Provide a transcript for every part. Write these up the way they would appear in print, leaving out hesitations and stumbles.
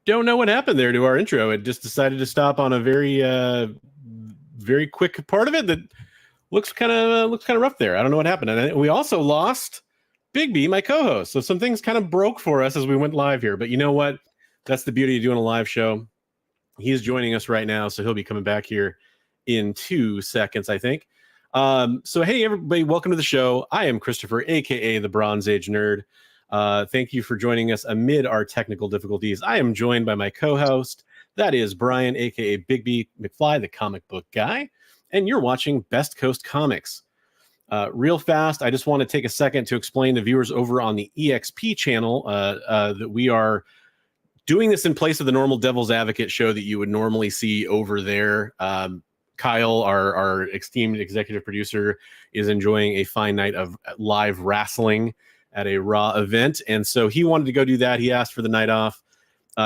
don't know what happened there to our intro. It just decided to stop on a very quick part of it that looks kind of rough there. I don't know what happened. And we also lost Bigby, my co-host. So some things kind of broke for us as we went live here. But you know what? That's the beauty of doing a live show. He's joining us right now, so he'll be coming back here in 2 seconds, I think. So hey, everybody, welcome to the show. I am Christopher, aka the Bronze Age Nerd. Thank you for joining us amid our technical difficulties. I am joined by my co-host. That is Brian, aka Bigby McFly, the comic book guy. And you're watching Best Coast Comics. Real fast, I just want to take a second to explain to viewers over on the EXP channel that we are doing this in place of the normal Devil's Advocate show that you would normally see over there. Kyle, our esteemed executive producer, is enjoying a fine night of live wrestling at a Raw event. And so he wanted to go do that. He asked for the night off.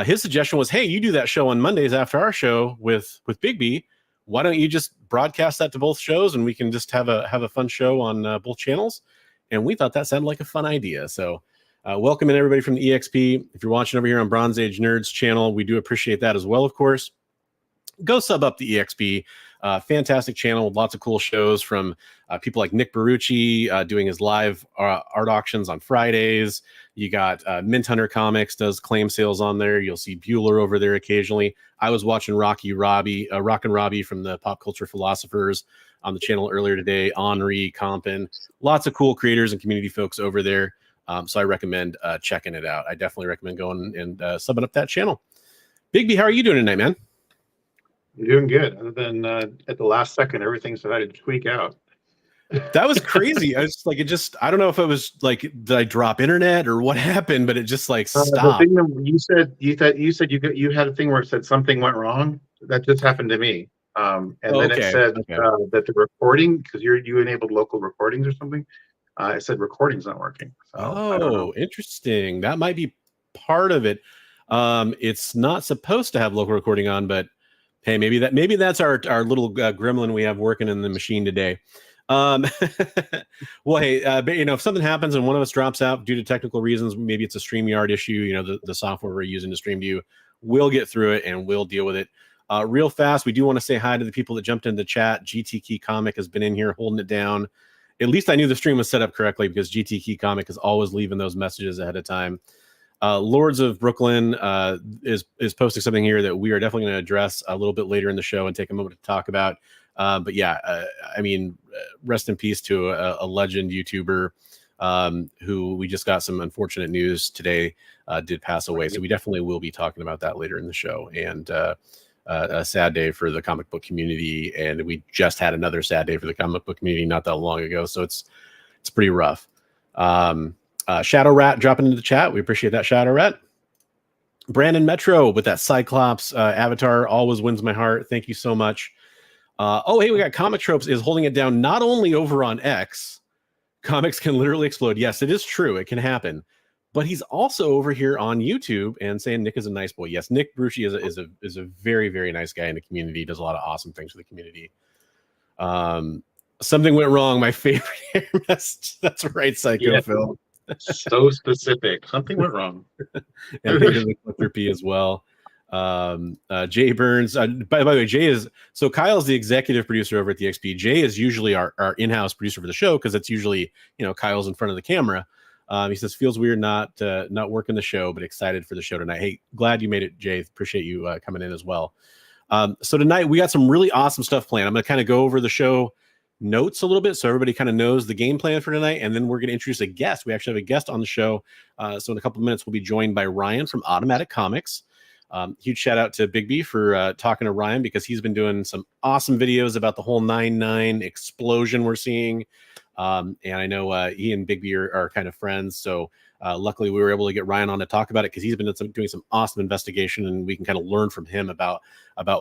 His suggestion was, hey, you do that show on Mondays after our show with Bigby. Why don't you just broadcast that to both shows and we can just have a fun show on both channels? And we thought that sounded like a fun idea. So welcome in everybody from the EXP. If you're watching over here on Bronze Age Nerds channel, we do appreciate that as well, of course. Go sub up the EXP. Fantastic channel with lots of cool shows from people like Nick Barucci doing his live art auctions on Fridays. You got Mint Hunter Comics does claim sales on there. You'll see Bueller over there occasionally. I was watching Rock and Robbie from the Pop Culture Philosophers on the channel earlier today. Henri, Compin, lots of cool creators and community folks over there. So I recommend checking it out. I definitely recommend going and subbing up that channel. Bigby, how are you doing tonight, man? I'm doing good. Other than at the last second, everything decided to tweak out. That was crazy. I was like, I don't know if it was like, did I drop internet or what happened, but it just like stopped. The thing that you said you had a thing where it said something went wrong. That just happened to me. Then it said that the recording, because you enabled local recordings or something. It said recording's not working. So, interesting. That might be part of it. It's not supposed to have local recording on, but hey, maybe that's our little gremlin we have working in the machine today. Well, hey, but, if something happens and one of us drops out due to technical reasons, maybe it's a StreamYard issue, the software we're using to stream to you, we'll get through it and we'll deal with it. Real fast, we do want to say hi to the people that jumped into the chat. GT Key Comic has been in here holding it down. At least I knew the stream was set up correctly because GT Key Comic is always leaving those messages ahead of time. Lords of Brooklyn is posting something here that we are definitely going to address a little bit later in the show and take a moment to talk about. But yeah, I mean, rest in peace to a legend YouTuber who we just got some unfortunate news today did pass away. So we definitely will be talking about that later in the show. And a sad day for the comic book community. And we just had another sad day for the comic book community not that long ago. So it's pretty rough. Shadow Rat dropping into the chat. We appreciate that, Shadow Rat. Brandon Metro with that Cyclops avatar always wins my heart. Thank you so much. Hey, we got Comic Tropes is holding it down not only over on X. Comics can literally explode. Yes, it is true. It can happen. But he's also over here on YouTube and saying Nick is a nice boy. Yes, Nick Barucci is a very, very nice guy in the community. He does a lot of awesome things for the community. Something went wrong. My favorite hair mess. That's right, Psycho Phil. So specific. Something went wrong. And he does a Clipper P as well. Jay Burns. By the way, Jay is so Kyle's the executive producer over at the XP. Jay is usually our in-house producer for the show because it's usually Kyle's in front of the camera. He says feels weird not working the show, but excited for the show tonight. Hey, glad you made it, Jay. Appreciate you coming in as well. So tonight we got some really awesome stuff planned. I'm going to kind of go over the show notes a little bit so everybody kind of knows the game plan for tonight, and then we're going to introduce a guest. We actually have a guest on the show. So in a couple of minutes we'll be joined by Ryan from Automatic Comics. Huge shout out to Bigby for talking to Ryan because he's been doing some awesome videos about the whole 9/9 explosion we're seeing. And I know he and Bigby are kind of friends. So luckily we were able to get Ryan on to talk about it because he's been doing some awesome investigation, and we can kind of learn from him about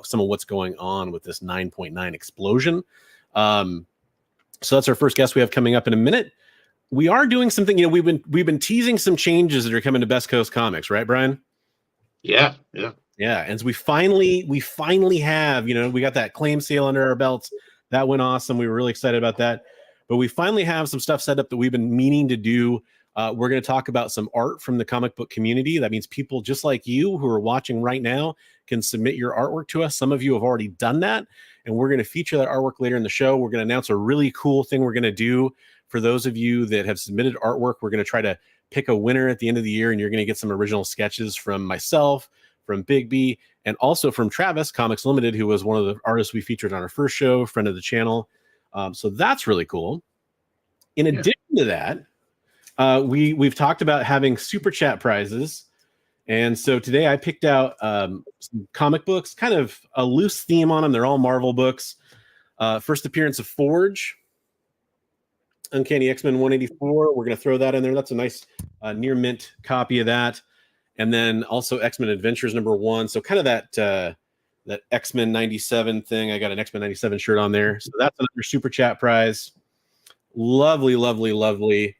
some of what's going on with this 9.9 explosion. So that's our first guest we have coming up in a minute. We are doing something, we've been teasing some changes that are coming to Best Coast Comics, right, Brian? Yeah. And so we finally have, we got that claim sale under our belts. That went awesome. We were really excited about that. But we finally have some stuff set up that we've been meaning to do We're going to talk about some art from the comic book community. That means people just like you who are watching right now can submit your artwork to us. Some of you have already done that, and we're going to feature that artwork later in the show. We're going to announce a really cool thing we're going to do for those of you that have submitted artwork. We're going to try to pick a winner at the end of the year, and you're going to get some original sketches from myself, from Bigby, and also from Travis, Comics Limited, who was one of the artists we featured on our first show, friend of the channel. So that's really cool. In addition to that, we've talked about having super chat prizes. And so today I picked out some comic books, kind of a loose theme on them. They're all Marvel books. First appearance of Forge, Uncanny X-Men 184. We're going to throw that in there. That's a nice near mint copy of that. And then also X-Men Adventures #1. So kind of that X-Men 97 thing. I got an X-Men 97 shirt on there. So that's another super chat prize. Lovely, lovely, lovely.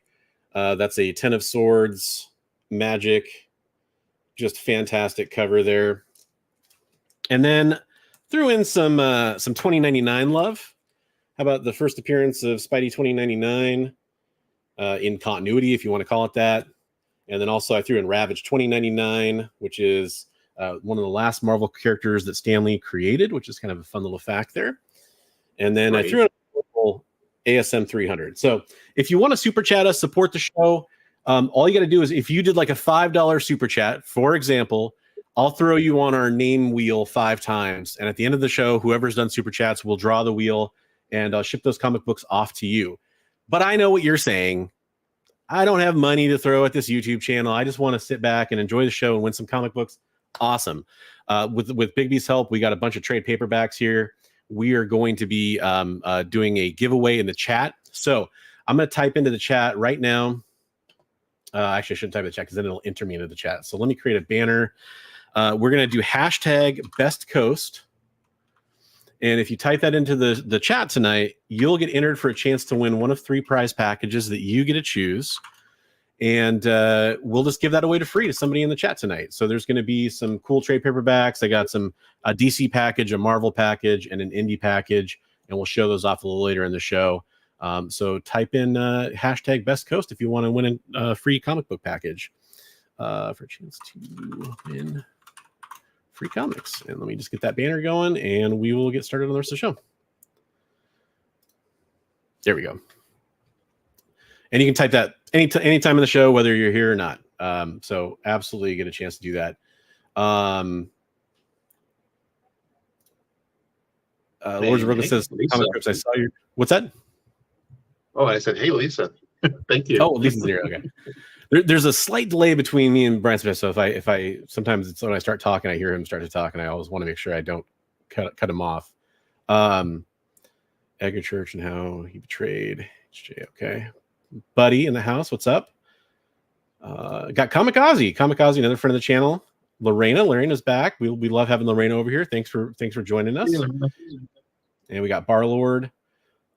That's a 10 of Swords magic. Just fantastic cover there. And then threw in some 2099 love. How about the first appearance of Spidey 2099 in continuity, if you want to call it that. And then also I threw in Ravage 2099, which is one of the last Marvel characters that Stan Lee created, which is kind of a fun little fact there. And then I threw in a ASM 300. So if you want to super chat us, support the show, all you got to do is if you did like a $5 super chat, for example, I'll throw you on our name wheel 5 times. And at the end of the show, whoever's done super chats will draw the wheel and I'll ship those comic books off to you. But I know what you're saying. I don't have money to throw at this YouTube channel. I just want to sit back and enjoy the show and win some comic books. Awesome. With Bigby's help, we got a bunch of trade paperbacks here. We are going to be doing a giveaway in the chat. So I'm going to type into the chat right now. Actually, I shouldn't type in the chat because then it'll enter me into the chat. So let me create a banner. We're going to do hashtag Best Coast. And if you type that into the chat tonight, you'll get entered for a chance to win one of 3 prize packages that you get to choose. And we'll just give that away to free to somebody in the chat tonight. So there's going to be some cool trade paperbacks. I got a DC package, a Marvel package, and an indie package. And we'll show those off a little later in the show. So type in hashtag Best Coast if you want to win a free comic book package for a chance to win free comics. And let me just get that banner going and we will get started on the rest of the show. There we go. And you can type that any time in the show, whether you're here or not. So absolutely get a chance to do that. Lords of Brooklyn says, comic strips, I saw your, what's that? Oh, I said, hey, Lisa. Thank you. Oh, Lisa's here. Okay. There's a slight delay between me and Brian Smith. So if I sometimes it's when I start talking, I hear him start to talk, and I always want to make sure I don't cut him off. Edgar Church and how he betrayed HJ. Okay. Buddy in the house. What's up? Got Kamikaze, another friend of the channel. Lorena's back. We love having Lorena over here. Thanks for joining us. And we got Barlord.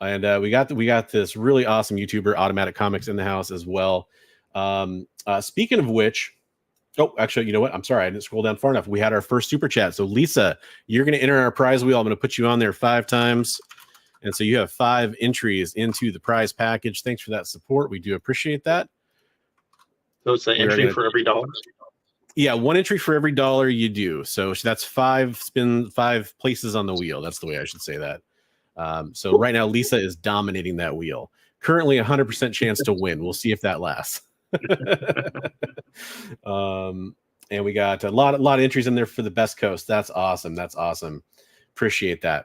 And we got this really awesome YouTuber, Automatic Comics, in the house as well. Speaking of which, oh, actually, you know what? I'm sorry, I didn't scroll down far enough. We had our first super chat. So Lisa, you're going to enter our prize wheel. I'm going to put you on there 5 times. And so you have 5 entries into the prize package. Thanks for that support. We do appreciate that. So it's an entry for every $1? Yeah, 1 entry for every $1 you do. So that's 5 places on the wheel. That's the way I should say that. So right now, Lisa is dominating that wheel. Currently 100% chance to win. We'll see if that lasts. And we got a lot of entries in there for the Best Coast. That's awesome. Appreciate that.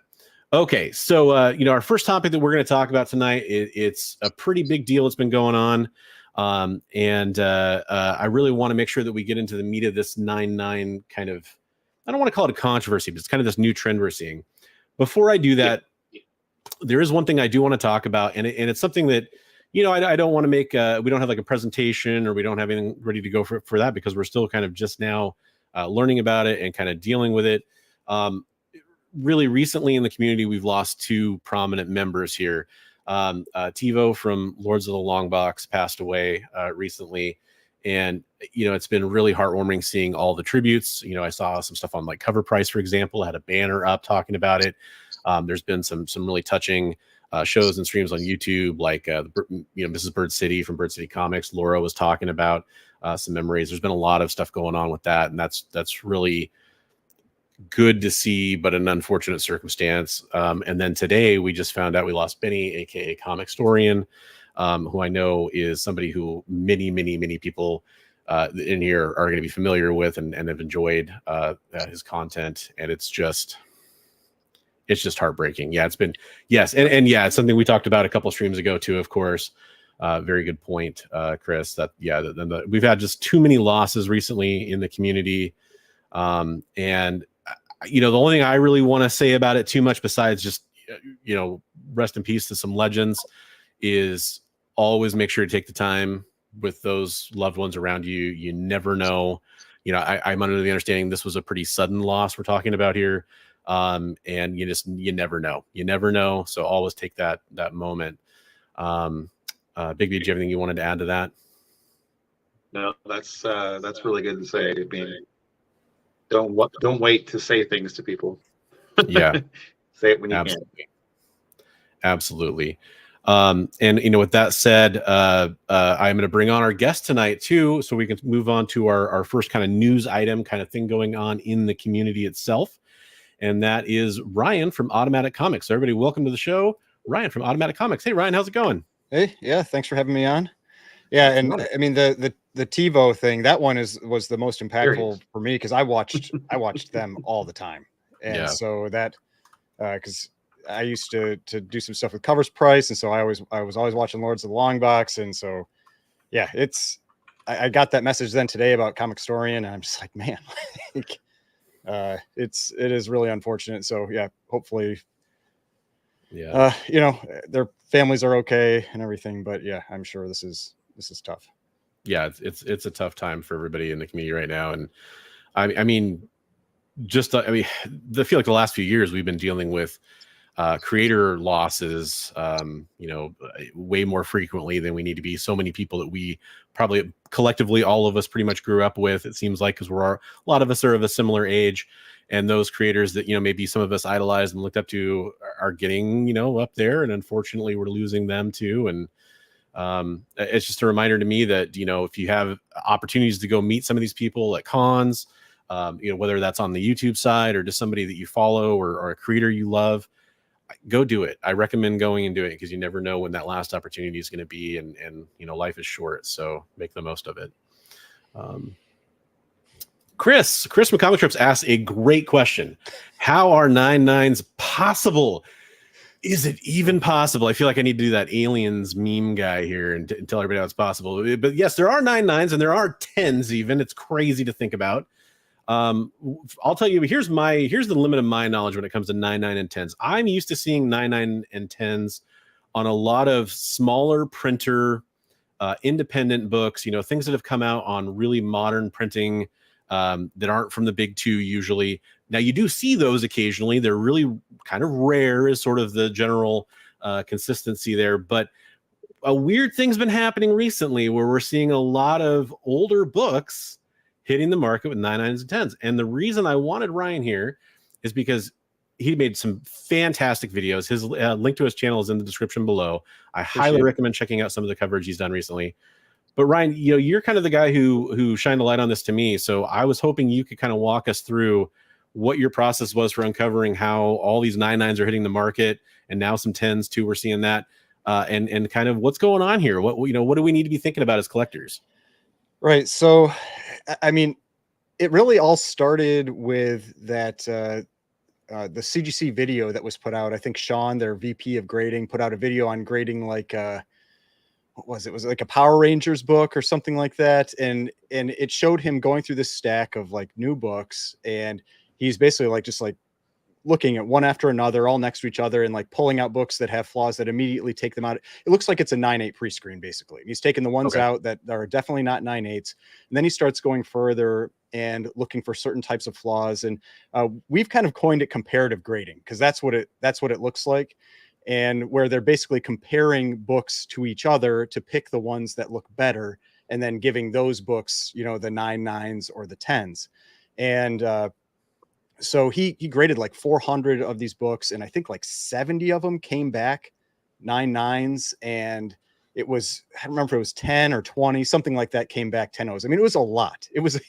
Okay, so our first topic that we're going to talk about tonight, it's a pretty big deal that's been going on. And I really want to make sure that we get into the meat of this 9/9 kind of, I don't want to call it a controversy, but it's kind of this new trend we're seeing. Before I do that, there is one thing I do want to talk about, and it's something that, I don't want to make, we don't have like a presentation or we don't have anything ready to go for that because we're still kind of just now learning about it and kind of dealing with it. Really recently in the community, we've lost 2 prominent members here. TiVo from Lords of the Long Box passed away recently. And, it's been really heartwarming seeing all the tributes. I saw some stuff on like Cover Price, for example, had a banner up talking about it. There's been some really touching shows and streams on YouTube, like Mrs. Bird City from Bird City Comics. Laura was talking about some memories. There's been a lot of stuff going on with that, and that's really good to see, but an unfortunate circumstance. And then today we just found out we lost Benny, aka Comic Storian, who I know is somebody who many people in here are going to be familiar with and have enjoyed his content, and it's just heartbreaking. Yeah, it's been and yeah, it's something we talked about a couple streams ago too, of course. Very good point, Chris. That we've had just too many losses recently in the community, and the only thing I really want to say about it too much, besides just rest in peace to some legends, is always make sure to take the time with those loved ones around you. You never know. I'm under the understanding this was a pretty sudden loss we're talking about here. And you never know. So always take that moment. Bigby, do you have anything you wanted to add to that? No, that's really good to say. I mean, don't wait to say things to people. Yeah. Say it when you Absolutely. can. Absolutely. And with that said, I'm going to bring on our guest tonight too, so we can move on to our first kind of news item kind of thing going on in the community itself. And that is Ryan from Automatic Comics. So everybody, welcome to the show. Ryan from Automatic Comics. Hey, Ryan, how's it going? Hey, yeah, thanks for having me on. Yeah, and I mean the TiVo thing, that one was the most impactful for me because I watched them all the time, and so that because I used to do some stuff with Covers Price, and so I was always watching Lords of the Long Box, and so yeah, I got that message then today about Comic Storian, and I'm just like, man, like, it is really unfortunate. So yeah, hopefully, their families are okay and everything, but yeah, I'm sure this is tough. Yeah, it's a tough time for everybody in the community right now, and I mean, I feel like the last few years we've been dealing with creator losses, way more frequently than we need to be. So many people that we probably collectively, all of us pretty much grew up with, it seems like, because a lot of us are of a similar age, and those creators that, maybe some of us idolized and looked up to are getting, up there. And unfortunately we're losing them too. And it's just a reminder to me that, if you have opportunities to go meet some of these people at cons, whether that's on the YouTube side or just somebody that you follow or a creator you love, go do it. I recommend going and doing it because you never know when that last opportunity is going to be, and life is short, so make the most of it. Chris from Comic Strips asked a great question. How are 9/9s possible? Is it even possible? I feel like I need to do that aliens meme guy here and tell everybody how it's possible. But yes, there are 9/9s and there are 10s even. It's crazy to think about. I'll tell you, here's the limit of my knowledge when it comes to 9/9 and 10s. I'm used to seeing 9/9 and 10s on a lot of smaller printer, independent books, things that have come out on really modern printing, that aren't from the big two usually. Now you do see those occasionally. They're really kind of rare is sort of the general consistency there. But a weird thing's been happening recently where we're seeing a lot of older books hitting the market with 9/9s and 10s. And the reason I wanted Ryan here is because he made some fantastic videos. His link to his channel is in the description below. I highly recommend checking out some of the coverage he's done recently. But Ryan, you're kind of the guy who shined the light on this to me. So I was hoping you could kind of walk us through what your process was for uncovering how all these 9/9s are hitting the market, and now some 10s too. We're seeing that, and kind of what's going on here. What do we need to be thinking about as collectors? Right. So, I mean, it really all started with that the CGC video that was put out. I think Sean, their VP of grading, put out a video on grading like what was it? Was it like a Power Rangers book or something like that? And it showed him going through this stack of like new books, and he's basically like just like looking at one after another, all next to each other, and like pulling out books that have flaws that immediately take them out. It looks like it's a 9/8 pre-screen basically. And he's taking the ones out that are definitely not 9/8s, and then he starts going further and looking for certain types of flaws. And we've kind of coined it comparative grading because that's what it looks like. And where they're basically comparing books to each other to pick the ones that look better, and then giving those books, the 9/9s or the 10s. And so he graded like 400 of these books, and I think like 70 of them came back 9.9s, and it was, I don't remember if it was 10 or 20, something like that, came back 10.0s. I mean, it was a lot. It was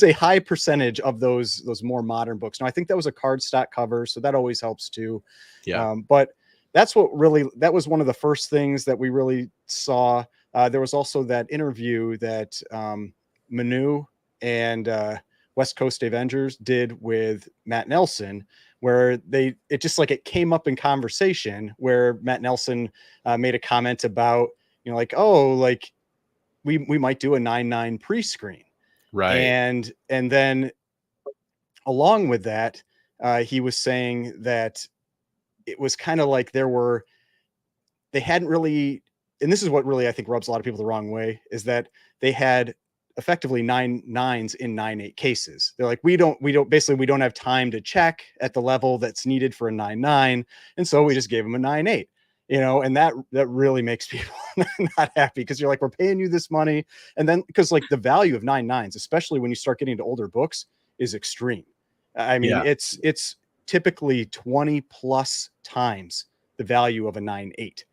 a high percentage of those more modern books. Now, I think that was a cardstock cover, so that always helps too. Yeah. But that was one of the first things that we really saw. There was also that interview that Manu and West Coast Avengers did with Matt Nelson, where it came up in conversation, where Matt Nelson made a comment about, like, oh, like we might do a 9.9 pre-screen. Right. And then along with that, he was saying that it was kind of like they hadn't really, and this is what really I think rubs a lot of people the wrong way, is that they had effectively 9.9s in 9.8 cases. They're like, we don't have time to check at the level that's needed for a 9.9, and so we just gave them a 9.8. And that really makes people not happy, because you're like, we're paying you this money, and then because like the value of 9.9s, especially when you start getting to older books, is extreme. I mean, it's typically 20 plus times the value of a 9.8.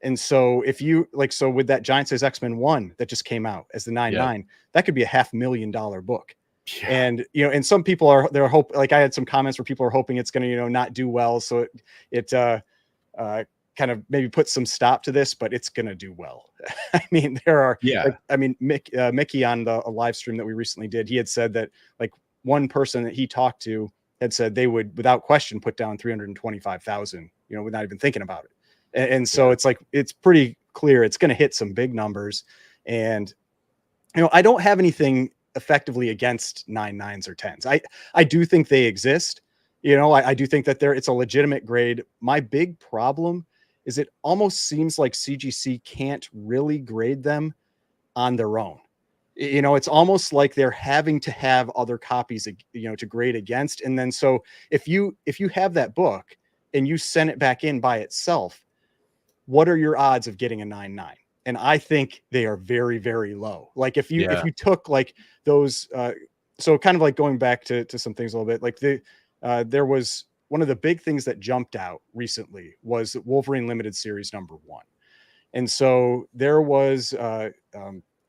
And so if you so with that Giant Size X-Men 1 that just came out as the 9.9, that could be a $500,000 book. Yeah. And, and some people I had some comments where people are hoping it's going to, not do well. So it kind of maybe put some stop to this, but it's going to do well. I mean, there are, Mickey on a live stream that we recently did, he had said that like one person that he talked to had said they would, without question, put down 325,000, without even thinking about it. And so it's like, it's pretty clear it's going to hit some big numbers. And, I don't have anything effectively against 9.9s or 10s. I do think they exist. I do think that it's a legitimate grade. My big problem is it almost seems like CGC can't really grade them on their own. It's almost like they're having to have other copies, to grade against. And then, so if you have that book and you send it back in by itself, what are your odds of getting a 9.9? And I think they are very, very low. Like if you took like those, so kind of like going back to some things a little bit, like there was one of the big things that jumped out recently was Wolverine Limited Series #1. And so there was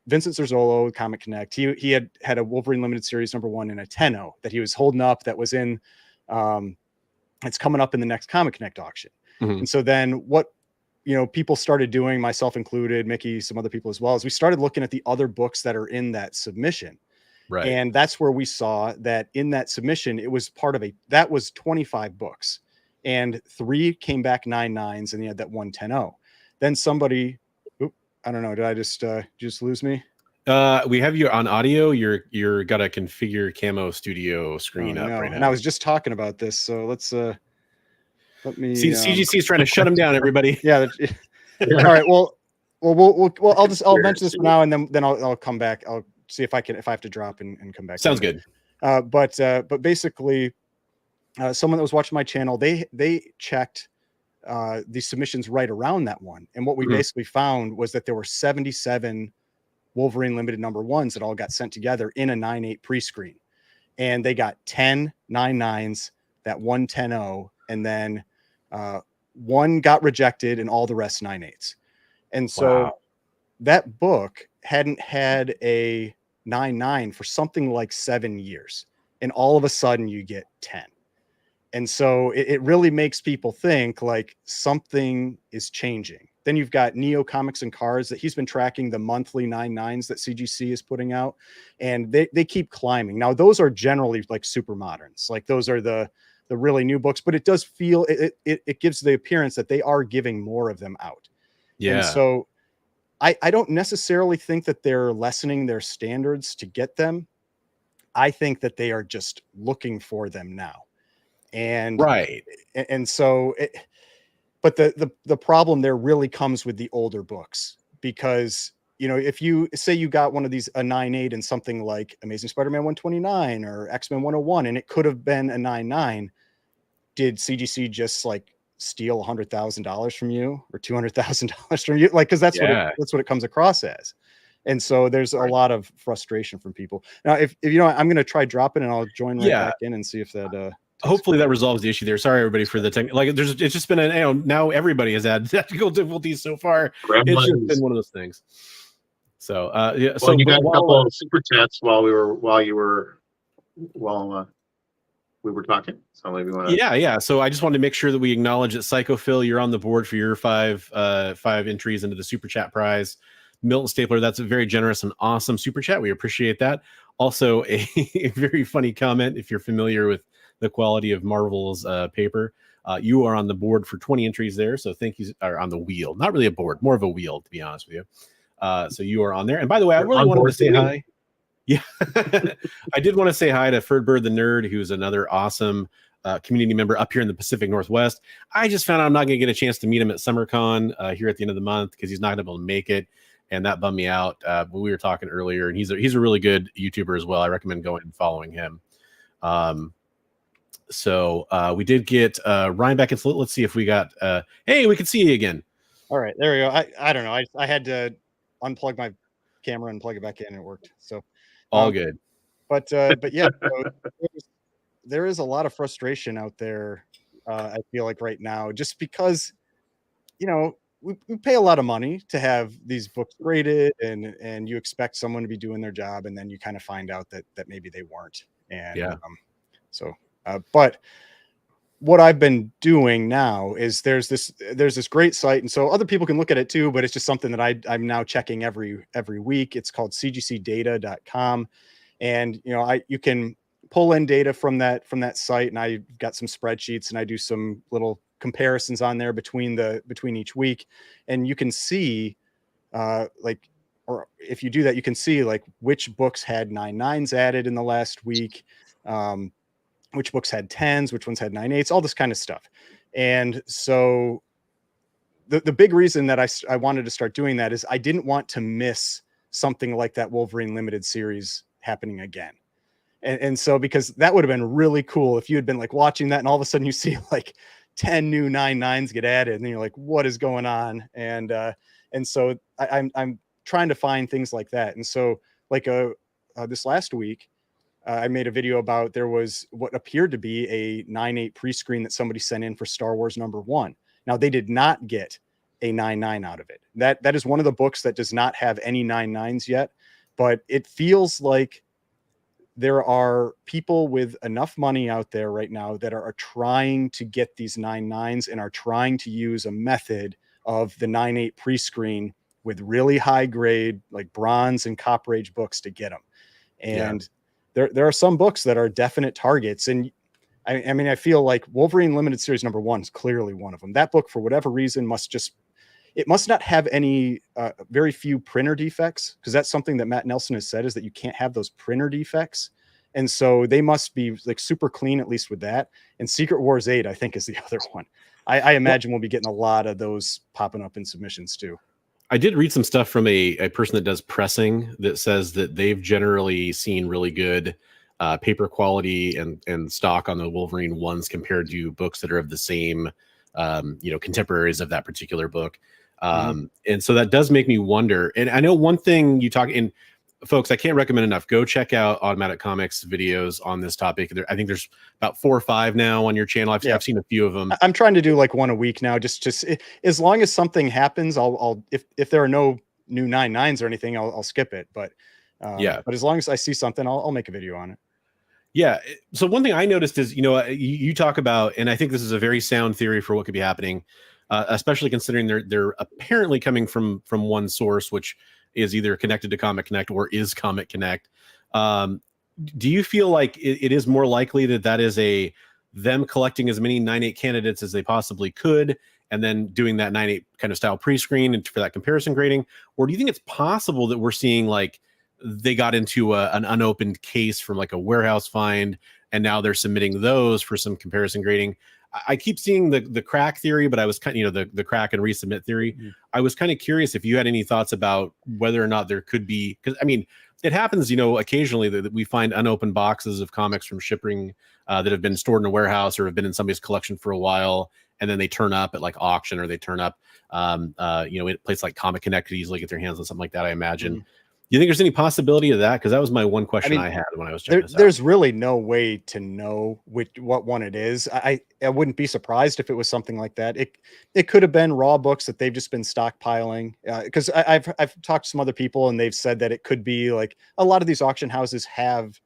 Vincent Zerzolo, Comic Connect. He had a Wolverine Limited Series #1 in a 10.0 that he was holding up, that was in, it's coming up in the next Comic Connect auction. Mm-hmm. And so then what, people started doing, myself included, Mickey, some other people as well, is we started looking at the other books that are in that submission. Right. And that's where we saw that in that submission, it was that was 25 books, and 3 came back 9.9s, and you had that 1 10.0. Then somebody, I don't know, did I just lose me? We have you on audio. You're got a configure camo studio screen up right now. And I was just talking about this, so let's let me see. CGC is trying to shut him down, everybody. Yeah. All right. Well, I'll mention this for now, and then I'll come back. I'll see if I have to drop and come back. Sounds good. But basically, someone that was watching my channel, they checked the submissions right around that one, and what we basically found was that there were 77 Wolverine Limited #1s that all got sent together in a 9.8 pre-screen, and they got 10 9.9s, that 1 10.0, and then 1 got rejected, and all the rest 9.8s. And so that book hadn't had a 9.9 for something like 7 years, and all of a sudden you get 10. And so it really makes people think like something is changing. Then you've got Neo Comics and Cars, that he's been tracking the monthly 9.9s that CGC is putting out, and they keep climbing. Now those are generally like super moderns, like those are the really new books, but it does feel it gives the appearance that they are giving more of them out. Yeah. And so I don't necessarily think that they're lessening their standards to get them. I think that they are just looking for them now. And right. And so but the problem there really comes with the older books, because if you say you got one of these, a 9.8 and something like Amazing Spider-Man 129 or X-Men 101, and it could have been a 9.9, did CGC just like steal $100,000 from you or $200,000 from you? Like, because that's what it comes across as. And so there's a lot of frustration from people. Now, if I'm going to try dropping, and I'll join right back in and see if that hopefully that resolves the issue there. Sorry, everybody, for the tech. Like, it's just been now everybody has had technical difficulties so far. It's just been one of those things. So yeah. Well, So you got a couple while of super chats while we were talking. So maybe want to. Yeah. So I just wanted to make sure that we acknowledge that Psycho Phil, you're on the board for your five entries into the super chat prize. Milton Stapler, that's a very generous and awesome super chat. We appreciate that. Also, a very funny comment. If you're familiar with the quality of Marvel's paper, you are on the board for 20 entries there. So thank you. Are on the wheel, not really a board, more of a wheel, to be honest with you. So you are on there. And by the way, I really wanted to say hi. Yeah, I did want to say hi to Ferdbird the Nerd, who's another awesome community member up here in the Pacific Northwest. I just found out I'm not going to get a chance to meet him at SummerCon here at the end of the month because he's not going to be able to make it. And that bummed me out. But we were talking earlier, and he's a really good YouTuber as well. I recommend going and following him. So we did get Ryan back in. Let's see if we got. Hey, we can see you again. All right, there we go. I don't know. I had to unplug my camera and plug it back in, and it worked. So all good. But yeah, so there is a lot of frustration out there. I feel like right now, just because we pay a lot of money to have these books graded, and you expect someone to be doing their job, and then you kind of find out that maybe they weren't. And but what I've been doing now is there's this great site, and so other people can look at it too, but it's just something that I'm now checking every week. It's called cgcdata.com, and you can pull in data from that site, and I've got some spreadsheets, and I do some little comparisons on there between each week, and you can see or if you do that, you can see like which books had 9.9s added in the last week, which books had 10s, which ones had 9.8s, all this kind of stuff. And so the big reason that I wanted to start doing that is I didn't want to miss something like that Wolverine limited series happening again. And so, because that would have been really cool if you had been like watching that and all of a sudden you see like 10 new 9.9s get added, and then you're like, what is going on? And so I'm trying to find things like that. And so like this last week, I made a video about there was what appeared to be a 9.8 pre-screen that somebody sent in for Star Wars #1. Now, they did not get a 9.9 out of it. That is one of the books that does not have any 9.9s yet, but it feels like there are people with enough money out there right now that are trying to get these 9.9s and are trying to use a method of the 9.8 pre-screen with really high grade, like bronze and copper age books to get them. And there are some books that are definite targets. And I mean, I feel like Wolverine Limited Series #1 is clearly one of them. That book, for whatever reason, must not have any very few printer defects, because that's something that Matt Nelson has said, is that you can't have those printer defects. And so they must be like super clean, at least with that. And Secret Wars 8, I think, is the other one. I imagine we'll be getting a lot of those popping up in submissions too. I did read some stuff from a person that does pressing that says that they've generally seen really good paper quality and stock on the Wolverine ones compared to books that are of the same, contemporaries of that particular book. And so that does make me wonder. And I know one thing you talk in, folks, I can't recommend enough. Go check out Automatic Comics videos on this topic. I think there's about 4 or 5 now on your channel. I've seen a few of them. I'm trying to do like one a week now. Just as long as something happens, I'll if there are no new 9.9s or anything, I'll skip it. But but as long as I see something, I'll make a video on it. Yeah. So one thing I noticed is, you talk about, and I think this is a very sound theory for what could be happening, especially considering they're apparently coming from one source, which is either connected to Comic Connect or is Comic Connect. Do you feel like it is more likely that is them collecting as many 9.8 candidates as they possibly could, and then doing that 9.8 kind of style pre-screen and for that comparison grading? Or do you think it's possible that we're seeing like they got into an unopened case from like a warehouse find, and now they're submitting those for some comparison grading? I keep seeing the crack theory, but I was kind of, the crack and resubmit theory. I was kind of curious if you had any thoughts about whether or not there could be, because I mean, it happens, occasionally that we find unopened boxes of comics from shipping that have been stored in a warehouse or have been in somebody's collection for a while, and then they turn up at like auction, or they turn up, at a place like Comic Connect could easily get their hands on something like that, I imagine. You think there's any possibility of that? Because that was my one question I had when I was checking this out. There's really no way to know what one it is. I wouldn't be surprised if it was something like that. It could have been raw books that they've just been stockpiling. Because I've talked to some other people and they've said that it could be like a lot of these auction houses have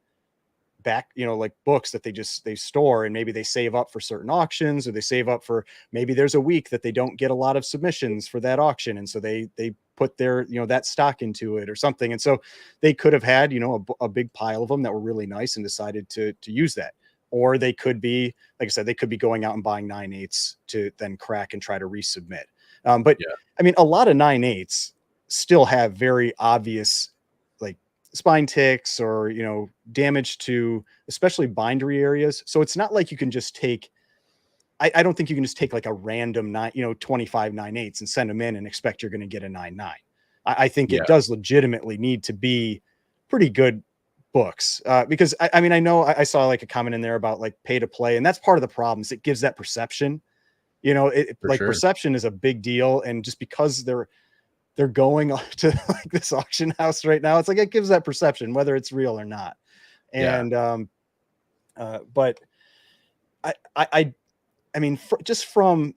back, like books that they store, and maybe they save up for certain auctions, or they save up for, maybe there's a week that they don't get a lot of submissions for that auction, and so they put their that stock into it or something. And so they could have had a big pile of them that were really nice and decided to use that. Or they could be, like I said, they could be going out and buying 9/8 to then crack and try to resubmit. But yeah. I mean, a lot of 9/8 still have very obvious like spine ticks or damage to especially bindery areas. So it's not like you can just take, I don't think you can just take like a random 25 9/8 and send them in and expect you're going to get a 9/9. I think it does legitimately need to be pretty good books, because I mean, I know I saw like a comment in there about like pay to play, and that's part of the problem is it gives that perception. Perception is a big deal, and just because they're going to like this auction house right now, it's like it gives that perception whether it's real or not. And but I mean, just from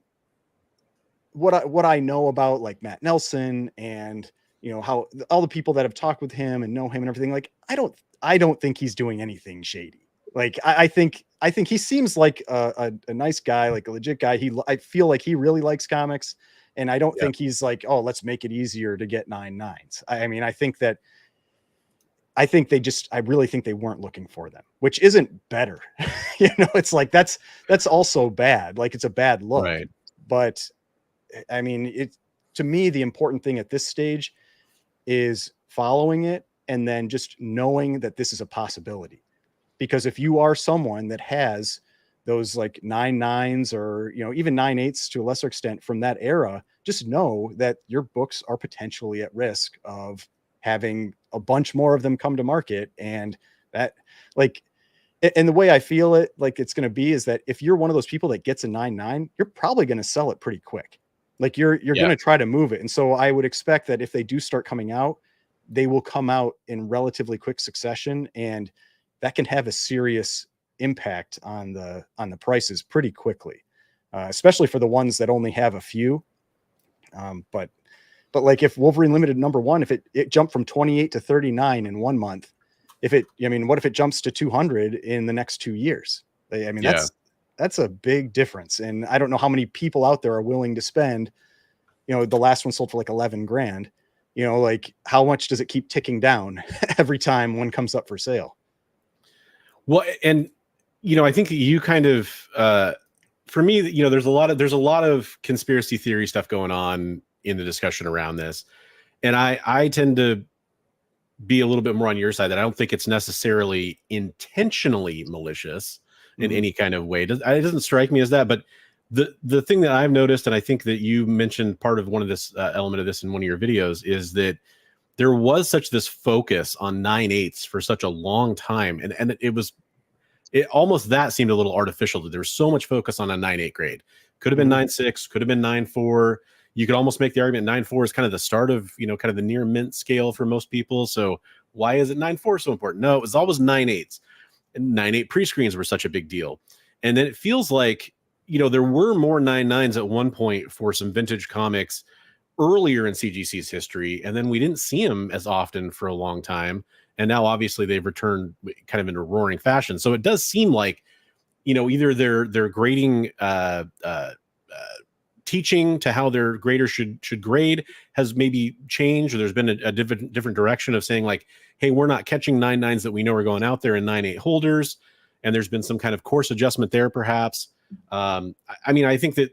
what I know about like Matt Nelson and how all the people that have talked with him and know him and everything, like I don't think he's doing anything shady. Like I think he seems like a nice guy, like a legit guy. I feel like he really likes comics, and I don't think he's like, oh, let's make it easier to get 9/9s. I mean, I really think they weren't looking for them, which isn't better. It's like, that's also bad. Like it's a bad look, right? But I mean, to me, the important thing at this stage is following it and then just knowing that this is a possibility. Because if you are someone that has those like 9/9s or, even 9/8s to a lesser extent from that era, just know that your books are potentially at risk of having a bunch more of them come to market. And that, like, and the way I feel it, like it's going to be, is that if you're one of those people that gets a 9/9, you're probably going to sell it pretty quick. Like you're going to try to move it. And so I would expect that if they do start coming out, they will come out in relatively quick succession, and that can have a serious impact on the prices pretty quickly, especially for the ones that only have a few. But like if Wolverine Limited #1, if it jumped from 28 to 39 in 1 month, what if it jumps to 200 in the next 2 years? I mean, that's a big difference. And I don't know how many people out there are willing to spend, the last one sold for like 11 grand, like how much does it keep ticking down every time one comes up for sale? Well, and, I think you kind of, for me, there's a lot of conspiracy theory stuff going on in the discussion around this. And I tend to be a little bit more on your side, that I don't think it's necessarily intentionally malicious in any kind of way. It doesn't strike me as that. But the thing that I've noticed, and I think that you mentioned part of one of this element of this in one of your videos, is that there was this focus on 9/8 for such a long time. And it almost, that seemed a little artificial, that there was so much focus on a 9/8 grade. Could have been 9/6, could have been 9/4. You could almost make the argument 9/4 is kind of the start of, kind of the near mint scale for most people. So why is it 9/4 so important? No, it was always 9/8. And 9/8 pre-screens were such a big deal. And then it feels like, there were more 9/9s at one point for some vintage comics earlier in CGC's history. And then we didn't see them as often for a long time. And now obviously they've returned kind of in a roaring fashion. So it does seem like, either they're grading, teaching to how their graders should grade has maybe changed, or there's been a different direction of saying like, hey, we're not catching 9/9s that we know are going out there in 9/8 holders. And there's been some kind of course adjustment there, perhaps. I mean, I think that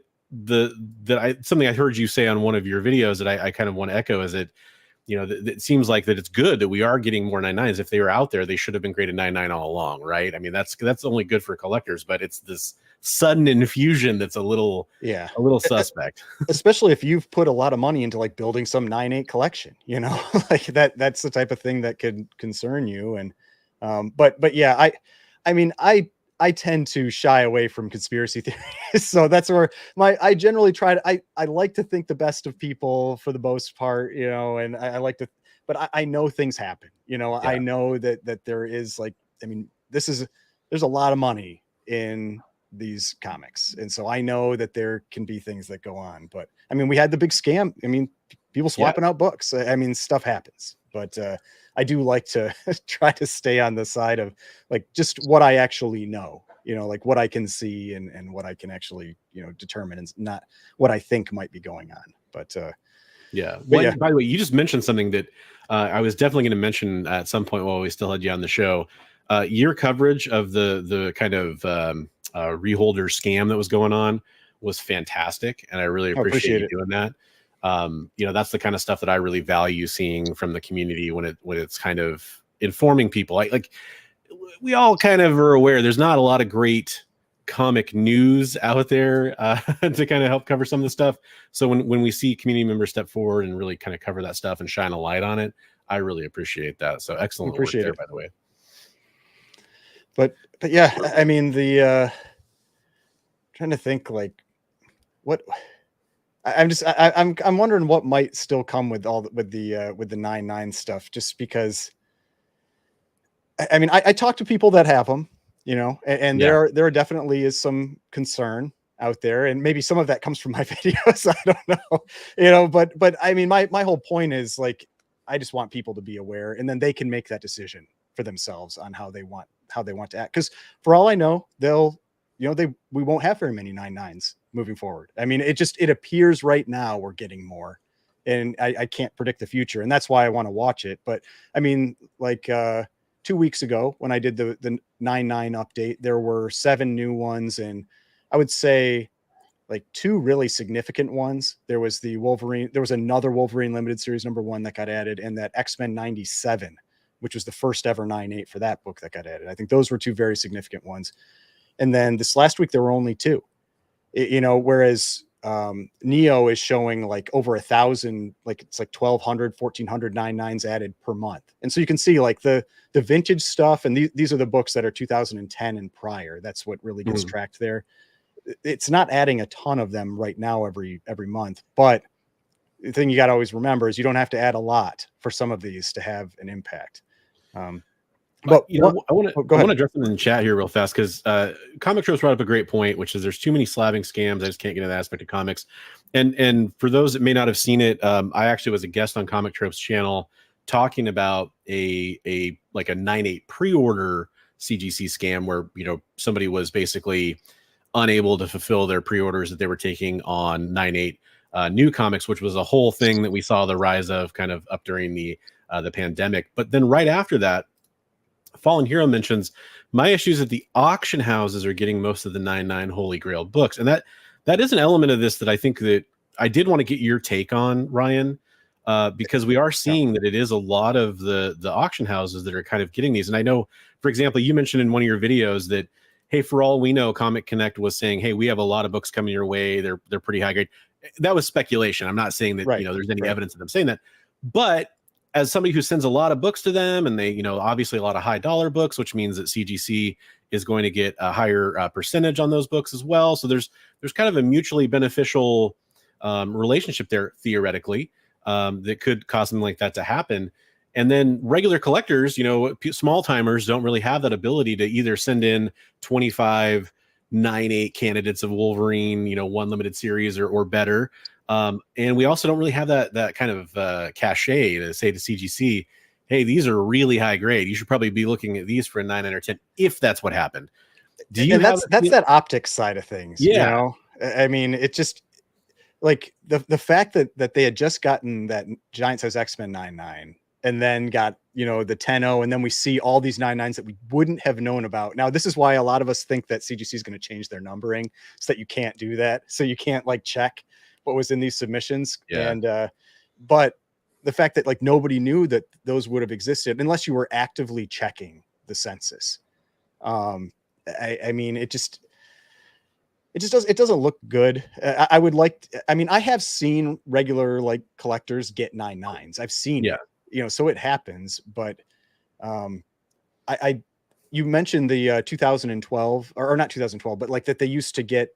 something I heard you say on one of your videos that I kind of want to echo is that, it seems like that it's good that we are getting more 9/9s. If they were out there, they should have been graded 9/9 all along, right? I mean, that's only good for collectors, but it's this sudden infusion that's a little suspect. Especially if you've put a lot of money into like building some 9/8 collection, like that's the type of thing that could concern you. And but yeah, I mean, I tend to shy away from conspiracy theories. So that's where I generally try to, I like to think the best of people for the most part, and I like to but I know things happen, you know, I know that there is like, I mean, there's a lot of money in these comics. And so I know that there can be things that go on, but I mean, we had the big scam. I mean, people swapping out books. I mean, stuff happens, but I do like to try to stay on the side of like just what I actually know, you know, like what I can see and what I can actually, you know, determine, and not what I think might be going on. But yeah. But Well, by the way, you just mentioned something that I was definitely going to mention at some point while we still had you on the show. Your coverage of the kind of reholder scam that was going on was fantastic, and I really appreciate you doing that. You know, that's the kind of stuff that I really value seeing from the community when it's kind of informing people. Like we all kind of are aware there's not a lot of great comic news out there to kind of help cover some of the stuff. So when we see community members step forward and really kind of cover that stuff and shine a light on it, I really appreciate that. So excellent work there, by the way. But yeah, I mean, the trying to think like what I'm wondering what might still come with with the 9/9 stuff, just because I mean, I talk to people that have them, you know, and there definitely is some concern out there, and maybe some of that comes from my videos. I don't know, you know, but I mean, my whole point is like, I just want people to be aware, and then they can make that decision for themselves on how they want to act. Because for all I know, we won't have very many 9/9s moving forward. I mean, it appears right now we're getting more, and I can't predict the future, and that's why I want to watch it. But I mean, like 2 weeks ago when I did the 9/9 update, there were 7 new ones, and I would say like 2 really significant ones. There was the Wolverine, there was another Wolverine limited series #1 that got added, and that X-Men 97, which was the first ever 9/8 for that book that got added. I think those were 2 very significant ones. And then this last week, there were only 2, you know, whereas Neo is showing like over 1,000, like it's like 1,200, 1,400 9/9s added per month. And so you can see like the vintage stuff. And these are the books that are 2010 and prior. That's what really gets tracked there. It's not adding a ton of them right now every month, but the thing you got to always remember is you don't have to add a lot for some of these to have an impact. But you know, I want to address them in the chat here real fast, because Comic Tropes brought up a great point, which is there's too many slabbing scams. I just can't get into that aspect of comics. And for those that may not have seen it, I actually was a guest on Comic Tropes channel talking about a 9/8 pre-order CGC scam where, you know, somebody was basically unable to fulfill their pre-orders that they were taking on 9/8 new comics, which was a whole thing that we saw the rise of kind of up during the pandemic. But then right after that, Fallen Hero mentions my issues that the auction houses are getting most of the 9/9 Holy Grail books, and that is an element of this that I think that I did want to get your take on, Ryan, because we are seeing that it is a lot of the auction houses that are kind of getting these. And I know, for example, you mentioned in one of your videos that, hey, for all we know, Comic Connect was saying, hey, we have a lot of books coming your way. They're pretty high grade. That was speculation. I'm not saying that you know there's any evidence of them saying that, but as somebody who sends a lot of books to them, and they, you know, obviously a lot of high dollar books, which means that CGC is going to get a higher percentage on those books as well. So there's kind of a mutually beneficial relationship there, theoretically, that could cause something like that to happen. And then regular collectors, you know, small timers don't really have that ability to either send in 25 9/8 candidates of Wolverine, you know, 1 limited series or better. And we also don't really have that kind of cachet to say to CGC, hey, these are really high grade. You should probably be looking at these for a 9 or 10, if that's what happened. That's that optics side of things. Yeah. You know, I mean, it just like the fact that they had just gotten that giant size X-Men 9/9 and then got, you know, the 10/0, and then we see all these 9/9s that we wouldn't have known about. Now, this is why a lot of us think that CGC is going to change their numbering so that you can't do that. So you can't like check what was in these submissions. Yeah. And but the fact that like nobody knew that those would have existed unless you were actively checking the census. I mean, it doesn't look good. I would like, I mean, I have seen regular like collectors get 9/9s. I've seen it, you know, so it happens, but I you mentioned the 2012 or not 2012, but like that they used to get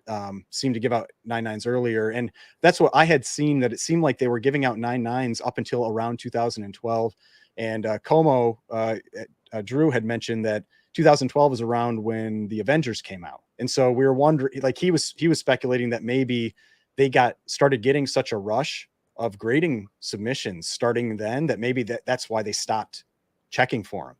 seemed to give out 99s earlier, and that's what I had seen, that it seemed like they were giving out 99s up until around 2012. And Como Drew had mentioned that 2012 is around when the Avengers came out, and so we were wondering, like he was speculating that maybe they started getting such a rush of grading submissions starting then that maybe that's why they stopped checking for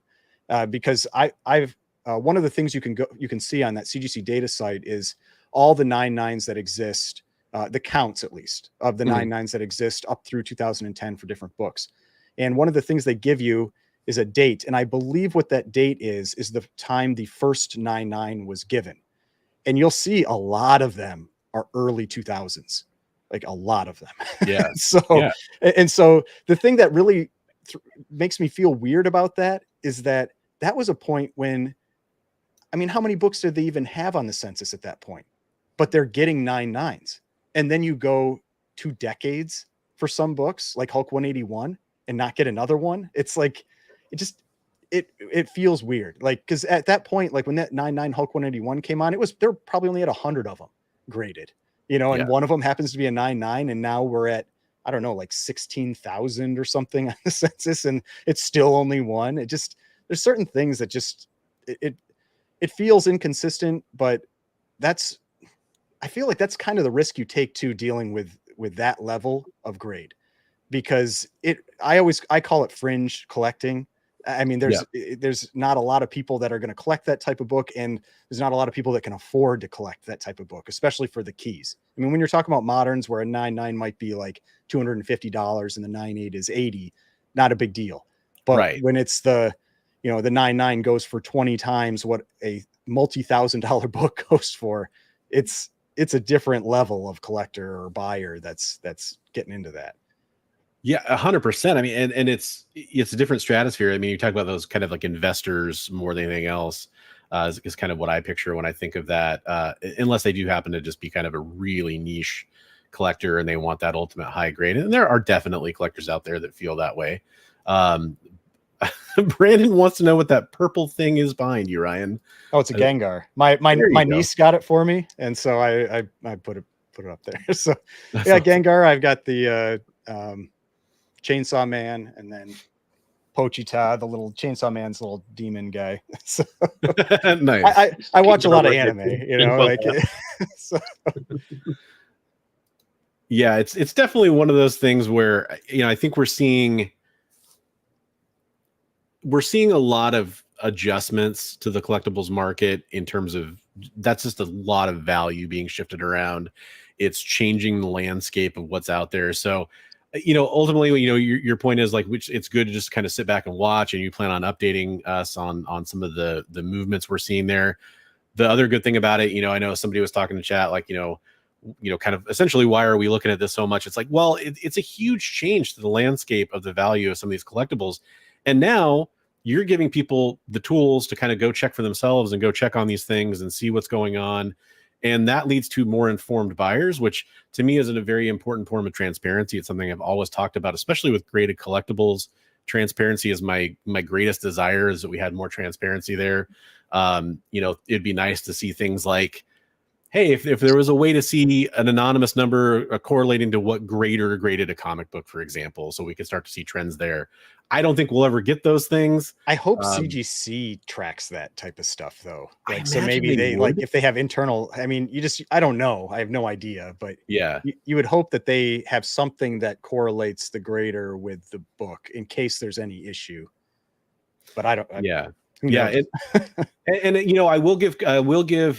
them. Because I've one of the things you can see on that CGC data site is all the 99s that exist, the counts at least of the 99s that exist up through 2010 for different books. And one of the things they give you is a date, and I believe what that date is the time the first 99 was given. And you'll see a lot of them are early 2000s, like a lot of them. Yeah. And so the thing that really makes me feel weird about that is that was a point when, I mean, how many books did they even have on the census at that point? But they're getting 99s. And then you go 2 decades for some books like Hulk 181 and not get another one. It's like, it feels weird. Like, because at that point, like when that 99 Hulk 181 came on, there probably only had 100 of them graded, and one of them happens to be a 99, and now we're at, I don't know, like 16,000 or something on the census, and it's still only one. There's certain things that just it feels inconsistent, but I feel like that's kind of the risk you take too, dealing with that level of grade, because I call it fringe collecting. I mean, there's not a lot of people that are going to collect that type of book, and there's not a lot of people that can afford to collect that type of book, especially for the keys. I mean, when you're talking about moderns where a 99 might be like $250 and the 98 is $80, not a big deal. But when it's the 99 goes for 20 times what a multi-$1,000 book goes for, it's a different level of collector or buyer that's getting into that. Yeah, 100%. I mean, and it's a different stratosphere. I mean, you talk about those kind of like investors more than anything else, is kind of what I picture when I think of that. Unless they do happen to just be kind of a really niche collector and they want that ultimate high grade. And there are definitely collectors out there that feel that way. Brandon wants to know what that purple thing is behind you, Ryan. Oh, it's a Gengar. My niece got it for me, and so I put it up there. So that's awesome. Gengar. I've got the Chainsaw Man, and then Pochita, the little Chainsaw Man's little demon guy. So, nice. I watch a lot of anime, like so. Yeah, it's definitely one of those things where I think we're seeing a lot of adjustments to the collectibles market in terms of that's just a lot of value being shifted around. It's changing the landscape of what's out there. So, ultimately, your point is like, which it's good to just kind of sit back and watch, and you plan on updating us on some of the movements we're seeing there. The other good thing about it, I know somebody was talking to chat, like, kind of essentially, why are we looking at this so much? It's like, well, it's a huge change to the landscape of the value of some of these collectibles. And now you're giving people the tools to kind of go check for themselves and go check on these things and see what's going on. And that leads to more informed buyers, which to me is a very important form of transparency. It's something I've always talked about, especially with graded collectibles. Transparency is my greatest desire, is that we had more transparency there. It'd be nice to see things like, hey, if there was a way to see an anonymous number correlating to what grader graded a comic book, for example, so we could start to see trends there. I don't think we'll ever get those things. I hope CGC tracks that type of stuff, though. Like, so maybe they like, if they have internal, I mean, I don't know. I have no idea, but yeah, you would hope that they have something that correlates the grader with the book in case there's any issue. But I don't. Yeah. And I will give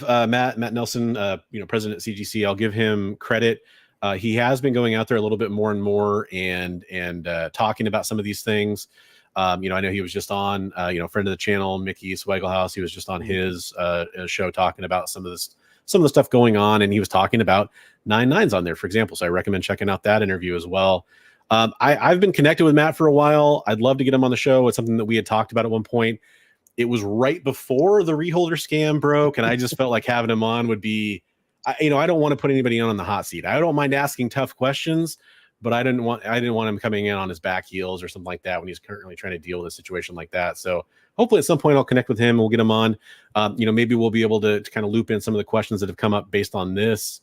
Matt Nelson, president of CGC, I'll give him credit. He has been going out there a little bit more and more and talking about some of these things. I know he was just on, friend of the channel, Mickey Swagglehouse. He was just on his show talking about some of the stuff going on, and he was talking about 99s on there, for example. So I recommend checking out that interview as well. I've been connected with Matt for a while. I'd love to get him on the show. It's something that we had talked about at one point. It was right before the reholder scam broke, and I just felt like having him on would be, I don't want to put anybody on the hot seat. I don't mind asking tough questions, but I didn't want him coming in on his back heels or something like that when he's currently trying to deal with a situation like that. So hopefully at some point I'll connect with him. We'll get him on. Maybe we'll be able to kind of loop in some of the questions that have come up based on this.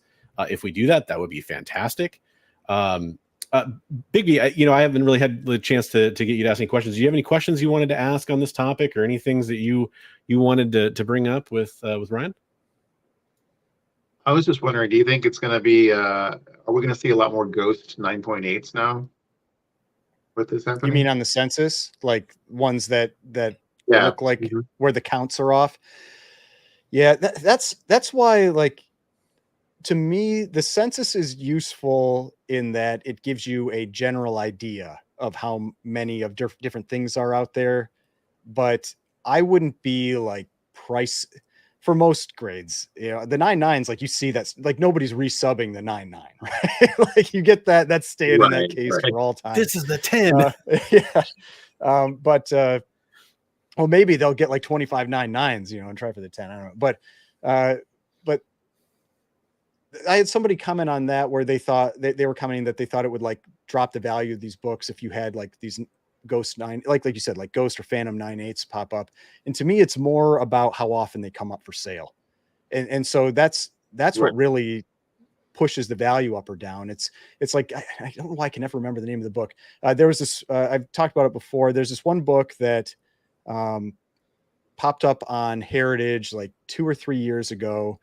If we do that, that would be fantastic. Bigby, I haven't really had the chance to get you to ask any questions. Do you have any questions you wanted to ask on this topic, or any things that you wanted to bring up with Ryan? I was just wondering, do you think it's going to be, are we going to see a lot more Ghost 9.8s now with this happening? You mean on the census, like ones that yeah. look like where the counts are off? Yeah, that's why, like, to me, the census is useful in that it gives you a general idea of how many of different things are out there. But I wouldn't be like price for most grades. The 9.9s, like you see that's like nobody's resubbing the 9.9, right? Like you get that's staying in that case for all time. This is the 10. Yeah. Well, maybe they'll get like 25 9.9s, and try for the 10. I don't know. But I had somebody comment on that where they thought they were commenting that they thought it would like drop the value of these books if you had like these Ghost 9, like you said, like Ghost or Phantom 9.8s pop up. And to me, it's more about how often they come up for sale. And so that's what really pushes the value up or down. It's like, I don't know why I can never remember the name of the book. There was this, I've talked about it before. There's this one book that popped up on Heritage like 2 or 3 years ago.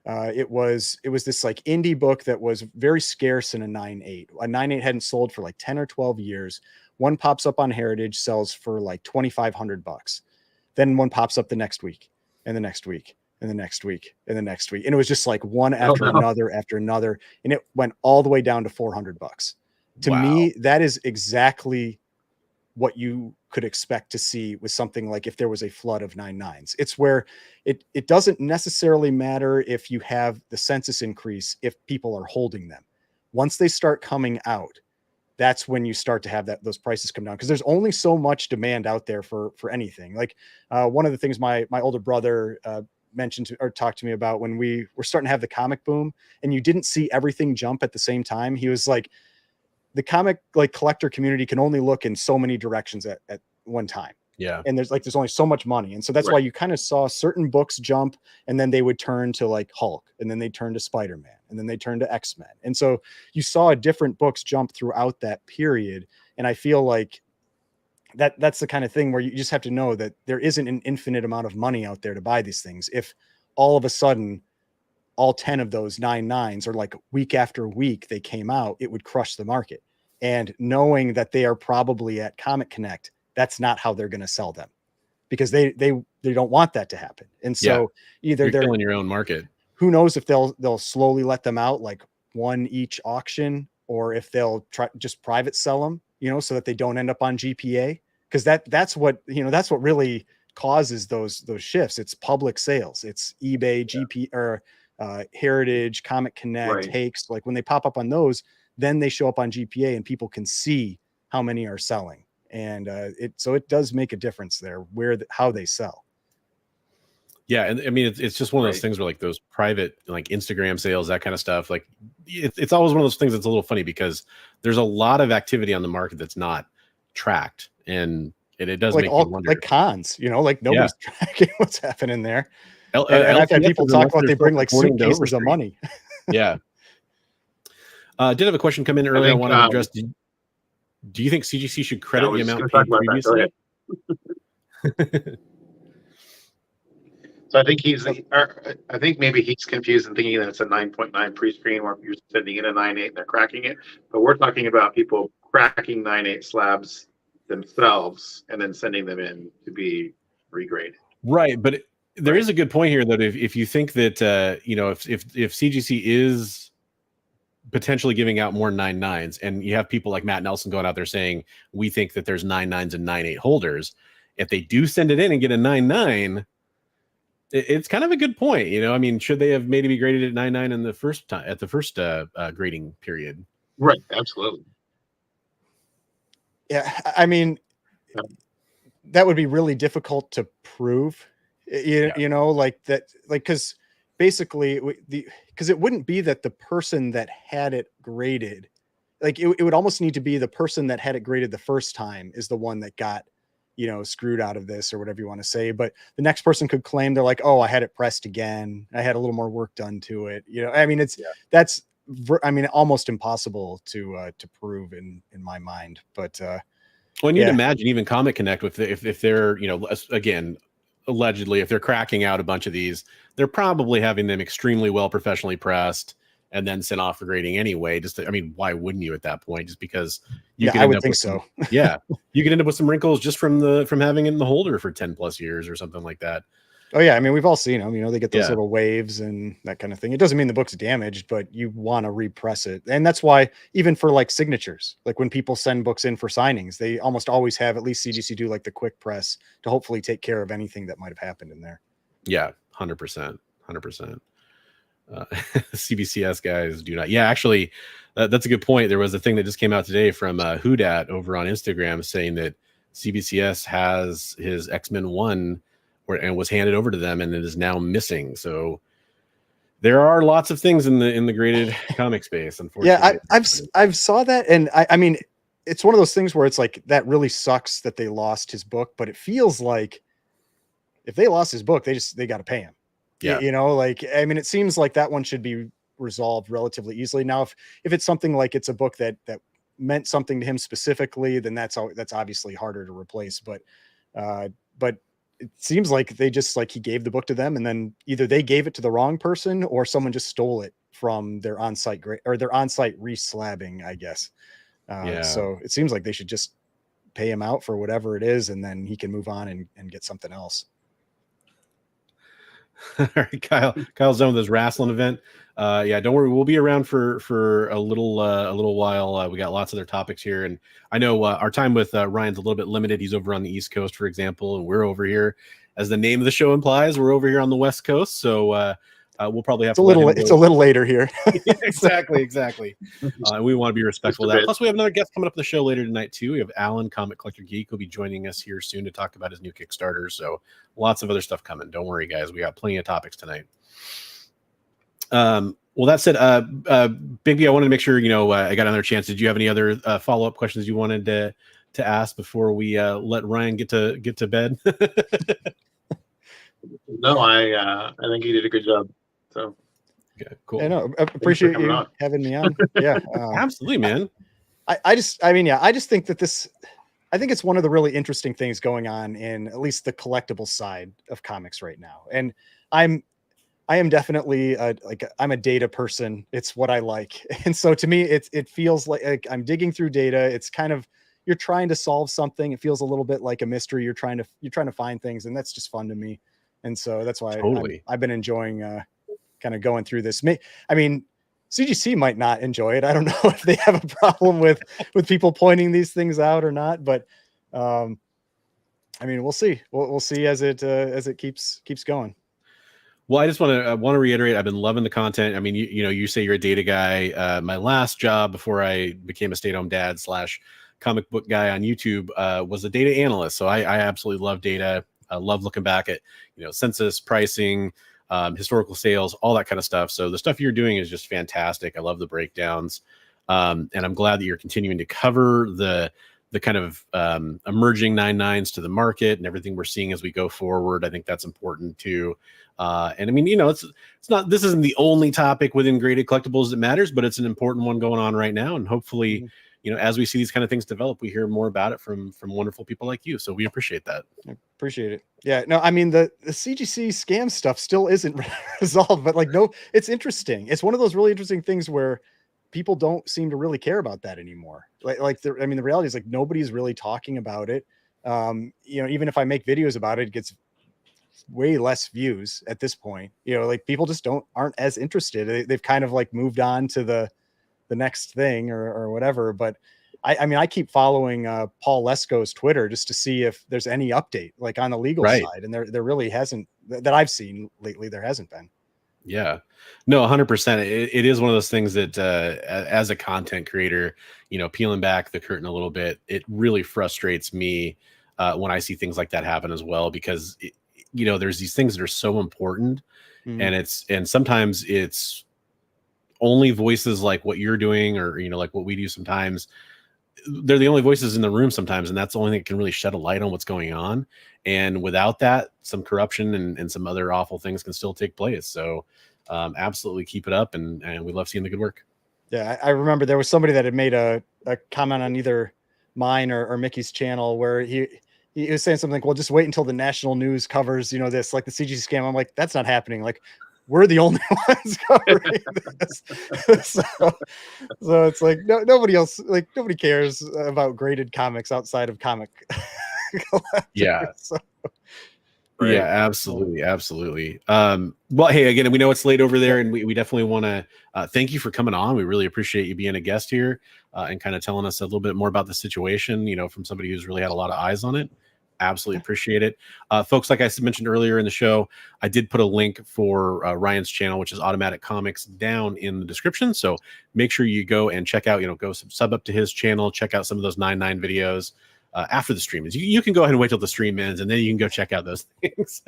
It was this like indie book that was very scarce in a 9.8. A 9.8 hadn't sold for like 10 or 12 years. One pops up on Heritage, sells for like $2,500. Then one pops up the next week, and the next week, and the next week, and the next week. And it was just like one after another after another. And it went all the way down to $400. To me, that is exactly what you could expect to see with something like if there was a flood of 9.9s. It's where it doesn't necessarily matter if you have the census increase, if people are holding them. Once they start coming out, that's when you start to have those prices come down, because there's only so much demand out there for anything. Like one of the things my older brother mentioned or talked to me about when we were starting to have the comic boom and you didn't see everything jump at the same time. He was like, the comic like collector community can only look in so many directions at one time. Yeah. And there's only so much money. And so that's why you kind of saw certain books jump, and then they would turn to like Hulk, and then they turn to Spider-Man, and then they turn to X-Men. And so you saw different books jump throughout that period. And I feel like that's the kind of thing where you just have to know that there isn't an infinite amount of money out there to buy these things. If all of a sudden all 10 of those 9.9s, or like week after week they came out, it would crush the market. And knowing that they are probably at Comic Connect, that's not how they're going to sell them, because they don't want that to happen. And so either they're killing your own market. Who knows if they'll slowly let them out like one each auction, or if they'll try just private sell them, so that they don't end up on GPA. Because that's what really causes those shifts. It's public sales. It's eBay, GP or Heritage, Comic Connect, Hakes. Like when they pop up on those, then they show up on GPA and people can see how many are selling. And it does make a difference there how they sell. Yeah. And I mean, it's just one of those things where like those private, like Instagram sales, that kind of stuff, like it's always one of those things that's a little funny, because there's a lot of activity on the market that's not tracked. And it does make you wonder. Like cons, like nobody's tracking what's happening there. And I've had people talk about they bring like suitcases of money. Yeah. Did have a question come in earlier I wanted to address. Do you think CGC should credit the amount paid previously? So I think maybe he's confused and thinking that it's a 9.9 pre-screen where you're sending in a 9.8 and they're cracking it. But we're talking about people cracking 9.8 slabs themselves and then sending them in to be regraded. Right, but there is a good point here that if you think that if CGC is potentially giving out more 9.9s, and you have people like Matt Nelson going out there saying we think that there's 9.9s and 9.8 holders, if they do send it in and get a 9.9, it's kind of a good point. I mean, should they have maybe be graded at 9.9 in the first time at the first grading period? Right, absolutely. Yeah, I mean, that would be really difficult to prove. Like that, like because basically because it wouldn't be that the person that had it graded, like it would almost need to be the person that had it graded the first time is the one that got screwed out of this or whatever you want to say. But the next person could claim they're like, oh, I had it pressed again. I had a little more work done to it. I mean, that's almost impossible to prove in my mind. But well, you can imagine even Comic Connect with if they're, again, allegedly, if they're cracking out a bunch of these, they're probably having them extremely well professionally pressed and then sent off for grading anyway. Why wouldn't you at that point? Just because you could I end would up think with so. You could end up with some wrinkles just from having it in the holder for 10 plus years or something like that. Oh yeah, I mean, we've all seen them. They get those little waves and that kind of thing. It doesn't mean the book's damaged, but you want to repress it, and that's why even for like signatures, like when people send books in for signings, they almost always have at least CGC do like the quick press to hopefully take care of anything that might have happened in there. Yeah, 100%. CBCS guys do not. Yeah, actually, that's a good point. There was a thing that just came out today from Whodat over on Instagram saying that CBCS has his X-Men 1 and was handed over to them, and it is now missing. So there are lots of things in the graded comic space, unfortunately. Yeah, I've saw that, and I mean, it's one of those things where it's like that really sucks that they lost his book, but it feels like if they lost his book, they got to pay him. Yeah, it seems like that one should be resolved relatively easily. Now, if it's something like it's a book that meant something to him specifically, then that's obviously harder to replace. But it seems like they just he gave the book to them, and then either they gave it to the wrong person or someone just stole it from their on-site or their on-site reslabbing, I guess. So it seems like they should just pay him out for whatever it is, and then he can move on and get something else. All right, Kyle's done with his wrestling event. Don't worry, we'll be around for a little while. We got lots of other topics here, and I know our time with Ryan's a little bit limited. He's over on the East Coast, for example, and we're over here, as the name of the show implies, we're over here on the West Coast. So we'll probably have it's a little later here. Exactly. We want to be respectful of that. Plus, we have another guest coming up on the show later tonight too. We have Alan, Comic Collector Geek, who'll be joining us here soon to talk about his new Kickstarter. So lots of other stuff coming. Don't worry, guys. We got plenty of topics tonight. Well, that said, Bigby, I wanted to make sure I got another chance. Did you have any other follow-up questions you wanted to ask before we let Ryan get to bed? No, I think he did a good job. So okay, cool. I know. Appreciate you having me on. Yeah, absolutely, man. I just think that I think it's one of the really interesting things going on in at least the collectible side of comics right now. And I am definitely I'm a data person. It's what I like. And so to me, it feels like I'm digging through data. It's kind of, you're trying to solve something. It feels a little bit like a mystery. You're trying to find things, and that's just fun to me. And so that's why I've been enjoying kind of going through this. I mean, CGC might not enjoy it. I don't know if they have a problem with people pointing these things out or not, but I mean, we'll see. We'll see as it keeps going. Well, I just want to reiterate, I've been loving the content. I mean, you say you're a data guy. My last job before I became a stay-at-home dad / comic book guy on YouTube was a data analyst. So I absolutely love data. I love looking back at, census, pricing, historical sales, all that kind of stuff. So the stuff you're doing is just fantastic. I love the breakdowns. And I'm glad that you're continuing to cover the kind of emerging 9.9s to the market and everything we're seeing as we go forward. I think that's important too. And I mean, it's not, this isn't the only topic within graded collectibles that matters, but it's an important one going on right now. And hopefully, as we see these kind of things develop, we hear more about it from wonderful people like you. So we appreciate that. I appreciate it. Yeah, no, I mean, the CGC scam stuff still isn't resolved, but it's interesting. It's one of those really interesting things where people don't seem to really care about that anymore. The reality is nobody's really talking about it. Even if I make videos about it, it gets way less views at this point. People just aren't as interested. They've kind of moved on to the next thing or whatever. But I keep following Paul Lesko's Twitter just to see if there's any update on the legal side. And there really hasn't, that I've seen lately. There hasn't been. Yeah, no, 100%. It is one of those things that as a content creator, peeling back the curtain a little bit, it really frustrates me when I see things like that happen as well, because there's these things that are so important, and sometimes it's only voices like what you're doing, or like what we do sometimes, they're the only voices in the room sometimes, and that's the only thing that can really shed a light on what's going on. And without that, some corruption and some other awful things can still take place. So absolutely keep it up, and we love seeing the good work. Yeah, I remember there was somebody that had made a comment on either mine or Mickey's channel where he was saying something like, well, just wait until the national news covers, this, like the CGC scam. I'm like, that's not happening. Like, we're the only ones covering this. So it's like nobody else, like nobody cares about graded comics outside of comic. Yeah. So. Right. Yeah, absolutely. Well, hey, again, we know it's late over there, and we definitely want to thank you for coming on. We really appreciate you being a guest here and kind of telling us a little bit more about the situation, from somebody who's really had a lot of eyes on it. Absolutely appreciate it. Folks, like I mentioned earlier in the show, I did put a link for Ryan's channel, which is Automatic Comics, down in the description. So make sure you go and check out, go sub up to his channel, check out some of those 9/9 videos. After the stream is, you can go ahead and wait till the stream ends, and then you can go check out those things.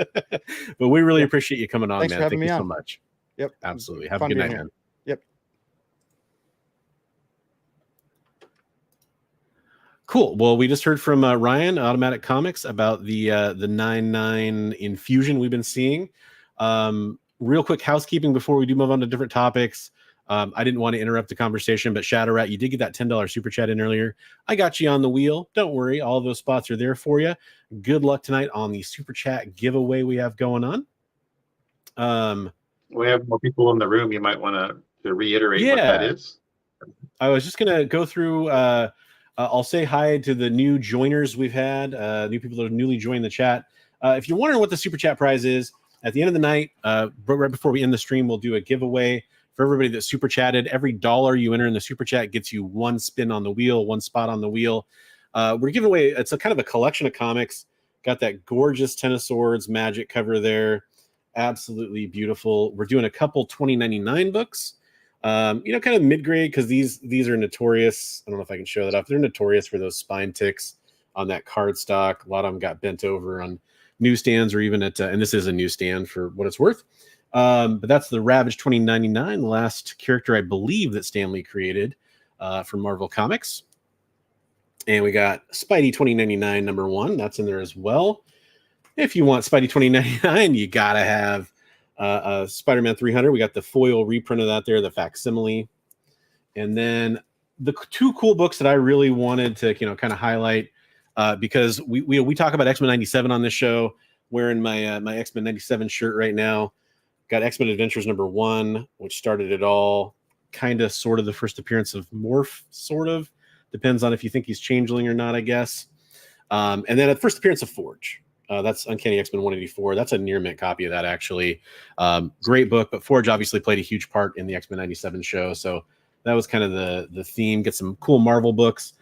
But we really appreciate you coming on, Thanks man. Thank you so much. Yep, absolutely. Have a good night, man. Yep. Cool. Well, we just heard from Ryan, Automatic Comics, about the 9/9 infusion we've been seeing. Real quick housekeeping before we do move on to different topics. I didn't want to interrupt the conversation, but Shadow Rat, you did get that $10 super chat in earlier. I got you on the wheel. Don't worry. All those spots are there for you. Good luck tonight on the super chat giveaway we have going on. We have more people in the room. You might want to reiterate what that is. I was just going to go through. I'll say hi to the new joiners we've had, new people that have newly joined the chat. If you're wondering what the super chat prize is, at the end of the night, right before we end the stream, we'll do a giveaway. For everybody that super chatted, every $1 you enter in the super chat gets you one spin on the wheel, one spot on the wheel. We're giving away, it's a kind of a collection of comics. Got that gorgeous Ten of Swords magic cover there. Absolutely beautiful. We're doing a couple 2099 books. Kind of mid-grade, because these are notorious. I don't know if I can show that off. They're notorious for those spine ticks on that cardstock. A lot of them got bent over on newsstands or even at, and this is a newsstand for what it's worth. But that's the Ravage 2099, the last character I believe that Stan Lee created for Marvel Comics. And we got Spidey 2099 #1. That's in there as well. If you want Spidey 2099, you gotta have Spider-Man 300. We got the foil reprint of that there, the facsimile. And then the two cool books that I really wanted to kind of highlight because we talk about X-Men 97 on this show. Wearing my X-Men 97 shirt right now. Got X-Men Adventures #1, which started it all. Kind of, sort of the first appearance of Morph, sort of. Depends on if you think he's changeling or not, I guess. And then the first appearance of Forge. That's Uncanny X-Men 184. That's a near mint copy of that, actually. Great book, but Forge obviously played a huge part in the X-Men 97 show. So that was kind of the theme. Get some cool Marvel books.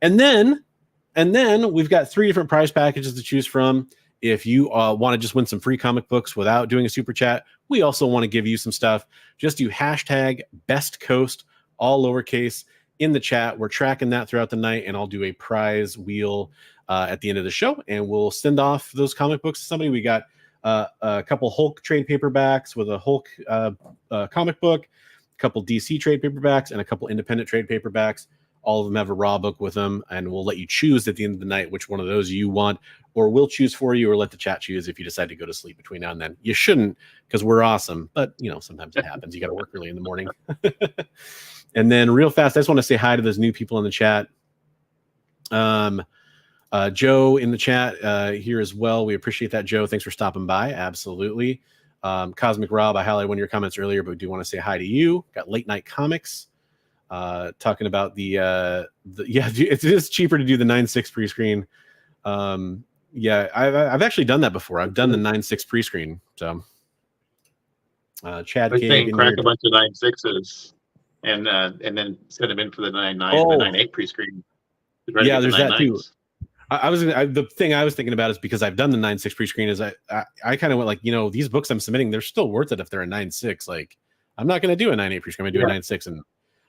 And then we've got 3 different prize packages to choose from. If you want to just win some free comic books without doing a super chat, we also want to give you some stuff. Just do #BestCoast, all lowercase, in the chat. We're tracking that throughout the night, and I'll do a prize wheel at the end of the show, and we'll send off those comic books to somebody. We got a couple Hulk trade paperbacks with a Hulk comic book, a couple DC trade paperbacks, and a couple independent trade paperbacks. All of them have a raw book with them, and we'll let you choose at the end of the night which one of those you want, or we'll choose for you, or let the chat choose if you decide to go to sleep between now and then. You shouldn't, because we're awesome, but sometimes it happens. You got to work early in the morning. And then real fast, I just want to say hi to those new people in the chat. Joe in the chat here as well. We appreciate that, Joe. Thanks for stopping by. Absolutely. Cosmic Rob, I highlighted one of your comments earlier, but we do want to say hi to you. Got Late Night Comics. Talking about it is cheaper to do the 9.6 pre-screen. I've actually done that before. I've done the 9.6 pre-screen. So Chad K crack a bunch of 9.6s and then send them in for the 9.9 the 9.8 pre-screen. Yeah, there's that too. The thing I was thinking about is, because I've done the 9.6 pre-screen, is I kind of went like, these books I'm submitting, they're still worth it if they're a 9.6. Like, I'm not going to do a 9.8 pre-screen. I'm going to do a 9.6, and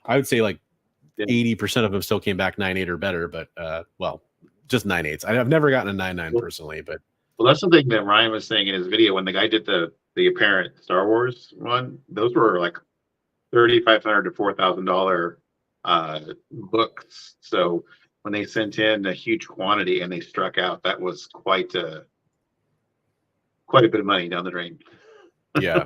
I would say like 80% of them still came back 9.8 or better, but just 9.8s. I've never gotten a 9.9 personally, but that's something that Ryan was saying in his video when the guy did the apparent Star Wars one. Those were like $3,500 to $4,000 books. So when they sent in a huge quantity and they struck out. That was quite a bit of money down the drain. Yeah.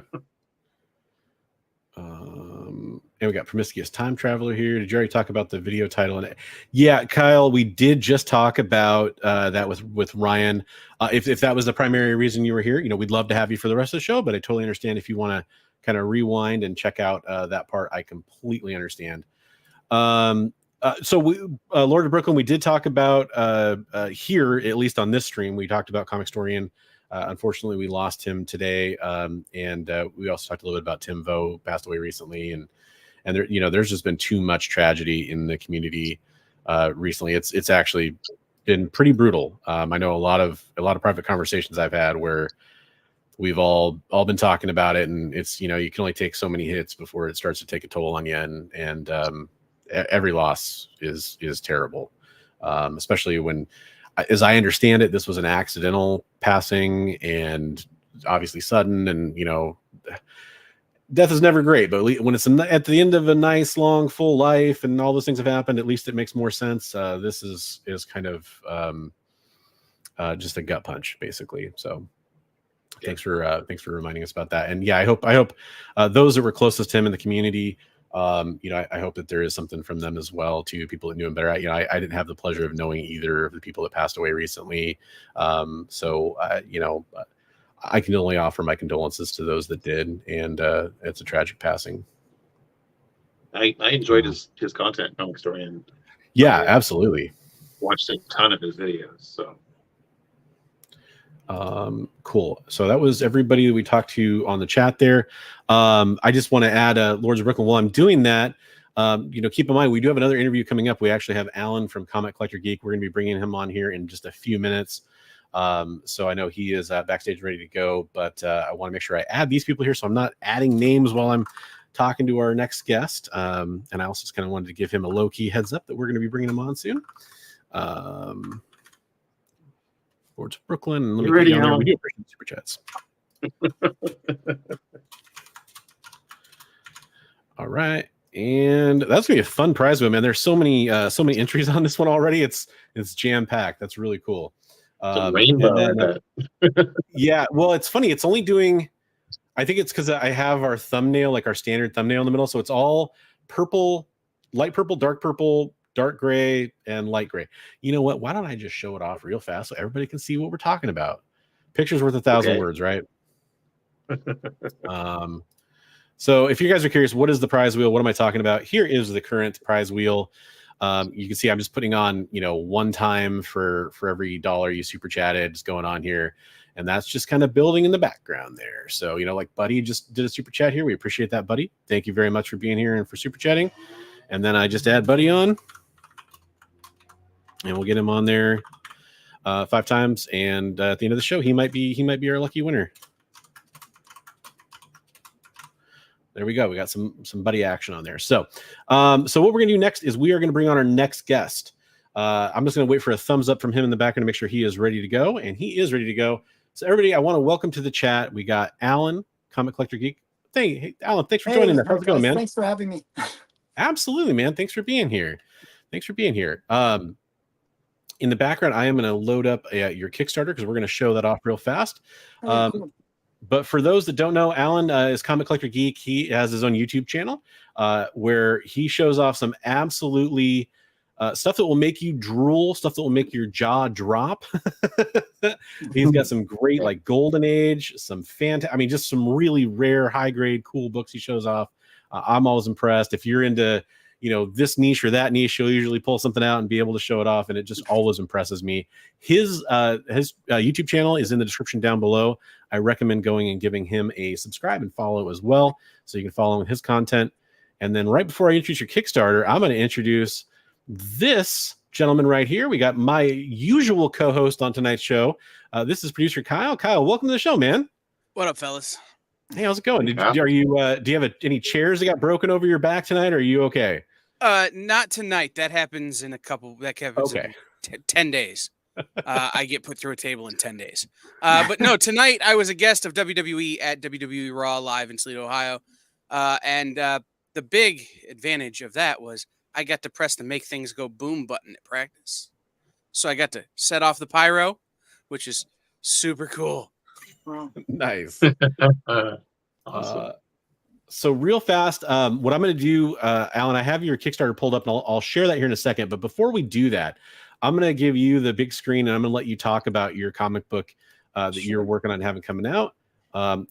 And we got Promiscuous Time Traveler here. Did you already talk about the video title? Yeah, Kyle, we did just talk about that with Ryan. If that was the primary reason you were here, we'd love to have you for the rest of the show, but I totally understand if you want to kind of rewind and check out that part. I completely understand. So Lord of Brooklyn, we did talk about here, at least on this stream, we talked about Comic Storian. Unfortunately, we lost him today, and we also talked a little bit about Tim Vo, passed away recently, and there, there's just been too much tragedy in the community recently. It's actually been pretty brutal. I know a lot of private conversations I've had where we've all been talking about it, and it's you can only take so many hits before it starts to take a toll on you, and every loss is terrible, especially when, as I understand it, this was an accidental passing and obviously sudden, and death is never great, but when it's at the end of a nice, long, full life and all those things have happened, at least it makes more sense. This is kind of just a gut punch, basically. So thanks for reminding us about that. And yeah, I hope those that were closest to him in the community, I hope that there is something from them as well to people that knew him better. I didn't have the pleasure of knowing either of the people that passed away recently. I can only offer my condolences to those that did, and it's a tragic passing. I enjoyed his content, Comic Storian. Yeah, absolutely. Watched a ton of his videos. So cool. So that was everybody that we talked to on the chat there. I just want to add Lords of Brooklyn. While I'm doing that, keep in mind we do have another interview coming up. We actually have Alan from Comic Collector Geek. We're going to be bringing him on here in just a few minutes. So I know he is backstage ready to go, but I want to make sure I add these people here, so I'm not adding names while I'm talking to our next guest. And I also just kind of wanted to give him a low-key heads up that we're going to be bringing him on soon. Lords of Brooklyn. And let me ready, get Alan. We do appreciate super chats. All right. And that's gonna be a fun prize wheel, man. There's so many entries on this one already. It's jam-packed. That's really cool. Rainbow. Yeah, well, it's funny. It's only doing, I think it's because I have our thumbnail, like our standard thumbnail in the middle. So it's all purple, light purple, dark gray, and light gray. You know what? Why don't I just show it off real fast so everybody can see what we're talking about? Picture's worth 1,000 words, right? So if you guys are curious, what is the prize wheel? What am I talking about? Here is the current prize wheel. You can see I'm just putting on, one time for every $1 you super chatted is going on here. And that's just kind of building in the background there. So, like Buddy just did a super chat here. We appreciate that, Buddy. Thank you very much for being here and for super chatting. And then I just add Buddy on, and we'll get him on there 5 times. And at the end of the show, he might be our lucky winner. There we go. We got some buddy action on there. So what we're going to do next is we are going to bring on our next guest. I'm just going to wait for a thumbs up from him in the background to make sure he is ready to go. And he is ready to go. So everybody, I want to welcome to the chat. We got Alan, Comic Collector Geek. Hey, Alan, thanks for joining us. How's it going, man? Thanks for having me. Absolutely, man. Thanks for being here. In the background, I am going to load up your Kickstarter because we're going to show that off real fast. Cool. But for those that don't know, Alan is Comic Collector Geek. He has his own YouTube channel where he shows off some absolutely stuff that will make you drool, stuff that will make your jaw drop. He's got some great like Golden Age, some just some really rare, high grade, cool books he shows off. I'm always impressed. If you're into this niche or that niche, he'll usually pull something out and be able to show it off, and it just always impresses me. His YouTube channel is in the description down below. I recommend going and giving him a subscribe and follow as well, so you can follow his content. And then right before I introduce your Kickstarter, I'm going to introduce this gentleman right here. We got my usual co-host on tonight's show. This is producer Kyle. Kyle, welcome to the show, man. What up, fellas? Hey, how's it going? Do you have any chairs that got broken over your back tonight? Or are you okay? Not tonight. That happens in in 10 days. I get put through a table in 10 days. But no, tonight I was a guest of WWE at WWE Raw live in Toledo, Ohio. And the big advantage of that was I got to press the make things go boom button at practice. So I got to set off the pyro, which is super cool. Wow. Nice. Awesome. So real fast, what I'm going to do, Alan, I have your Kickstarter pulled up, and I'll share that here in a second. But before we do that, I'm going to give you the big screen, and I'm going to let you talk about your comic book that you're working on having coming out. Well,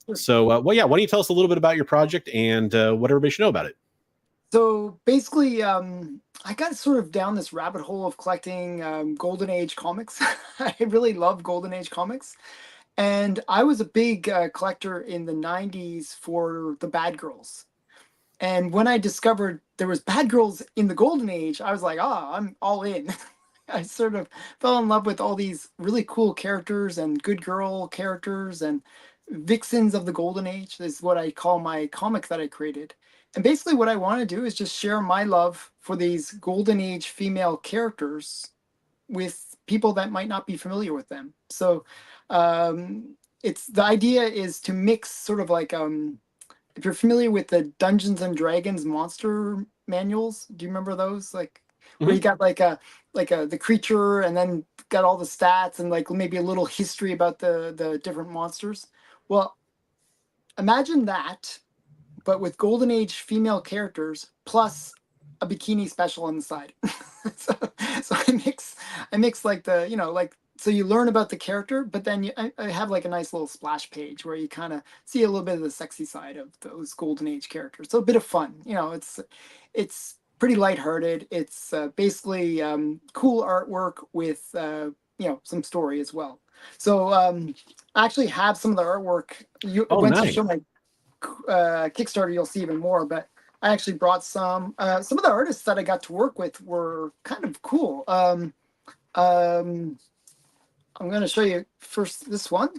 yeah, why don't you tell us a little bit about your project and what everybody should know about it? So basically, I got sort of down this rabbit hole of collecting Golden Age comics. I really love Golden Age comics. And I was a big collector in the 90s for the Bad Girls. And when I discovered there was Bad Girls in the Golden Age, I was like, I'm all in. I sort of fell in love with all these really cool characters and good girl characters and vixens of the Golden Age is what I call my comic that I created. And basically what I want to do is just share my love for these Golden Age female characters with people that might not be familiar with them. So it's the idea is to mix sort of like if you're familiar with the Dungeons and Dragons monster manuals, do you remember those? Like where you got like the creature and then got all the stats and like maybe a little history about the different monsters. Well, imagine that, but with Golden Age female characters plus a bikini special on the side. so I mix like the, like, so you learn about the character, but then I have like a nice little splash page where you kind of see a little bit of the sexy side of those Golden Age characters. So a bit of fun, it's pretty lighthearted. It's basically cool artwork with, some story as well. So I actually have some of the artwork. Once you show my Kickstarter, you'll see even more, but I actually brought some of the artists that I got to work with were kind of cool. I'm going to show you first this one.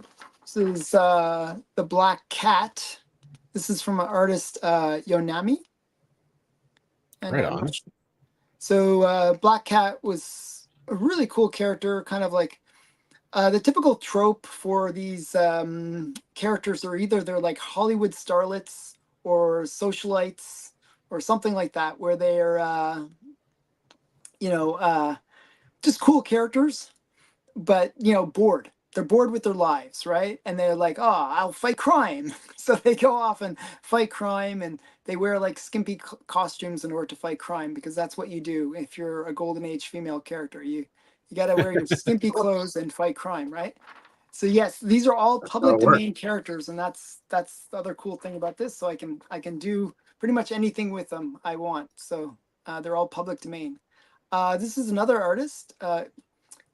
This is the Black Cat. This is from an artist, Yonami. And, right on. So Black Cat was a really cool character, kind of like the typical trope for these characters are either they're like Hollywood starlets or socialites or something like that, where they're, just cool characters, but, bored. They're bored with their lives, right? And they're like, I'll fight crime. So they go off and fight crime, and they wear like skimpy costumes in order to fight crime, because that's what you do if you're a Golden Age female character. You got to wear your skimpy clothes and fight crime, right? So yes, these are all public domain characters, and that's the other cool thing about this. So I can do pretty much anything with them I want. So they're all public domain. This is another artist,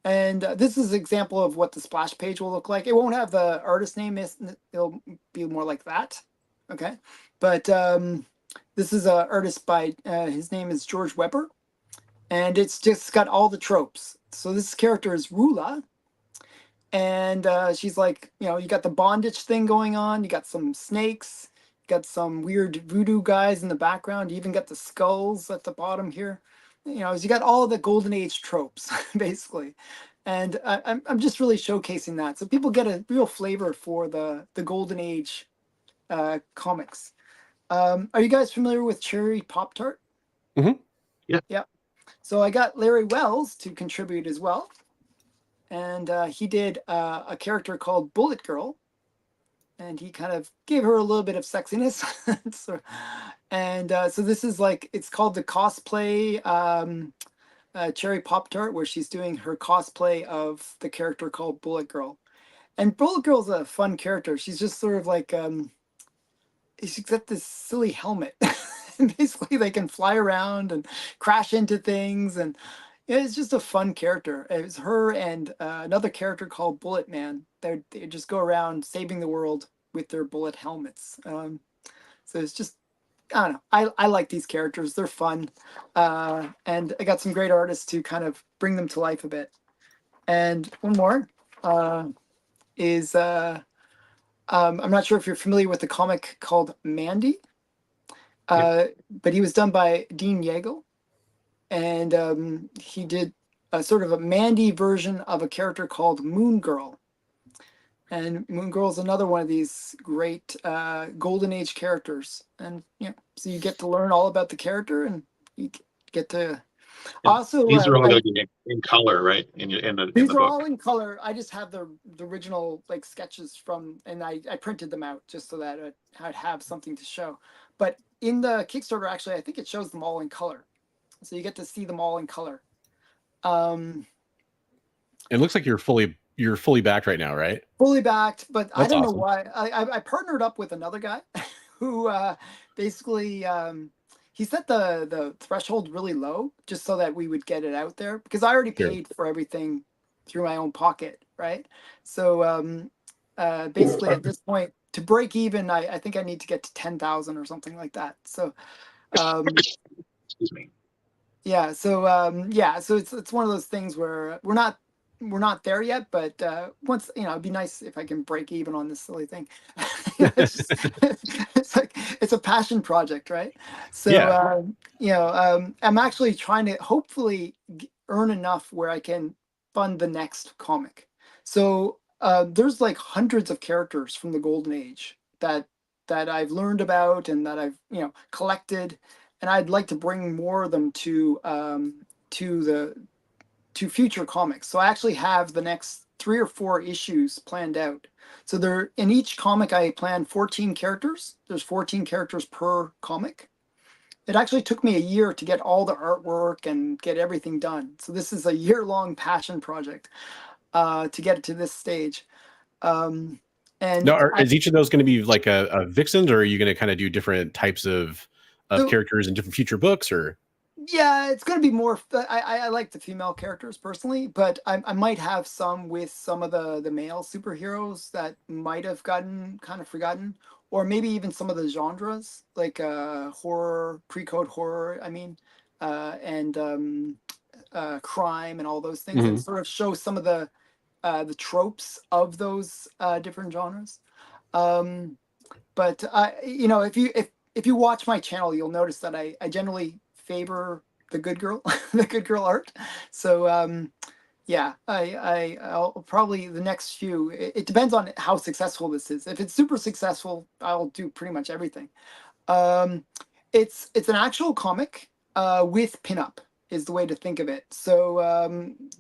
and this is an example of what the splash page will look like. It won't have the artist name; it'll be more like that. Okay, but this is an artist by his name is George Weber, and it's just got all the tropes. So this character is Rula. And she's like, you got the bondage thing going on. You got some snakes. You got some weird voodoo guys in the background. You even got the skulls at the bottom here. You got all the Golden Age tropes, basically. And I'm just really showcasing that. So people get a real flavor for the Golden Age comics. Are you guys familiar with Cherry Pop-Tart? Mm-hmm. Yeah. So I got Larry Wells to contribute as well. And he did a character called Bullet Girl, and he kind of gave her a little bit of sexiness. So this is like, it's called the cosplay Cherry Pop-Tart, where she's doing her cosplay of the character called Bullet Girl. And Bullet Girl's a fun character. She's just sort of like, she's got this silly helmet. And basically they can fly around and crash into things, and it's just a fun character. It was her and another character called Bullet Man. They just go around saving the world with their bullet helmets. So it's just, I don't know. I like these characters. They're fun. And I got some great artists to kind of bring them to life a bit. And one more is, I'm not sure if you're familiar with the comic called Mandy, but he was done by Dean Yeagle. And he did a sort of a Mandy version of a character called Moon Girl. And Moon Girl is another one of these great Golden Age characters. And so you get to learn all about the character, and you get to. Also, these are all going to be in color, right? In the these are book. all in color. I just have the original like sketches from, and I printed them out just so that I'd have something to show. But in the Kickstarter, actually, I think it shows them all in color, so you get to see them all in color. It looks like you're fully backed right now, right? Fully backed, but That's I don't awesome. know why. I partnered up with another guy who basically he set the threshold really low just so that we would get it out there, because I already paid for everything through my own pocket, right? So basically at this point, to break even, I think I need to get to 10,000 or something like that. So excuse me. yeah, so yeah, so it's one of those things where we're not there yet, but once, it'd be nice if I can break even on this silly thing. It's like it's a passion project, right? So I'm actually trying to hopefully earn enough where I can fund the next comic. So there's like hundreds of characters from the Golden Age that I've learned about and that I've collected, and I'd like to bring more of them to future comics. So I actually have the next 3 or 4 issues planned out. So there, in each comic, I plan 14 characters. There's 14 characters per comic. It actually took me a year to get all the artwork and get everything done. So this is a year-long passion project to get it to this stage. And now, is each of those going to be like a Vixens, or are you going to kind of do different types of characters in different future books, or? Yeah, it's going to be more. I like the female characters personally, but I might have some with some of the male superheroes that might have gotten kind of forgotten, or maybe even some of the genres like horror, pre-code horror. I mean, and crime and all those things, and sort of show some of the tropes of those different genres. But if you watch my channel, you'll notice that I generally favor the good girl, the good girl art. So yeah, I'll probably the next few. It depends on how successful this is. If it's super successful, I'll do pretty much everything. It's an actual comic with pinup is the way to think of it. So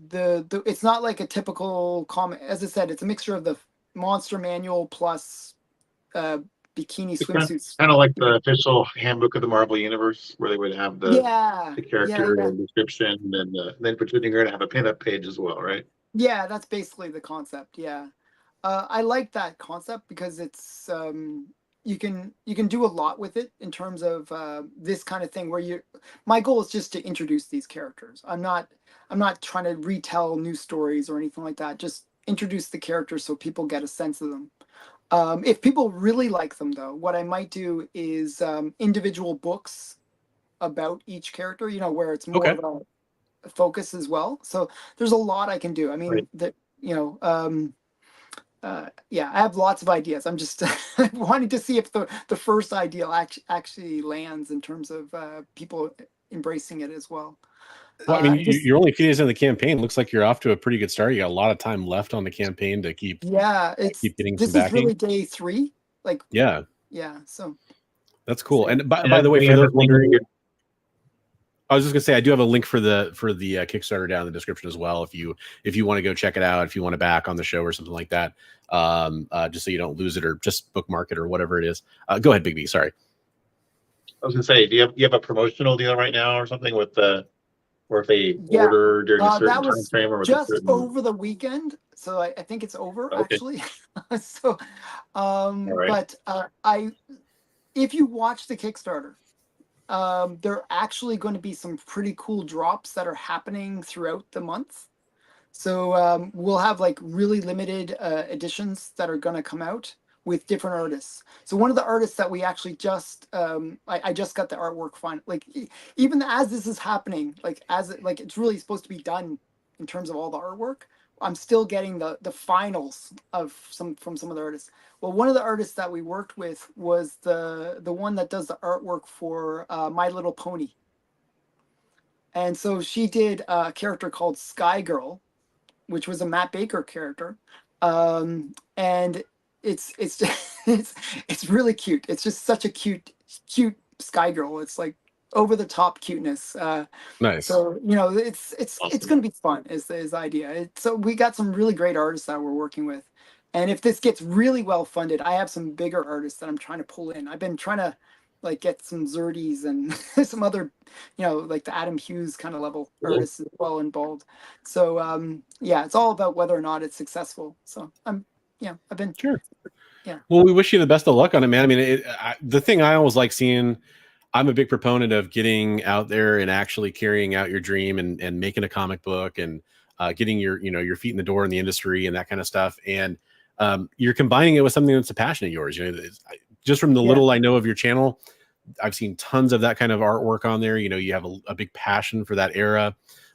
the it's not like a typical comic. As I said, it's a mixture of the monster manual plus bikini swimsuits. Kind of like the official handbook of the Marvel Universe, where they would have the character and description, and then but you're going to have a pinup page as well, right? Yeah, that's basically the concept. Yeah, I like that concept because it's you can do a lot with it in terms of this kind of thing where my goal is just to introduce these characters. I'm not trying to retell new stories or anything like that. Just introduce the characters so people get a sense of them. If people really like them, though, what I might do is individual books about each character, where it's more of a focus as well. So there's a lot I can do. I mean, yeah, I have lots of ideas. I'm just wanting to see if the first idea actually lands in terms of people embracing it as well. Well, I mean, you're only a few days in the campaign. Looks like you're off to a pretty good start. You got a lot of time left on the campaign to keep. Yeah, keep getting this some backing. is really day 3. Like yeah. So that's cool. And by the way, for those wondering, I was just gonna say I do have a link for the Kickstarter down in the description as well. If you want to go check it out, if you want to back on the show or something like that, just so you don't lose it or just bookmark it or whatever it is. Go ahead, Bigby. Sorry. I was gonna say, do you have a promotional deal right now or something with the? Or if they order during a certain time frame, or just over the weekend, so I think it's over actually. So, but if you watch the Kickstarter, there are actually going to be some pretty cool drops that are happening throughout the month. So we'll have like really limited editions that are going to come out with different artists. So one of the artists that we actually just I just got the artwork fine, like even as this is happening, like it's really supposed to be done in terms of all the artwork, I'm still getting the finals from some of the artists. Well, one of the artists that we worked with was the one that does the artwork for My Little Pony. And so she did a character called Sky Girl, which was a Matt Baker character. And it's really cute. It's just such a cute Sky Girl. It's like over the top cuteness. Nice. So it's going to be fun. Is the idea. So we got some really great artists that we're working with, and if this gets really well funded, I have some bigger artists that I'm trying to pull in. I've been trying to like get some Zerdies and some other, like the Adam Hughes kind of level artists as well involved. So yeah, it's all about whether or not it's successful. So I've been sure. Yeah. Well, we wish you the best of luck on it, man. I mean, the thing I always like seeing, I'm a big proponent of getting out there and actually carrying out your dream and making a comic book and getting your feet in the door in the industry and that kind of stuff. And you're combining it with something that's a passion of yours. Just from the little I know of your channel, I've seen tons of that kind of artwork on there. You have a big passion for that era.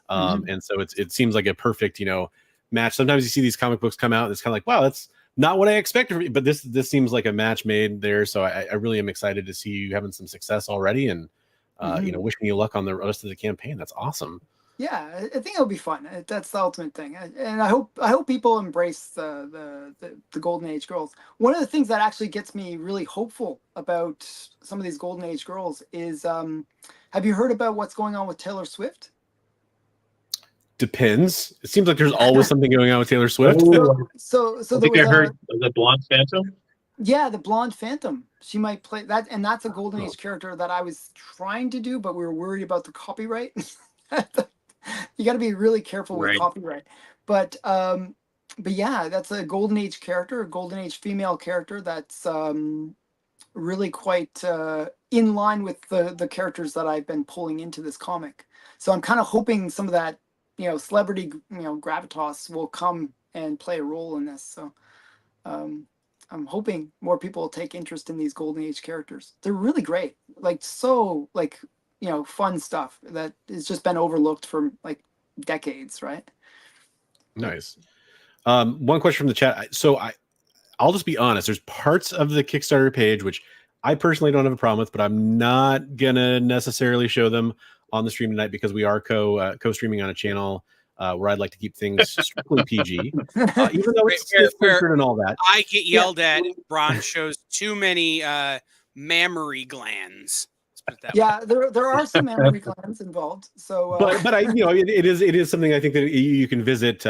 And so it seems like a perfect, match. Sometimes you see these comic books come out and it's kind of like, wow, that's not what I expected, but this seems like a match made there. So I really am excited to see you having some success already, and wishing you luck on the rest of the campaign. That's awesome. Yeah, I think it'll be fun. That's the ultimate thing, and I hope people embrace the Golden Age girls. One of the things that actually gets me really hopeful about some of these Golden Age girls is, have you heard about what's going on with Taylor Swift? Depends. It seems like there's always something going on with Taylor Swift. So I think I heard the Blonde Phantom. Yeah, the Blonde Phantom. She might play that, and that's a Golden Age character that I was trying to do, but we were worried about the copyright. You got to be really careful with copyright. But yeah, that's a Golden Age character, a Golden Age female character that's really quite in line with the characters that I've been pulling into this comic. So I'm kind of hoping some of that, celebrity, gravitas will come and play a role in this. So I'm hoping more people will take interest in these Golden Age characters. They're really great. Fun stuff that has just been overlooked for like decades, right? Nice. One question from the chat. So I'll just be honest. There's parts of the Kickstarter page which I personally don't have a problem with, but I'm not gonna necessarily show them on the stream tonight because we are co-streaming on a channel where I'd like to keep things strictly PG, even though it's censored and all that. I get yelled at. Bron shows too many mammary glands. Yeah, there are some mammary glands involved. So, but it is something I think that you can visit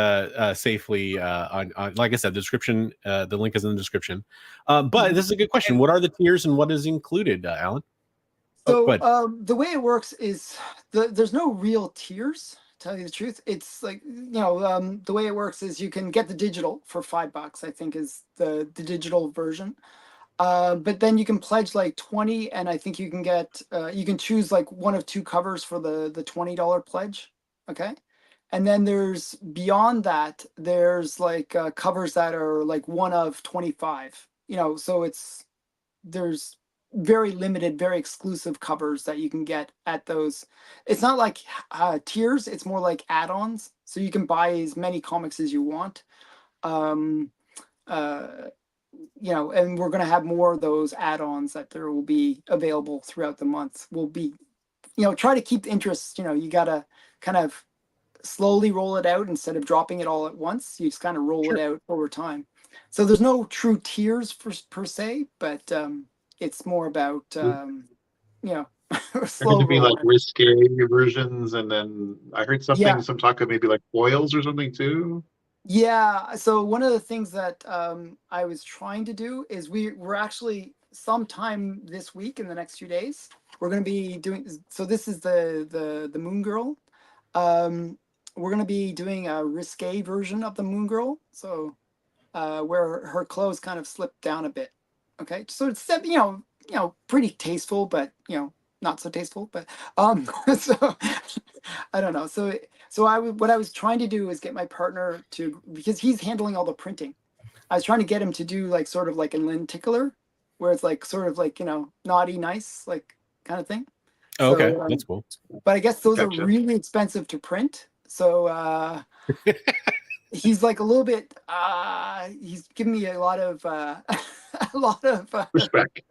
safely on like I said, the description. The link is in the description. But this is a good question. What are the tiers and what is included, Alan? So the way it works is there's no real tiers. To tell you the truth, it's like the way it works is you can get the digital for $5. I think is the digital version. But then you can pledge like 20, and I think you can get you can choose like one of two covers for the $20 pledge. Okay. And then there's beyond that, there's like covers that are like one of 25, so there's very limited, very exclusive covers that you can get at those. It's not like tiers, it's more like add-ons. So you can buy as many comics as you want. And we're going to have more of those add-ons that there will be available throughout the month. We'll be, try to keep the interest, you got to kind of slowly roll it out instead of dropping it all at once. You just kind of roll it out over time. So there's no true tiers per se, but it's more about, slow to be like risque versions. And then I heard some talk of maybe like foils or something too. Yeah, so one of the things that I was trying to do is we're actually sometime this week in the next few days, we're going to be doing, so this is the Moon Girl. We're going to be doing a risque version of the Moon Girl, so where her clothes kind of slip down a bit. Okay, so it's pretty tasteful, but not so tasteful, but so I don't know. So what I was trying to do is get my partner to, because he's handling all the printing. I was trying to get him to do like sort of like a lenticular, where it's like sort of like naughty nice like kind of thing. Oh, okay, that's cool. But I guess those are really expensive to print. So he's like a little bit. He's giving me a lot of respect.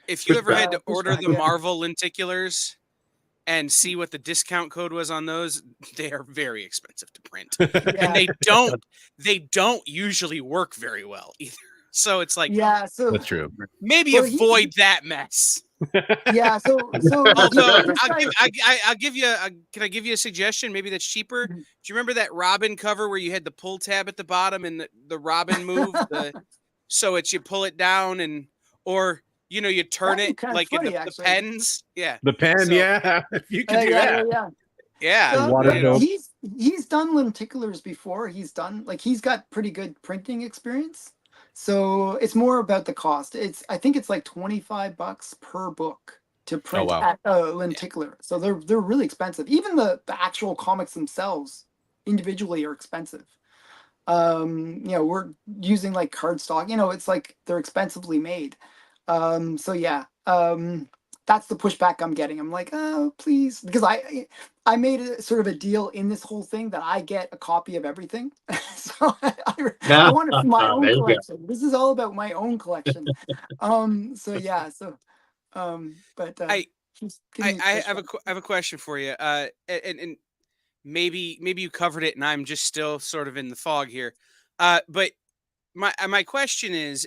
If you ever had to order the Marvel lenticulars and see what the discount code was on those, they are very expensive to print. And they don't usually work very well either. So it's like, so that's true. Maybe avoid that mess. Yeah. So Although this guy- I'll give you can I give you a suggestion? Maybe that's cheaper. Do you remember that Robin cover where you had the pull tab at the bottom and the Robin move? So it's you pull it down or you turn That'd be it kinda like funny, in the actually. pens. Yeah. The pen, So- yeah. If you could do yeah, that. yeah. Yeah. So, water but note. he's done lenticulars before. He's got pretty good printing experience. So it's more about the cost. I think it's like $25 per book to print wow. at a lenticular. So they're really expensive. Even the actual comics themselves individually are expensive. We're using like cardstock. It's like they're expensively made. So yeah. That's the pushback I'm getting. I'm like, oh, please, because I made a sort of a deal in this whole thing that I get a copy of everything. So I want it for my own collection. This is all about my own collection. So yeah. So but I just give me have a question for you. And maybe you covered it, and I'm just still sort of in the fog here. But my question is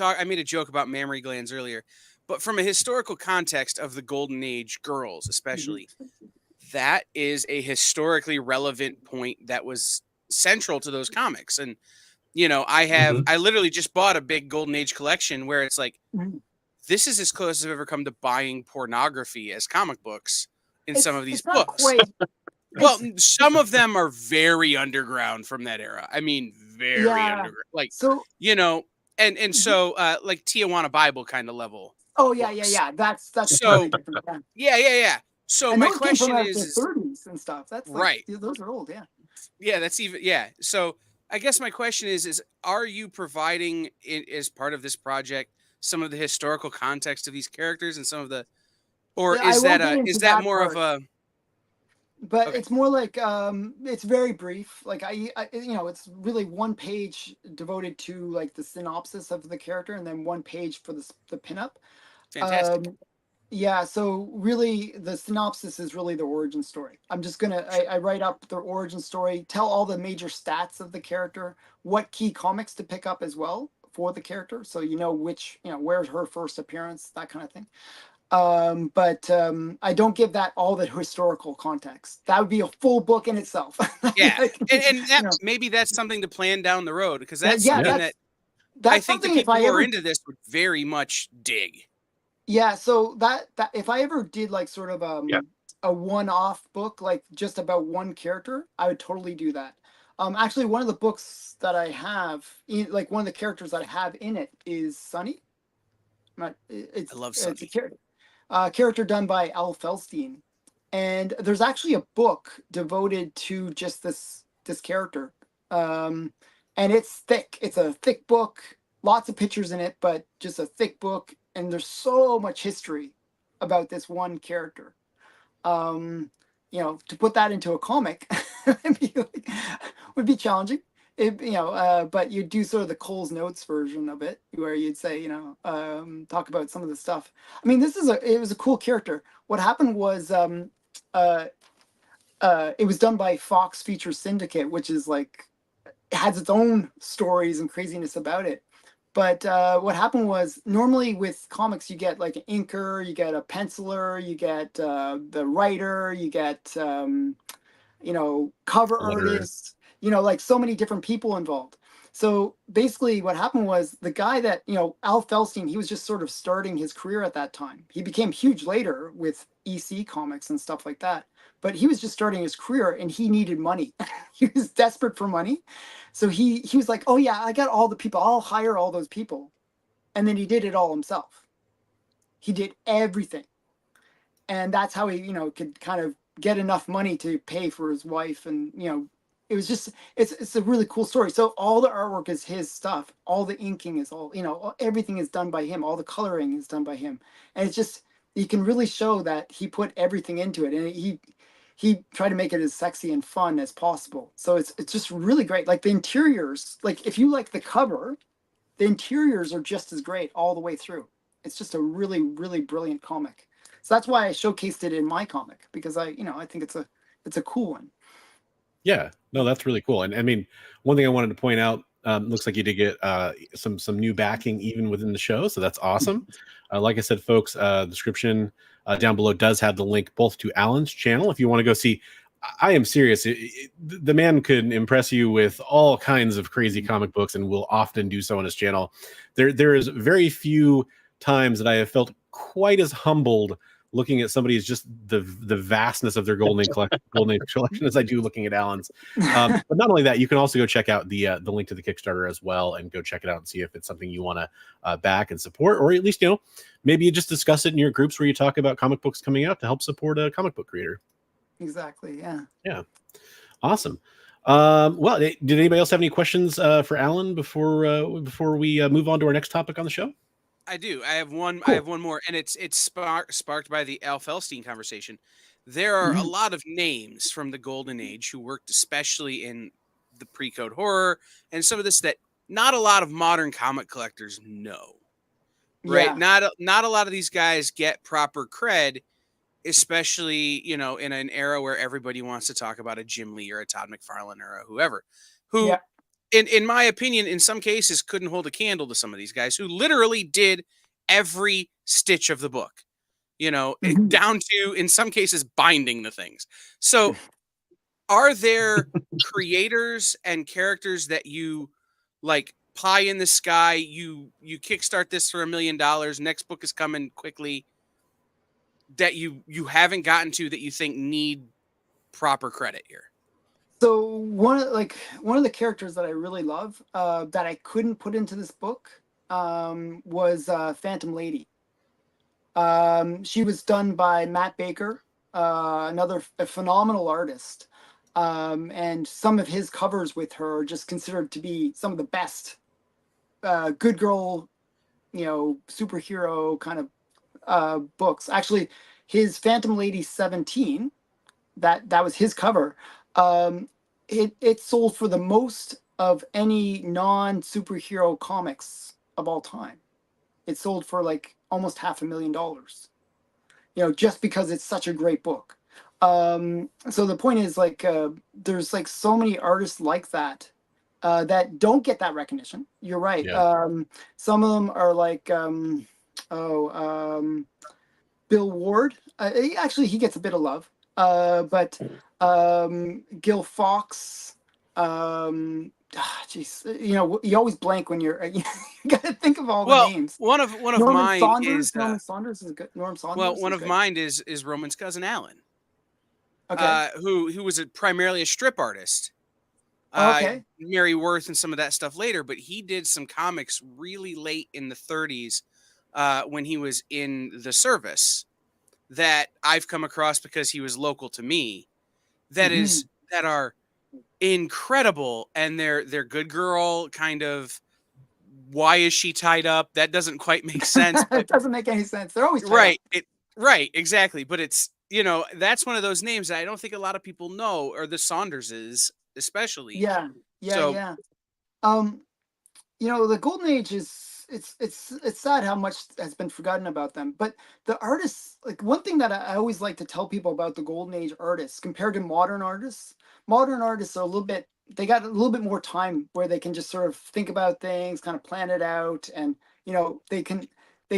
I made a joke about mammary glands earlier, but from a historical context of the Golden Age girls, especially, that is a historically relevant point that was central to those comics. And I literally just bought a big Golden Age collection where it's like, this is as close as I've ever come to buying pornography as comic books in some of these books. Quite, well, some of them are very underground from that era. I mean, very underground. Like, so, and so like Tijuana Bible kind of level. Oh yeah. That's so totally different. Yeah. So and my those question came from is the 30s and stuff. That's like, right. Those are old, yeah. Yeah, that's even So I guess my question is are you providing as part of this project some of the historical context of these characters and some of the, or is that more part. Of a? But okay. It's more like it's very brief. Like I it's really one page devoted to like the synopsis of the character, and then one page for the pinup. Fantastic. Yeah, so really the synopsis is really the origin story. I'm just I write up the origin story, tell all the major stats of the character, what key comics to pick up as well for the character, so where's her first appearance, that kind of thing. But I don't give that all the historical context. That would be a full book in itself. Yeah, and that, maybe that's something to plan down the road, because that's something that I think the people who are into this would very much dig. Yeah, so that if I ever did like sort of a one-off book, like just about one character, I would totally do that. Actually, one of the books that I have, like one of the characters that I have in it is Sunny. I love Sunny. It's a character done by Al Felstein, and there's actually a book devoted to just this character, and it's thick. It's a thick book, lots of pictures in it, but just a thick book. And there's so much history about this one character. To put that into a comic would be challenging. But you do sort of the Cole's Notes version of it, where you'd say, talk about some of the stuff. I mean, it was a cool character. What happened was, it was done by Fox Features Syndicate, which is like, it has its own stories and craziness about it. But what happened was, normally with comics, you get like an inker, you get a penciler, you get the writer, you get, cover artists, like so many different people involved. So basically what happened was the guy that, Al Felstein, he was just sort of starting his career at that time. He became huge later with EC Comics and stuff like that. But he was just starting his career and he needed money. He was desperate for money. So he was like, oh yeah, I got all the people. I'll hire all those people. And then he did it all himself. He did everything. And that's how he, could kind of get enough money to pay for his wife. And, it was just, it's a really cool story. So all the artwork is his stuff. All the inking is all, everything is done by him. All the coloring is done by him. And it's just, you can really show that he put everything into it. And he tried to make it as sexy and fun as possible. So it's just really great. Like the interiors, like if you like the cover, the interiors are just as great all the way through. It's just a really, really brilliant comic. So that's why I showcased it in my comic, because I think it's a cool one. Yeah, no, that's really cool. And I mean, one thing I wanted to point out Looks like you did get some new backing even within the show, so that's awesome. Like I said, folks, description down below does have the link both to Alan's channel if you want to go see. I am serious. The man could impress you with all kinds of crazy comic books and will often do so on his channel. There is very few times that I have felt quite as humbled looking at somebody's just the vastness of their Golden Age collection as I do looking at Alan's. But not only that, you can also go check out the link to the Kickstarter as well and go check it out and see if it's something you want to back and support, or at least, you know, maybe you just discuss it in your groups where you talk about comic books coming out to help support a comic book creator. Exactly. Yeah. Yeah. Awesome. Well, did anybody else have any questions for Alan before we move on to our next topic on the show? I do. I have one. Cool. I have one more, and it's sparked by the Al Felstein conversation. There are a lot of names from the Golden Age who worked especially in the pre-code horror and some of this that not a lot of modern comic collectors know. Right? Yeah. Not a lot of these guys get proper cred, especially, you know, in an era where everybody wants to talk about a Jim Lee or a Todd McFarlane or a whoever, who, in my opinion, in some cases couldn't hold a candle to some of these guys who literally did every stitch of the book, you know, down to, in some cases, binding the things. So are there creators and characters that you like pie in the sky, you kickstart this for $1 million, next book is coming quickly, that you haven't gotten to that you think need proper credit here? So one of the characters that I really love that I couldn't put into this book was Phantom Lady. She was done by Matt Baker, a phenomenal artist, and some of his covers with her are just considered to be some of the best good girl, you know, superhero kind of books. Actually, his Phantom Lady 17, that was his cover. It sold for the most of any non-superhero comics of all time. It sold for like almost $500,000, you know, just because it's such a great book. So the point is, like, there's like so many artists like that that don't get that recognition. You're right. Yeah. Some of them are like, Bill Ward. Actually, he gets a bit of love. But Gil Fox, jeez, you know, you always blank when you're you gotta think of all the names. One of Norman mine Saunders, is Norman Saunders is good. Norman Saunders. Well, one is of good. mine is Roman's cousin Alan. Okay. Who was primarily a strip artist. Okay. Mary Worth and some of that stuff later, but he did some comics really late in the 30s when he was in the service that I've come across because he was local to me. That are incredible, and they're good girl kind of. Why is she tied up? That doesn't quite make sense. It doesn't make any sense. They're always right. Right, exactly. But it's, you know, that's one of those names that I don't think a lot of people know, or the Saunderses especially. Yeah. So, you know, the Golden Age is it's sad how much has been forgotten about them. But the artists, like, one thing that I always like to tell people about the Golden Age artists compared to modern artists are they got a little bit more time where they can just sort of think about things, kind of plan it out, and, you know, they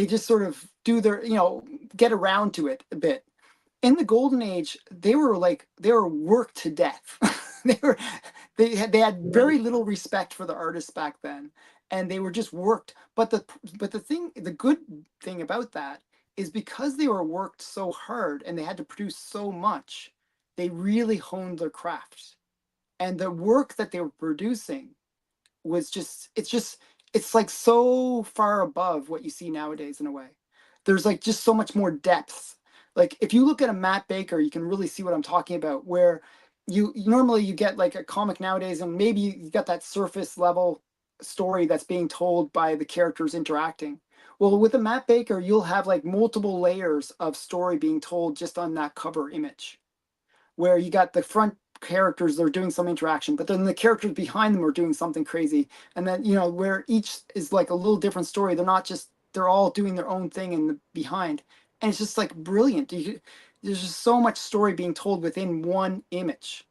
just sort of do their, you know, get around to it a bit. In the Golden Age, they were worked to death. they had very little respect for the artists back then, and they were just worked. But the good thing about that is, because they were worked so hard and they had to produce so much, they really honed their craft. And the work that they were producing was it's like so far above what you see nowadays in a way. There's like just so much more depth. Like, if you look at a Matt Baker, you can really see what I'm talking about, where you normally get like a comic nowadays and maybe you got that surface level story that's being told by the characters interacting. Well, with a Matt Baker, you'll have like multiple layers of story being told just on that cover image, where you got the front characters, they're doing some interaction, but then the characters behind them are doing something crazy. And then, you know, where each is like a little different story. They're all doing their own thing in the behind. And it's just like brilliant. There's just so much story being told within one image.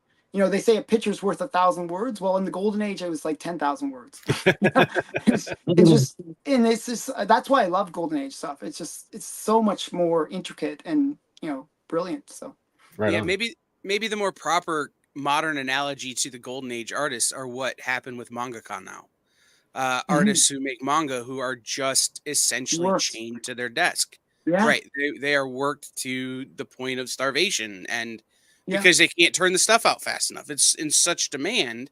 they say a picture's worth 1,000 words. Well, in the golden age, it was like 10,000 words. it's just, and it's just, that's why I love golden age stuff. It's just, it's so much more intricate and, brilliant. So right yeah, on. maybe the more proper modern analogy to the golden age artists are what happened with mangaka now. Artists who make manga who are just essentially chained to their desk. Yeah. Right. They are worked to the point of starvation, and because they can't turn the stuff out fast enough. It's in such demand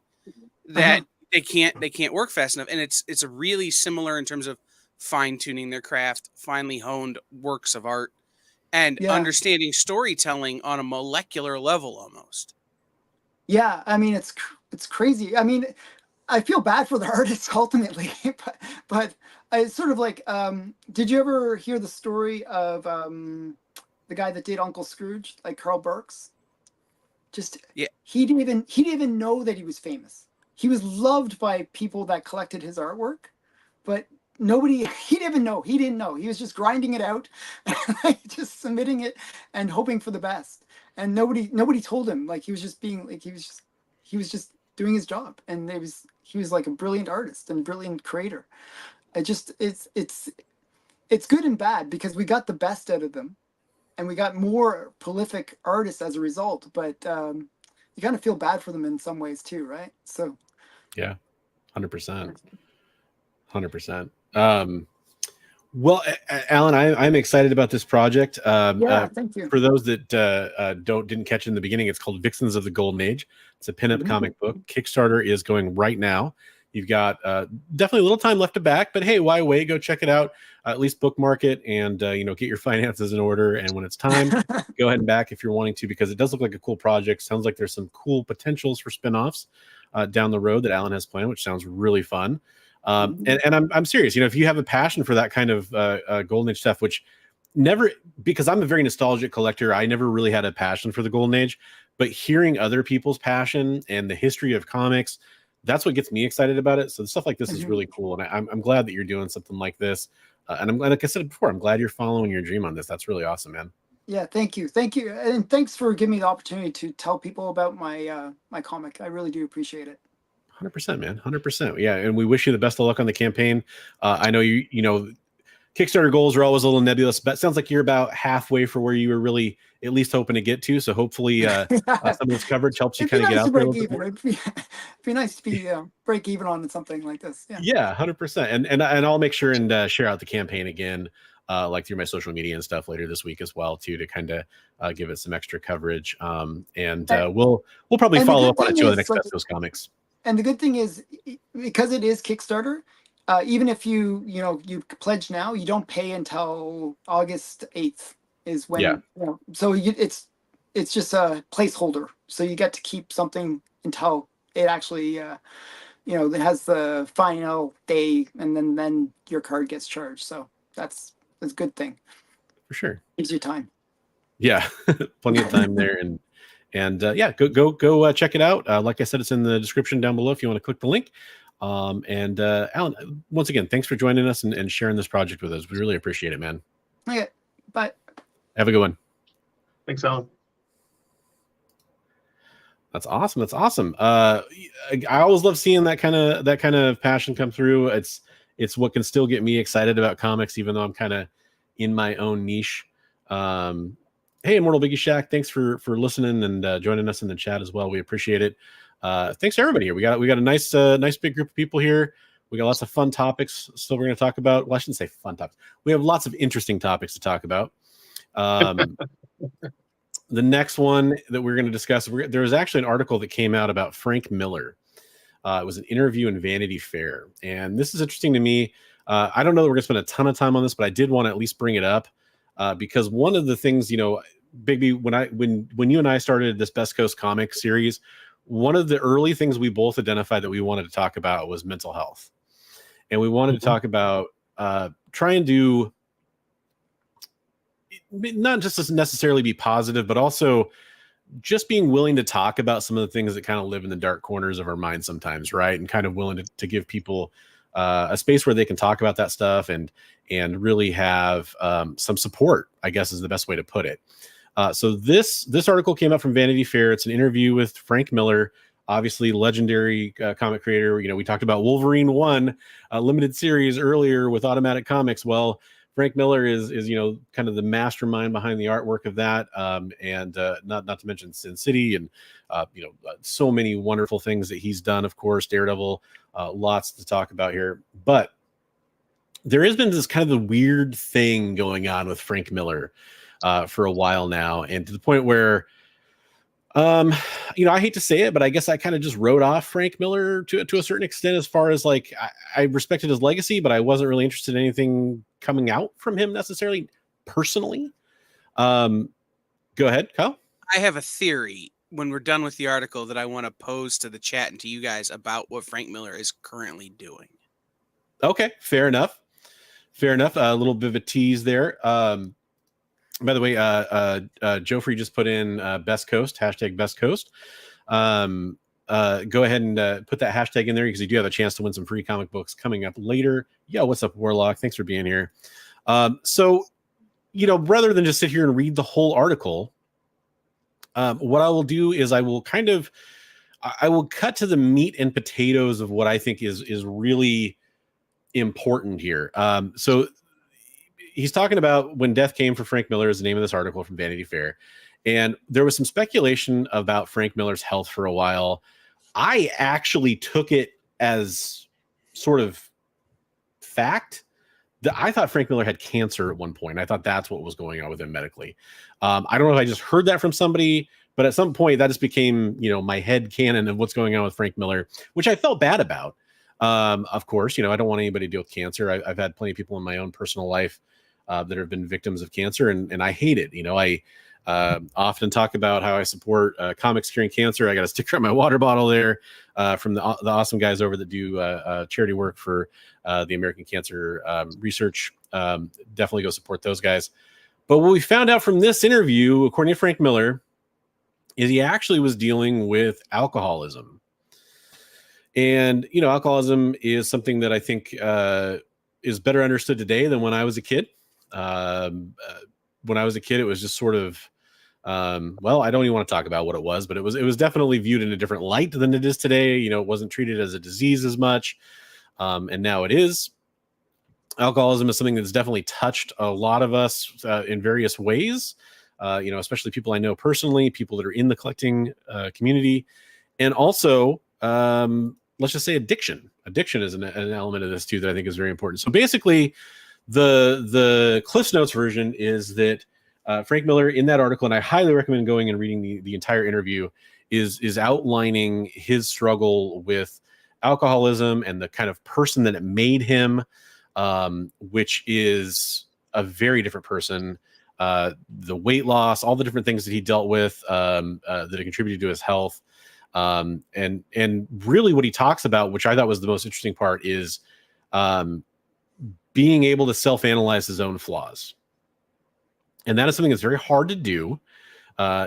that they can't work fast enough. And it's really similar in terms of fine-tuning their craft, finely honed works of art, and understanding storytelling on a molecular level almost. Yeah, I mean, it's crazy. I mean, I feel bad for the artists ultimately, but it's sort of like, did you ever hear the story of the guy that did Uncle Scrooge, like Carl Burks? He didn't even know that he was famous. He was loved by people that collected his artwork, but he didn't know. He was just grinding it out, just submitting it and hoping for the best. And nobody told him. Like, he was just being like, he was just doing his job, and he was like a brilliant artist and brilliant creator. It's good and bad, because we got the best out of them, and we got more prolific artists as a result. But you kind of feel bad for them in some ways too, right? So yeah, 100%. Well, Alan, I'm excited about this project. Thank you. For those that didn't catch it in the beginning, it's called Vixens of the Golden Age. It's a pinup comic book. Kickstarter is going right now. You've got definitely a little time left to back, but hey, why wait? Go check it out. At least bookmark it, and get your finances in order. And when it's time, go ahead and back if you're wanting to, because it does look like a cool project. Sounds like there's some cool potentials for spinoffs down the road that Alan has planned, which sounds really fun. And I'm serious. If you have a passion for that kind of golden age stuff, which because I'm a very nostalgic collector, I never really had a passion for the golden age, but hearing other people's passion and the history of comics, that's what gets me excited about it. So stuff like this is really cool. And I'm glad that you're doing something like this. And I'm glad, like I said before, I'm glad you're following your dream on this. That's really awesome, man. Yeah, thank you. And thanks for giving me the opportunity to tell people about my my comic. I really do appreciate it. 100%, man. 100%. Yeah. And we wish you the best of luck on the campaign. I know Kickstarter goals are always a little nebulous, but it sounds like you're about halfway for where you were really at least hoping to get to. So hopefully some of this coverage helps you kind of get out there. It'd be nice to be break even on something like this. Yeah, 100%. And I'll make sure and share out the campaign again, like through my social media and stuff later this week as well, too, to kind of give it some extra coverage. We'll probably follow up on it too in the next Best Coast Comics. And the good thing is, because it is Kickstarter, even if you pledge now, you don't pay until August 8th is when. So it's just a placeholder. So you get to keep something until it actually it has the final day, and then your card gets charged. So that's a good thing. For sure. Gives you time. Yeah, plenty of time there, and go check it out. Like I said, it's in the description down below if you want to click the link. Alan, once again, thanks for joining us and sharing this project with us. We really appreciate it, man. Okay, bye. Have a good one. Thanks, Alan. That's awesome. I always love seeing that kind of passion come through. It's what can still get me excited about comics, even though I'm kind of in my own niche. Hey, Immortal Biggie Shack, thanks for listening and joining us in the chat as well. We appreciate it. Thanks to everybody here. We got a nice big group of people here. We got lots of fun topics still we're going to talk about. Well, I shouldn't say fun topics. We have lots of interesting topics to talk about. The next one that we're going to discuss, there was actually an article that came out about Frank Miller. It was an interview in Vanity Fair. And this is interesting to me. I don't know that we're going to spend a ton of time on this, but I did want to at least bring it up because one of the things, Bigby, when you and I started this Best Coast Comics series, one of the early things we both identified that we wanted to talk about was mental health. And we wanted to talk about trying to not just necessarily be positive, but also just being willing to talk about some of the things that kind of live in the dark corners of our minds sometimes, right? And kind of willing to give people a space where they can talk about that stuff and really have some support, I guess is the best way to put it. So this article came out from Vanity Fair. It's an interview with Frank Miller, obviously legendary comic creator. We talked about Wolverine 1 limited series earlier with Automatic Comics. Well, Frank Miller is kind of the mastermind behind the artwork of that, and not to mention Sin City and so many wonderful things that he's done. Of course, Daredevil, lots to talk about here. But there has been this kind of the weird thing going on with Frank Miller for a while now, and to the point where I hate to say it, but I guess I kind of just wrote off Frank Miller to a certain extent, as far as like I respected his legacy, but I wasn't really interested in anything coming out from him necessarily personally. Go ahead, Kyle. I have a theory when we're done with the article that I want to pose to the chat and to you guys about what Frank Miller is currently doing. Okay, fair enough. A little bit of a tease there. By the way, Joffrey just put in Best Coast, hashtag Best Coast. Go ahead and put that hashtag in there because you do have a chance to win some free comic books coming up later. Yeah, what's up, Warlock? Thanks for being here. So, rather than just sit here and read the whole article, what I will do is I will cut to the meat and potatoes of what I think is really important here. So he's talking about When Death Came for Frank Miller is the name of this article from Vanity Fair. And there was some speculation about Frank Miller's health for a while. I actually took it as sort of fact that I thought Frank Miller had cancer at one point. I thought that's what was going on with him medically. I don't know if I just heard that from somebody, but at some point that just became, my head canon of what's going on with Frank Miller, which I felt bad about. Of course, I don't want anybody to deal with cancer. I've had plenty of people in my own personal life that have been victims of cancer, and I hate it. I often talk about how I support comics curing cancer. I got a sticker on my water bottle there from the awesome guys over that do charity work for the American Cancer Research. Definitely go support those guys. But what we found out from this interview, according to Frank Miller, is he actually was dealing with alcoholism. And, alcoholism is something that I think is better understood today than when I was a kid. When I was a kid, it was just sort of, I don't even want to talk about what it was, but it was definitely viewed in a different light than it is today. It wasn't treated as a disease as much. And now it is. Alcoholism is something that's definitely touched a lot of us in various ways, especially people I know personally, people that are in the collecting community. And also, let's just say addiction. Addiction is an element of this too that I think is very important. So basically, the Cliff's Notes version is that Frank Miller in that article, and I highly recommend going and reading the entire interview, is outlining his struggle with alcoholism and the kind of person that it made him, which is a very different person. The weight loss, all the different things that he dealt with that have contributed to his health. And really what he talks about, which I thought was the most interesting part, is being able to self-analyze his own flaws. And that is something that's very hard to do.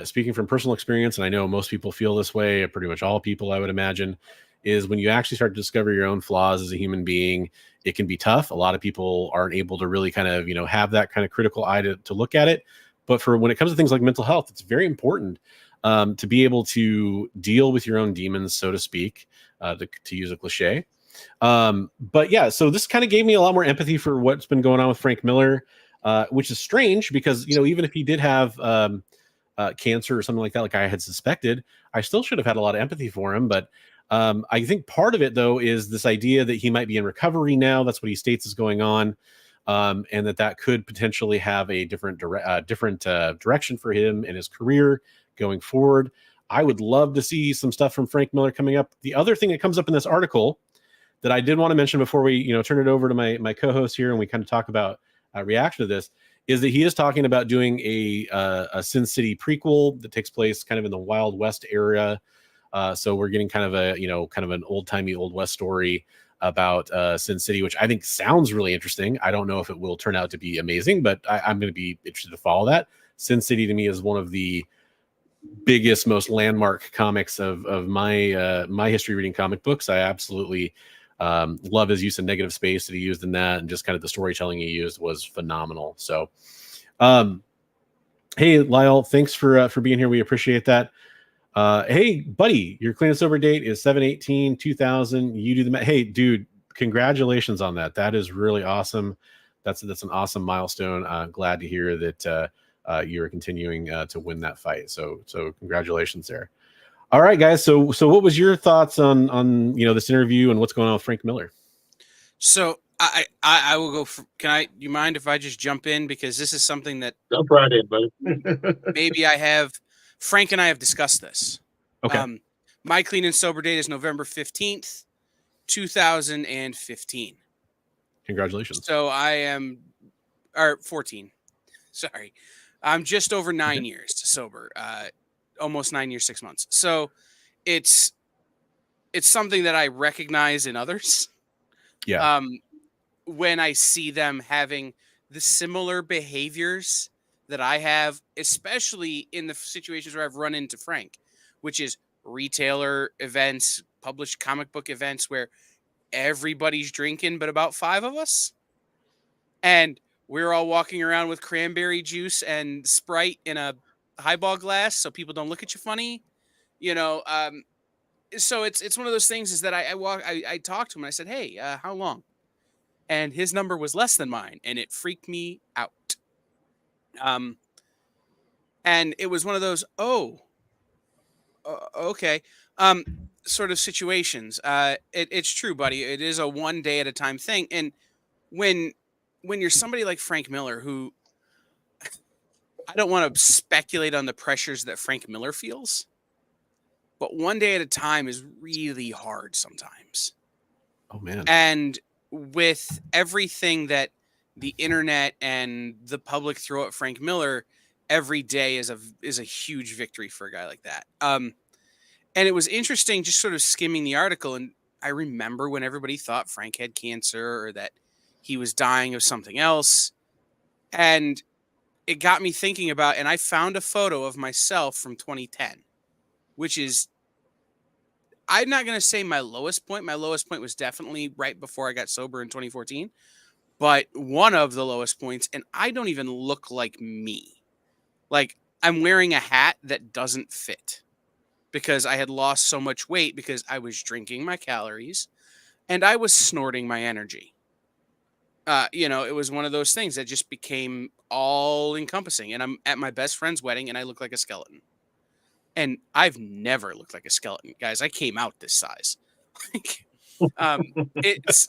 Speaking from personal experience, and I know most people feel this way, pretty much all people, I would imagine, is when you actually start to discover your own flaws as a human being, it can be tough. A lot of people aren't able to really kind of, have that kind of critical eye to look at it. But for when it comes to things like mental health, it's very important to be able to deal with your own demons, so to speak, to use a cliche. But yeah, so this kind of gave me a lot more empathy for what's been going on with Frank Miller, which is strange because, even if he did have cancer or something like that, like I had suspected, I still should have had a lot of empathy for him. But I think part of it, though, is this idea that he might be in recovery now. That's what he states is going on. And that could potentially have a different direction for him in his career going forward. I would love to see some stuff from Frank Miller coming up. The other thing that comes up in this article that I did want to mention before we, turn it over to my co-host here and we kind of talk about reaction to this, is that he is talking about doing a Sin City prequel that takes place kind of in the Wild West era. So we're getting kind of an old-timey Old West story about Sin City, which I think sounds really interesting. I don't know if it will turn out to be amazing, but I'm going to be interested to follow that. Sin City to me is one of the biggest, most landmark comics of my history reading comic books. I absolutely love his use of negative space that he used in that, and just kind of the storytelling he used was phenomenal. So Hey, Lyle, thanks for being here. We appreciate that. Hey, buddy, your clean and sober date is 7/18/2000. You do the hey, dude. Congratulations on that. That is really awesome. That's an awesome milestone. Glad to hear that you're continuing to win that fight. So congratulations there. All right, guys. So what was your thoughts on this interview and what's going on with Frank Miller? So I will go. You mind if I just jump in, because this is something that jump right in, buddy. maybe Frank and I have discussed this. Okay. My clean and sober date is November 15th, 2015. Congratulations. So I am, or 14. Sorry. I'm just over 9 years sober. Almost 9 years, 6 months. So it's something that I recognize in others. Yeah. When I see them having the similar behaviors that I have, especially in the situations where I've run into Frank, which is retailer events, published comic book events where everybody's drinking but about 5 of us. And we're all walking around with cranberry juice and Sprite in a highball glass so people don't look at you funny. So it's one of those things is that I talked to him and I said, hey, how long? And his number was less than mine, and it freaked me out. And it was one of those, okay, sort of situations. It's true, buddy. It is a one day at a time thing. And when you're somebody like Frank Miller, who I don't want to speculate on the pressures that Frank Miller feels, but one day at a time is really hard sometimes. Oh man. And with everything that the internet and the public throw at Frank Miller, every day is a huge victory for a guy like that. And it was interesting just sort of skimming the article. And I remember when everybody thought Frank had cancer or that he was dying of something else. And it got me thinking about, and I found a photo of myself from 2010, which is, I'm not going to say my lowest point. My lowest point was definitely right before I got sober in 2014, but one of the lowest points. And I don't even look like me. Like, I'm wearing a hat that doesn't fit because I had lost so much weight because I was drinking my calories and I was snorting my energy. It was one of those things that just became all encompassing. And I'm at my best friend's wedding and I look like a skeleton. And I've never looked like a skeleton, guys. I came out this size. It's,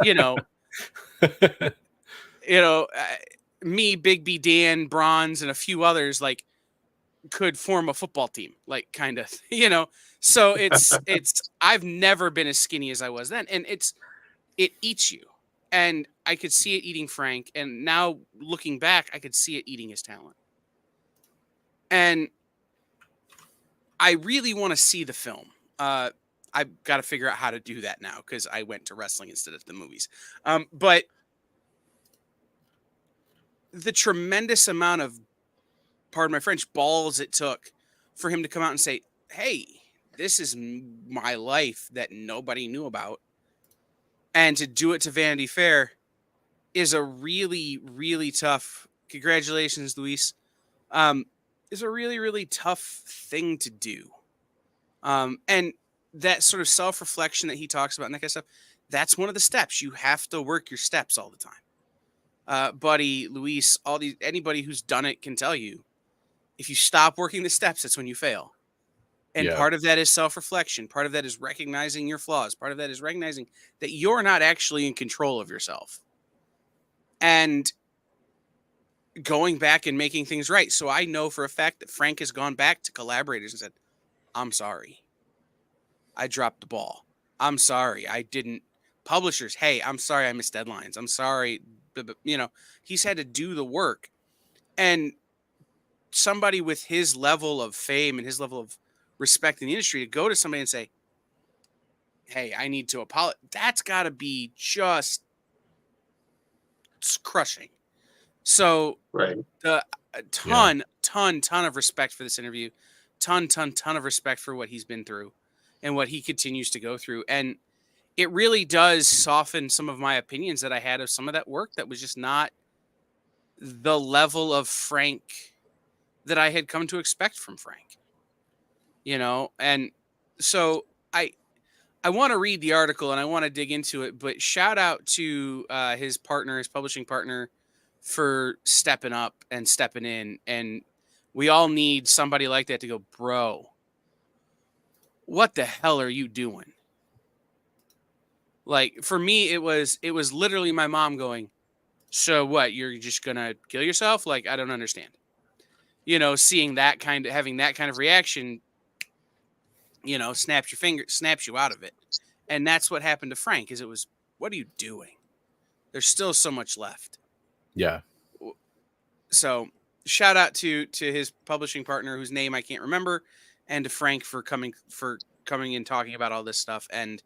me, Bigby, Dan, Bronze, and a few others, like, could form a football team, like, kind of, So I've never been as skinny as I was then. And it eats you. And I could see it eating Frank. And now looking back, I could see it eating his talent. And I really want to see the film. I've got to figure out how to do that now because I went to wrestling instead of the movies. But the tremendous amount of, pardon my French, balls it took for him to come out and say, hey, this is my life that nobody knew about. And to do it to Vanity Fair is a really, really tough, congratulations, Luis, is a really, really tough thing to do. And that sort of self-reflection that he talks about and that kind of stuff, that's one of the steps. You have to work your steps all the time. Buddy, Luis, anybody who's done it can tell you, if you stop working the steps, that's when you fail. And part of that is self-reflection. Part of that is recognizing your flaws. Part of that is recognizing that you're not actually in control of yourself. And going back and making things right. So I know for a fact that Frank has gone back to collaborators and said, I'm sorry. I dropped the ball. I'm sorry. I didn't. Publishers, hey, I'm sorry I missed deadlines. I'm sorry. He's had to do the work. And somebody with his level of fame and his level of respect in the industry to go to somebody and say, hey, I need to apologize. That's got to be just crushing. So right. Ton of respect for this interview. Ton of respect for what he's been through and what he continues to go through. And it really does soften some of my opinions that I had of some of that work that was just not the level of Frank that I had come to expect from Frank. You know, and so I want to read the article and I want to dig into it, but shout out to his partner, his publishing partner, for stepping up and stepping in. And we all need somebody like that to go, bro, what the hell are you doing? Like, for me, it was literally my mom going, so what, you're just gonna kill yourself? Like, I don't understand. You know, seeing that having that kind of reaction, you know, snaps you out of it. And that's what happened to Frank. Is it was, what are you doing? There's still so much left. Yeah. So shout out to his publishing partner, whose name I can't remember, and to Frank for coming and talking about all this stuff, and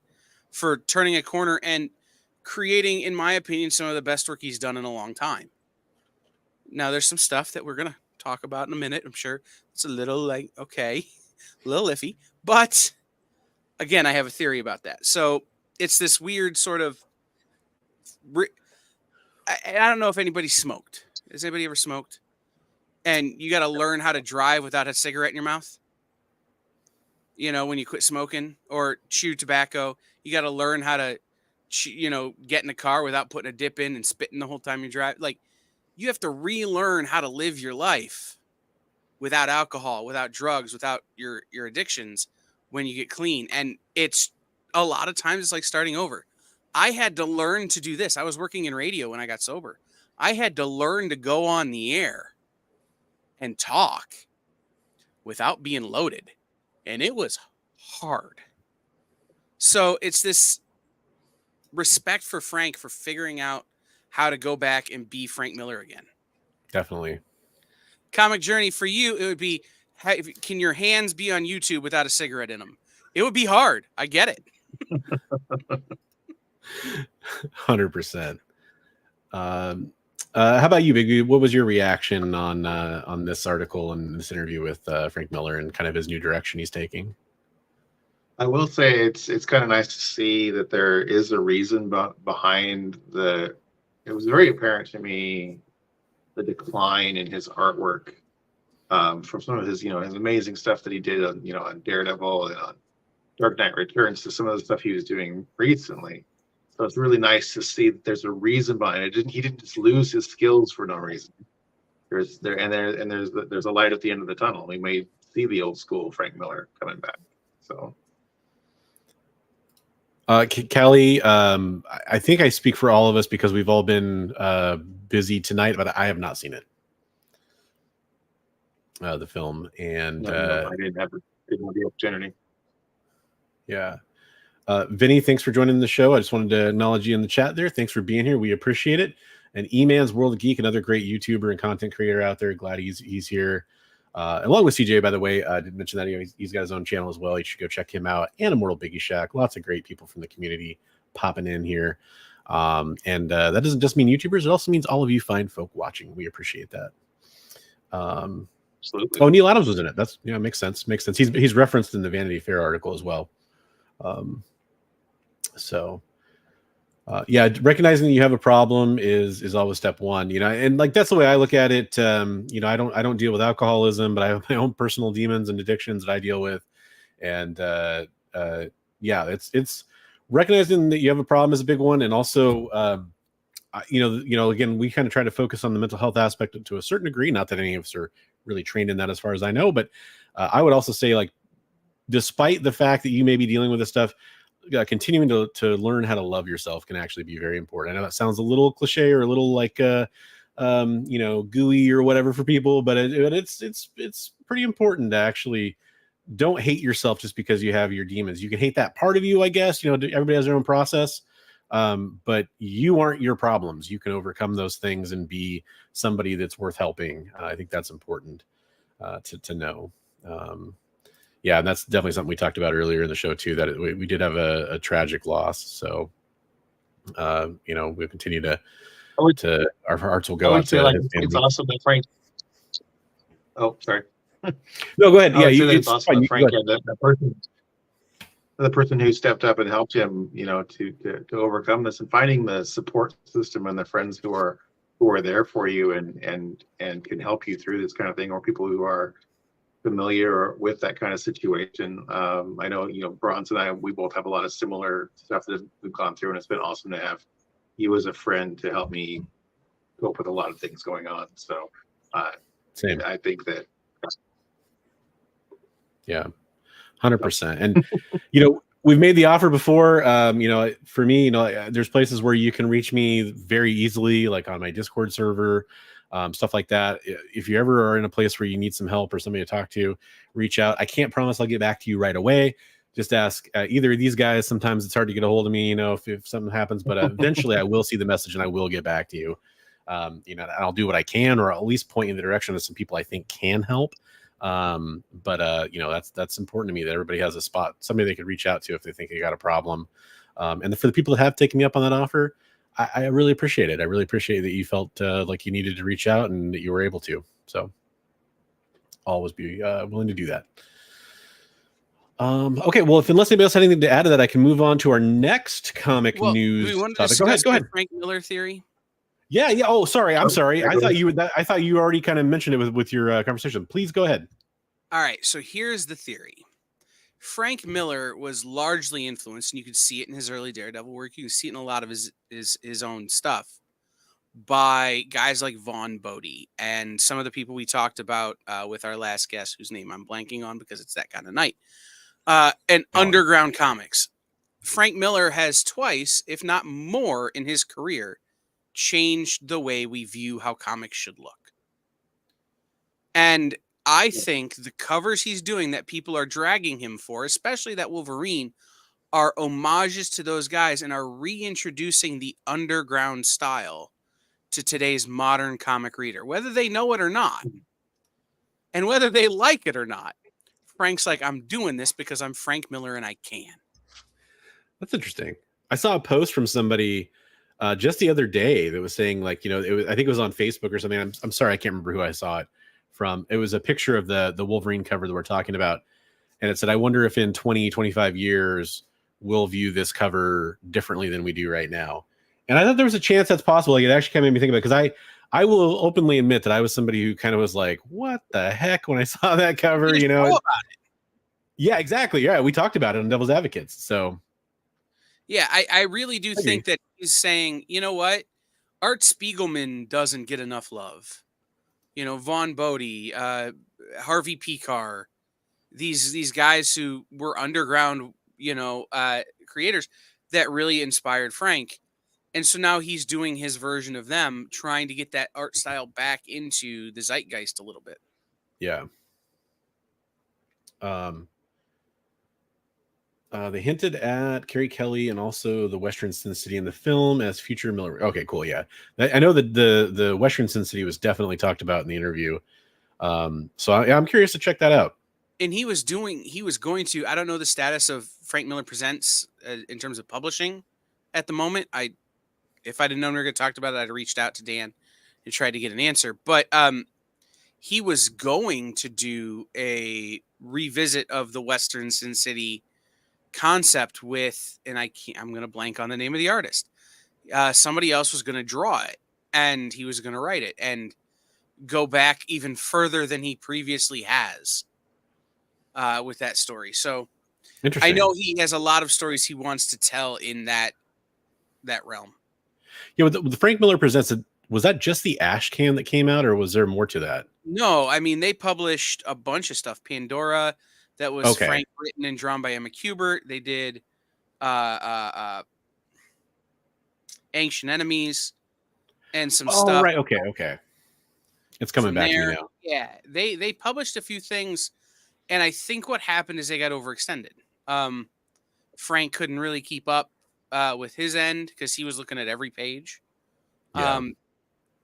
for turning a corner and creating, in my opinion, some of the best work he's done in a long time. Now, there's some stuff that we're gonna talk about in a minute. I'm sure it's a little like, okay, a little iffy, but again, I have a theory about that. So it's this weird sort of, I don't know if anybody smoked. Has anybody ever smoked? And you got to learn how to drive without a cigarette in your mouth. You know, when you quit smoking or chew tobacco, you got to learn how to, get in a car without putting a dip in and spitting the whole time you drive. Like, you have to relearn how to live your life without alcohol, without drugs, without your addictions when you get clean. And it's a lot of times it's like starting over. I had to learn to do this. I was working in radio when I got sober. I had to learn to go on the air and talk without being loaded. And it was hard. So it's this respect for Frank for figuring out how to go back and be Frank Miller again. Definitely. Comic journey for you, it would be, can your hands be on YouTube without a cigarette in them? It would be hard. I get it. 100%. How about you, Bigby? What was your reaction on this article and this interview with Frank Miller and kind of his new direction he's taking? I will say it's kind of nice to see that there is a reason behind the. It was very apparent to me the decline in his artwork from some of his his amazing stuff that he did on Daredevil and on Dark Knight Returns to some of the stuff he was doing recently. So it's really nice to see that there's a reason behind it. He didn't just lose his skills for no reason. There's a light at the end of the tunnel. We may see the old school Frank Miller coming back. So, Kelly, I think I speak for all of us because we've all been busy tonight, but I have not seen it. The film, and no, I didn't have the opportunity. Yeah. Vinny, thanks for joining the show. I just wanted to acknowledge you in the chat there. Thanks for being here. We appreciate it. And E-Man's World of Geek, another great YouTuber and content creator out there. Glad he's here. Along with CJ, by the way, I did mention that he's got his own channel as well. You should go check him out. And Immortal Biggie Shack. Lots of great people from the community popping in here. And that doesn't just mean YouTubers. It also means all of you fine folk watching. We appreciate that. Absolutely. Oh, Neil Adams was in it. That's makes sense. Makes sense. He's referenced in the Vanity Fair article as well. Yeah, recognizing that you have a problem is always step one, and like that's the way I look at it. I don't deal with alcoholism, but I have my own personal demons and addictions that I deal with, and yeah, it's recognizing that you have a problem is a big one, and also again, we kind of try to focus on the mental health aspect to a certain degree. Not that any of us are really trained in that, as far as I know, but I would also say, like, despite the fact that you may be dealing with this stuff, continuing to learn how to love yourself can actually be very important. I know that sounds a little cliche or a little like gooey or whatever for people, but it's pretty important to actually don't hate yourself just because you have your demons. You can hate that part of you, I guess. Everybody has their own process, but you aren't your problems. You can overcome those things and be somebody that's worth helping. I think that's important to know. Yeah, and that's definitely something we talked about earlier in the show too, that we did have a tragic loss. So, we'll continue to our hearts will go out to his family. It's awesome that Frank. Oh, sorry. No, go ahead. Yeah, it's awesome that Frank had the person who stepped up and helped him, to overcome this, and finding the support system and the friends who are who are there for you and can help you through this kind of thing, or people who are familiar with that kind of situation. I know, Bronze and I, we both have a lot of similar stuff that we've gone through, and it's been awesome to have you as a friend to help me cope with a lot of things going on. So same. I think that. Yeah, 100%. And, we've made the offer before. For me, there's places where you can reach me very easily, like on my Discord server, stuff like that. If you ever are in a place where you need some help or somebody to talk to, reach out. I can't promise I'll get back to you right away. Just ask either of these guys. Sometimes it's hard to get a hold of me, if something happens, but eventually I will see the message and I will get back to you. And I'll do what I can, or at least point you in the direction of some people I think can help. That's important to me, that everybody has a spot, somebody they could reach out to if they think they got a problem. And for the people that have taken me up on that offer, I really appreciate it. I really appreciate that you felt like you needed to reach out and that you were able to. So always be willing to do that. Okay, well, unless anybody else had anything to add to that, I can move on to our next comic news we want to topic. discuss Go ahead. Frank Miller theory. Yeah. Oh, sorry. I'm sorry. I thought you already kind of mentioned it with your conversation. Please go ahead. All right. So here's the theory. Frank Miller was largely influenced, and you could see it in his early Daredevil work. You can see it in a lot of his own stuff, by guys like Vaughn Bodie and some of the people we talked about with our last guest, whose name I'm blanking on because it's that kind of night. And Underground Comics. Frank Miller has twice, if not more, in his career changed the way we view how comics should look. And I think the covers he's doing that people are dragging him for, especially that Wolverine, are homages to those guys and are reintroducing the underground style to today's modern comic reader, whether they know it or not, and whether they like it or not. Frank's like, I'm doing this because I'm Frank Miller and I can. That's interesting. I saw a post from somebody just the other day that was saying, like, I think it was on Facebook or something. I'm sorry, I can't remember who I saw it from. It was a picture of the Wolverine cover that we're talking about. And it said, I wonder if in 20, 25 years, we'll view this cover differently than we do right now. And I thought there was a chance that's possible. Like, it actually kind of made me think about it, because I will openly admit that I was somebody who kind of was like, what the heck, when I saw that cover, About it. Yeah, exactly. Yeah, we talked about it on Devil's Advocates. So yeah, I really do think that he's saying, you know what? Art Spiegelman doesn't get enough love. Vaughn Bodie, Harvey Picar, these guys who were underground, creators that really inspired Frank. And so now he's doing his version of them, trying to get that art style back into the zeitgeist a little bit. Yeah. They hinted at Carrie Kelly and also the Western Sin City in the film as future Miller. Okay, cool. Yeah, I know that the Western Sin City was definitely talked about in the interview. So I'm curious to check that out. And he was going to, I don't know the status of Frank Miller Presents in terms of publishing at the moment. If I'd have known we were going to talk about it, I'd have reached out to Dan and tried to get an answer. But he was going to do a revisit of the Western Sin City concept with, and I'm going to blank on the name of the artist. Somebody else was going to draw it, and he was going to write it and go back even further than he previously has with that story. So I know he has a lot of stories he wants to tell in that realm. Yeah, with the Frank Miller Presents, was that just the Ash Can that came out, or was there more to that? No, I mean, they published a bunch of stuff. Pandora, that was Frank written and drawn by Emma Kubert. They did Ancient Enemies and some stuff. Right. Okay. It's coming back to me now. Yeah, they published a few things, and I think what happened is they got overextended. Frank couldn't really keep up with his end because he was looking at every page. Yeah.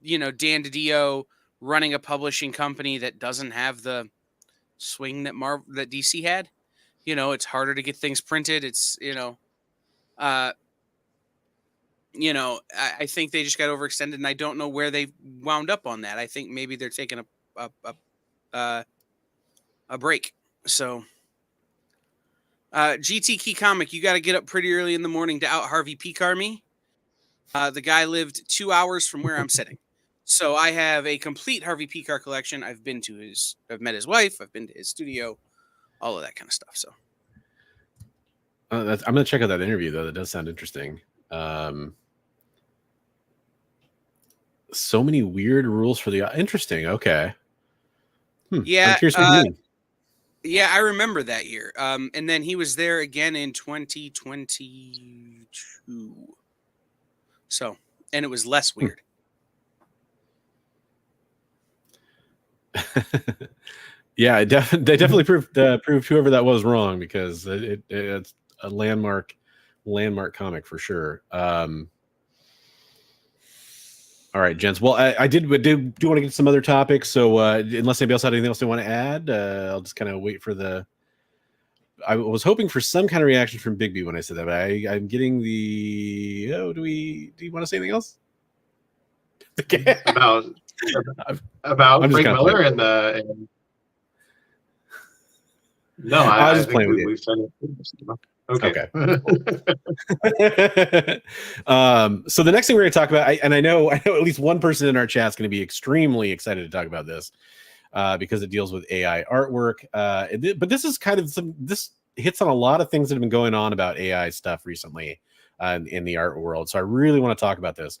Dan DiDio running a publishing company that doesn't have the swing that DC had. It's harder to get things printed. It's I think they just got overextended, and I don't know where they wound up on that. I think maybe they're taking a break. So GT Key Comic, you got to get up pretty early in the morning to out Harvey Picar me. The guy lived 2 hours from where I'm sitting. So I have a complete Harvey Pekar collection. I've met his wife. I've been to his studio, all of that kind of stuff. So I'm going to check out that interview though. That does sound interesting. So many weird rules for the interesting. Okay. Yeah. I'm curious what you mean. Yeah, I remember that year. And then he was there again in 2022. So, and it was less weird. Yeah, they definitely proved whoever that was wrong, because it's a landmark comic for sure. All right, gents. Well, I do want to get some other topics. So unless anybody else had anything else they want to add, I'll just kind of wait for the. I was hoping for some kind of reaction from Bigby when I said that, but I'm getting the. Oh, do you want to say anything else? about Frank Miller and the. No, I just think we've said it. Okay. So the next thing we're going to talk about, I know at least one person in our chat is going to be extremely excited to talk about this, because it deals with AI artwork. But this is kind of this hits on a lot of things that have been going on about AI stuff recently in the art world. So I really want to talk about this.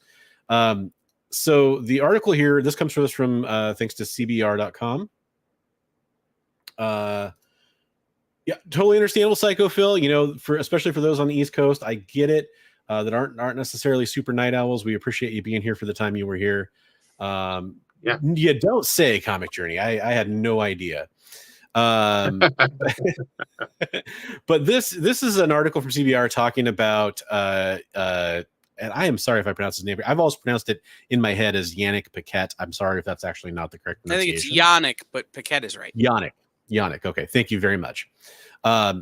So the article here, this comes to us from thanks to cbr.com. Yeah, totally understandable, Psycho Phil. You know, especially for those on the East Coast, I get it. That aren't necessarily super night owls. We appreciate you being here for the time you were here. Yeah, you don't say, Comic Journey. I had no idea. But this is an article from CBR talking about and I am sorry if I pronounce his name. I've always pronounced it in my head as Yannick Paquette. I'm sorry if that's actually not the correct pronunciation. I think it's Yannick, but Paquette is right. Yannick. Okay, thank you very much.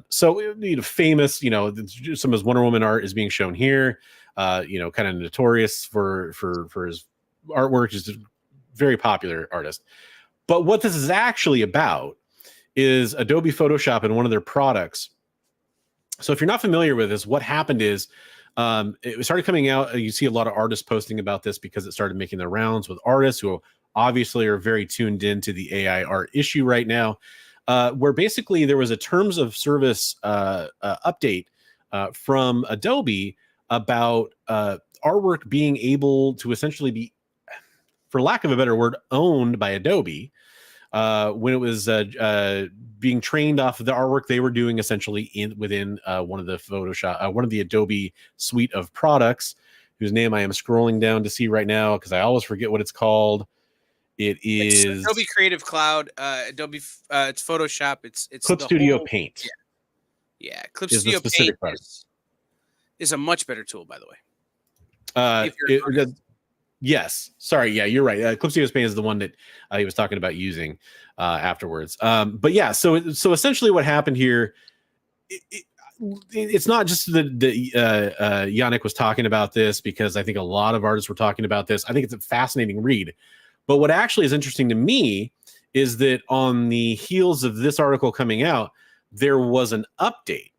So famous, some of his Wonder Woman art is being shown here. Kind of notorious for his artwork, just a very popular artist. But what this is actually about is Adobe Photoshop and one of their products. So if you're not familiar with this, what happened is it started coming out. You see a lot of artists posting about this because it started making their rounds with artists who obviously are very tuned into the AI art issue right now. Where basically there was a terms of service update from Adobe about artwork being able to essentially be, for lack of a better word, owned by Adobe when it was being trained off of the artwork they were doing essentially within one of the Adobe suite of products, whose name I am scrolling down to see right now because I always forget what it's called. It's Adobe Creative Cloud, Adobe, it's Photoshop, it's Clip Studio Paint. Yeah, Clip Studio Paint is a much better tool, by the way. Yes, sorry, yeah, you're right. Clip Studio Paint is the one that he was talking about using afterwards. But yeah, so essentially, what happened here? It's not just that Yannick was talking about this, because I think a lot of artists were talking about this. I think it's a fascinating read. But what actually is interesting to me is that on the heels of this article coming out, there was an update.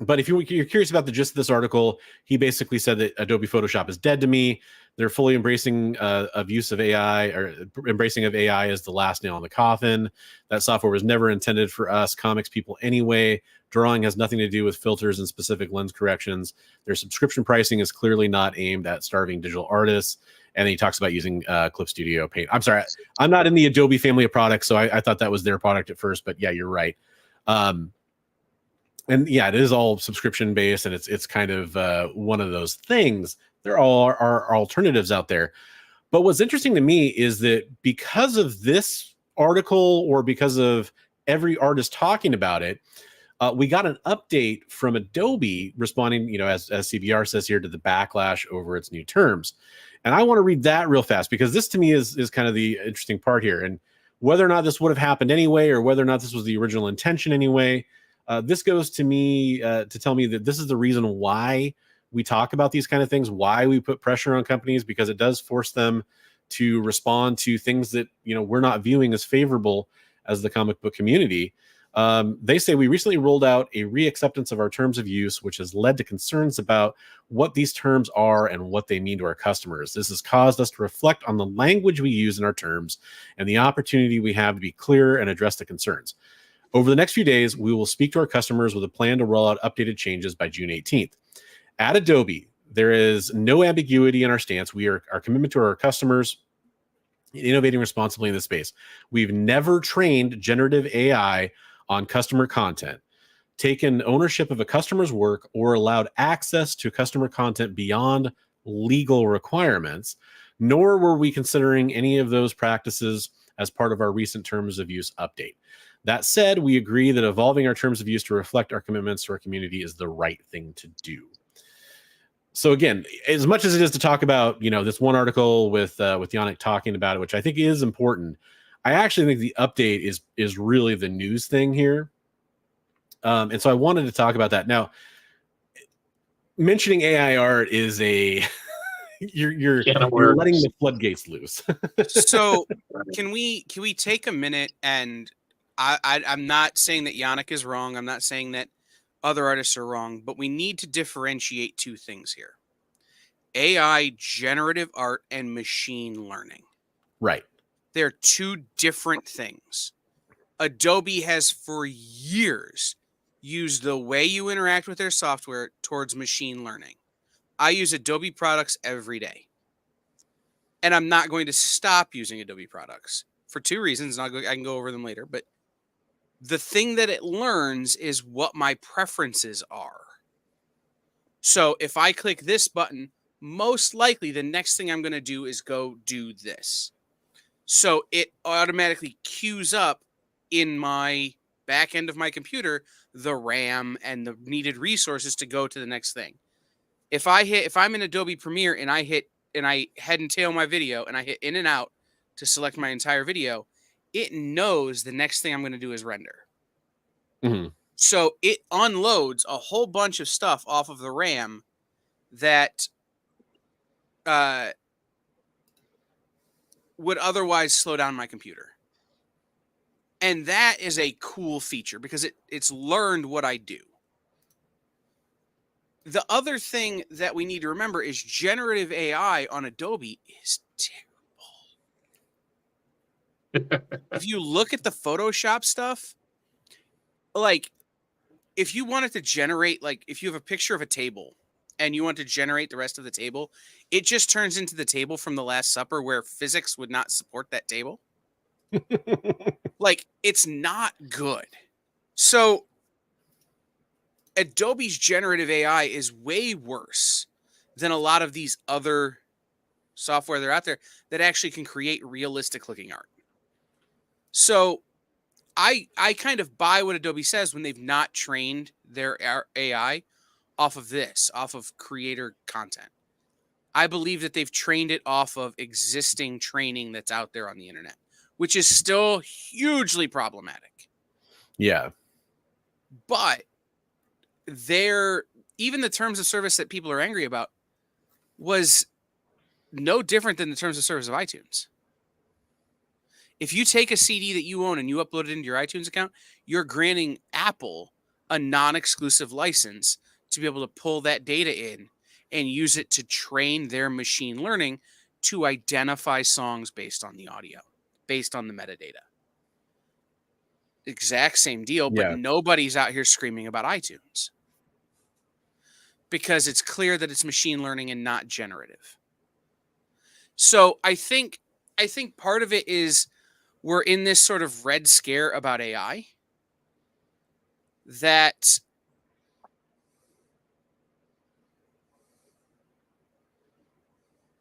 But if you're curious about the gist of this article, he basically said that Adobe Photoshop is dead to me. They're fully embracing of use of AI, or embracing of AI as the last nail in the coffin. That software was never intended for us comics people anyway. Drawing has nothing to do with filters and specific lens corrections. Their subscription pricing is clearly not aimed at starving digital artists. And then he talks about using Clip Studio Paint. I'm sorry, I'm not in the Adobe family of products, so I thought that was their product at first. But yeah, you're right. And yeah, it is all subscription based, and it's kind of one of those things. There are alternatives out there. But what's interesting to me is that because of this article, or because of every artist talking about it, we got an update from Adobe responding, as CBR says here, to the backlash over its new terms. And I want to read that real fast, because this to me is kind of the interesting part here. And whether or not this would have happened anyway, or whether or not this was the original intention anyway, this goes to me to tell me that this is the reason why we talk about these kind of things, why we put pressure on companies, because it does force them to respond to things that we're not viewing as favorable as the comic book community. They say we recently rolled out a reacceptance of our terms of use, which has led to concerns about what these terms are and what they mean to our customers. This has caused us to reflect on the language we use in our terms and the opportunity we have to be clear and address the concerns. Over the next few days, we will speak to our customers with a plan to roll out updated changes by June 18th. At Adobe, there is no ambiguity in our stance. Our commitment to our customers, innovating responsibly in this space. We've never trained generative AI on customer content, taken ownership of a customer's work, or allowed access to customer content beyond legal requirements, nor were we considering any of those practices as part of our recent terms of use update. That said, we agree that evolving our terms of use to reflect our commitments to our community is the right thing to do. So again, as much as it is to talk about, this one article with Yannick talking about it, which I think is important, I actually think the update is really the news thing here. And so I wanted to talk about that. Now, mentioning AI art is you're letting the floodgates loose. So can we take a minute, and I'm not saying that Yannick is wrong. I'm not saying that other artists are wrong, but we need to differentiate two things here: AI generative art and machine learning. Right. They're two different things. Adobe has for years used the way you interact with their software towards machine learning. I use Adobe products every day. And I'm not going to stop using Adobe products for two reasons. I can go over them later. But the thing that it learns is what my preferences are. So if I click this button, most likely the next thing I'm going to do is go do this. So it automatically queues up in my back end of my computer the RAM and the needed resources to go to the next thing. If I'm in Adobe Premiere and I head and tail my video and I hit in and out to select my entire video, it knows the next thing I'm going to do is render. Mm-hmm. So it unloads a whole bunch of stuff off of the RAM that would otherwise slow down my computer. And that is a cool feature because it's learned what I do. The other thing that we need to remember is generative AI on Adobe is terrible. If you look at the Photoshop stuff, like if you wanted to generate, like if you have a picture of a table and you want to generate the rest of the table, it just turns into the table from The Last Supper where physics would not support that table. Like, it's not good. So Adobe's generative AI is way worse than a lot of these other software that are out there that actually can create realistic looking art. So I kind of buy what Adobe says when they've not trained their AI off of creator content. I believe that they've trained it off of existing training that's out there on the internet, which is still hugely problematic. Yeah. But even the terms of service that people are angry about was no different than the terms of service of iTunes. If you take a CD that you own and you upload it into your iTunes account, you're granting Apple a non-exclusive license to be able to pull that data in and use it to train their machine learning to identify songs based on the audio, based on the metadata. Exact same deal, but nobody's out here screaming about iTunes because it's clear that it's machine learning and not generative. So I think part of it is we're in this sort of red scare about AI that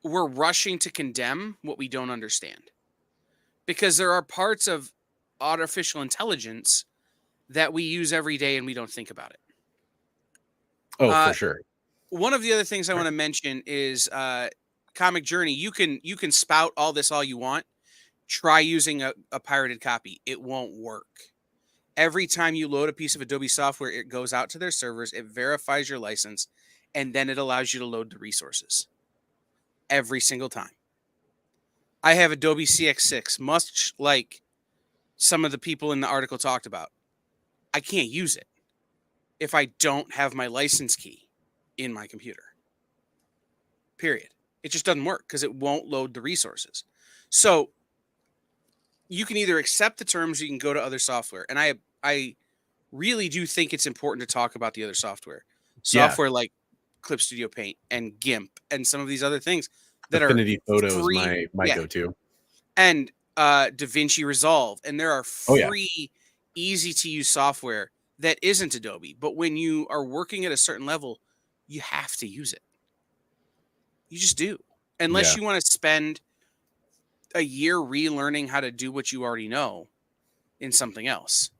we're rushing to condemn what we don't understand. Because there are parts of artificial intelligence that we use every day and we don't think about it. Oh, for sure. One of the other things I want to mention is Comic Journey. You can spout all you want. Try using a pirated copy. It won't work. Every time you load a piece of Adobe software, it goes out to their servers, it verifies your license, and then it allows you to load the resources. Every single time. I have Adobe CX6, much like some of the people in the article talked about. I can't use it if I don't have my license key in my computer. Period. It just doesn't work because it won't load the resources. So you can either accept the terms or you can go to other software. And I really do think it's important to talk about the other software. Software like Clip Studio Paint and GIMP and some of these other things that Affinity are Photos free. my go-to. And DaVinci Resolve. And there are free, easy to use software that isn't Adobe. But when you are working at a certain level, you have to use it. You just do. Unless you want to spend a year relearning how to do what you already know in something else.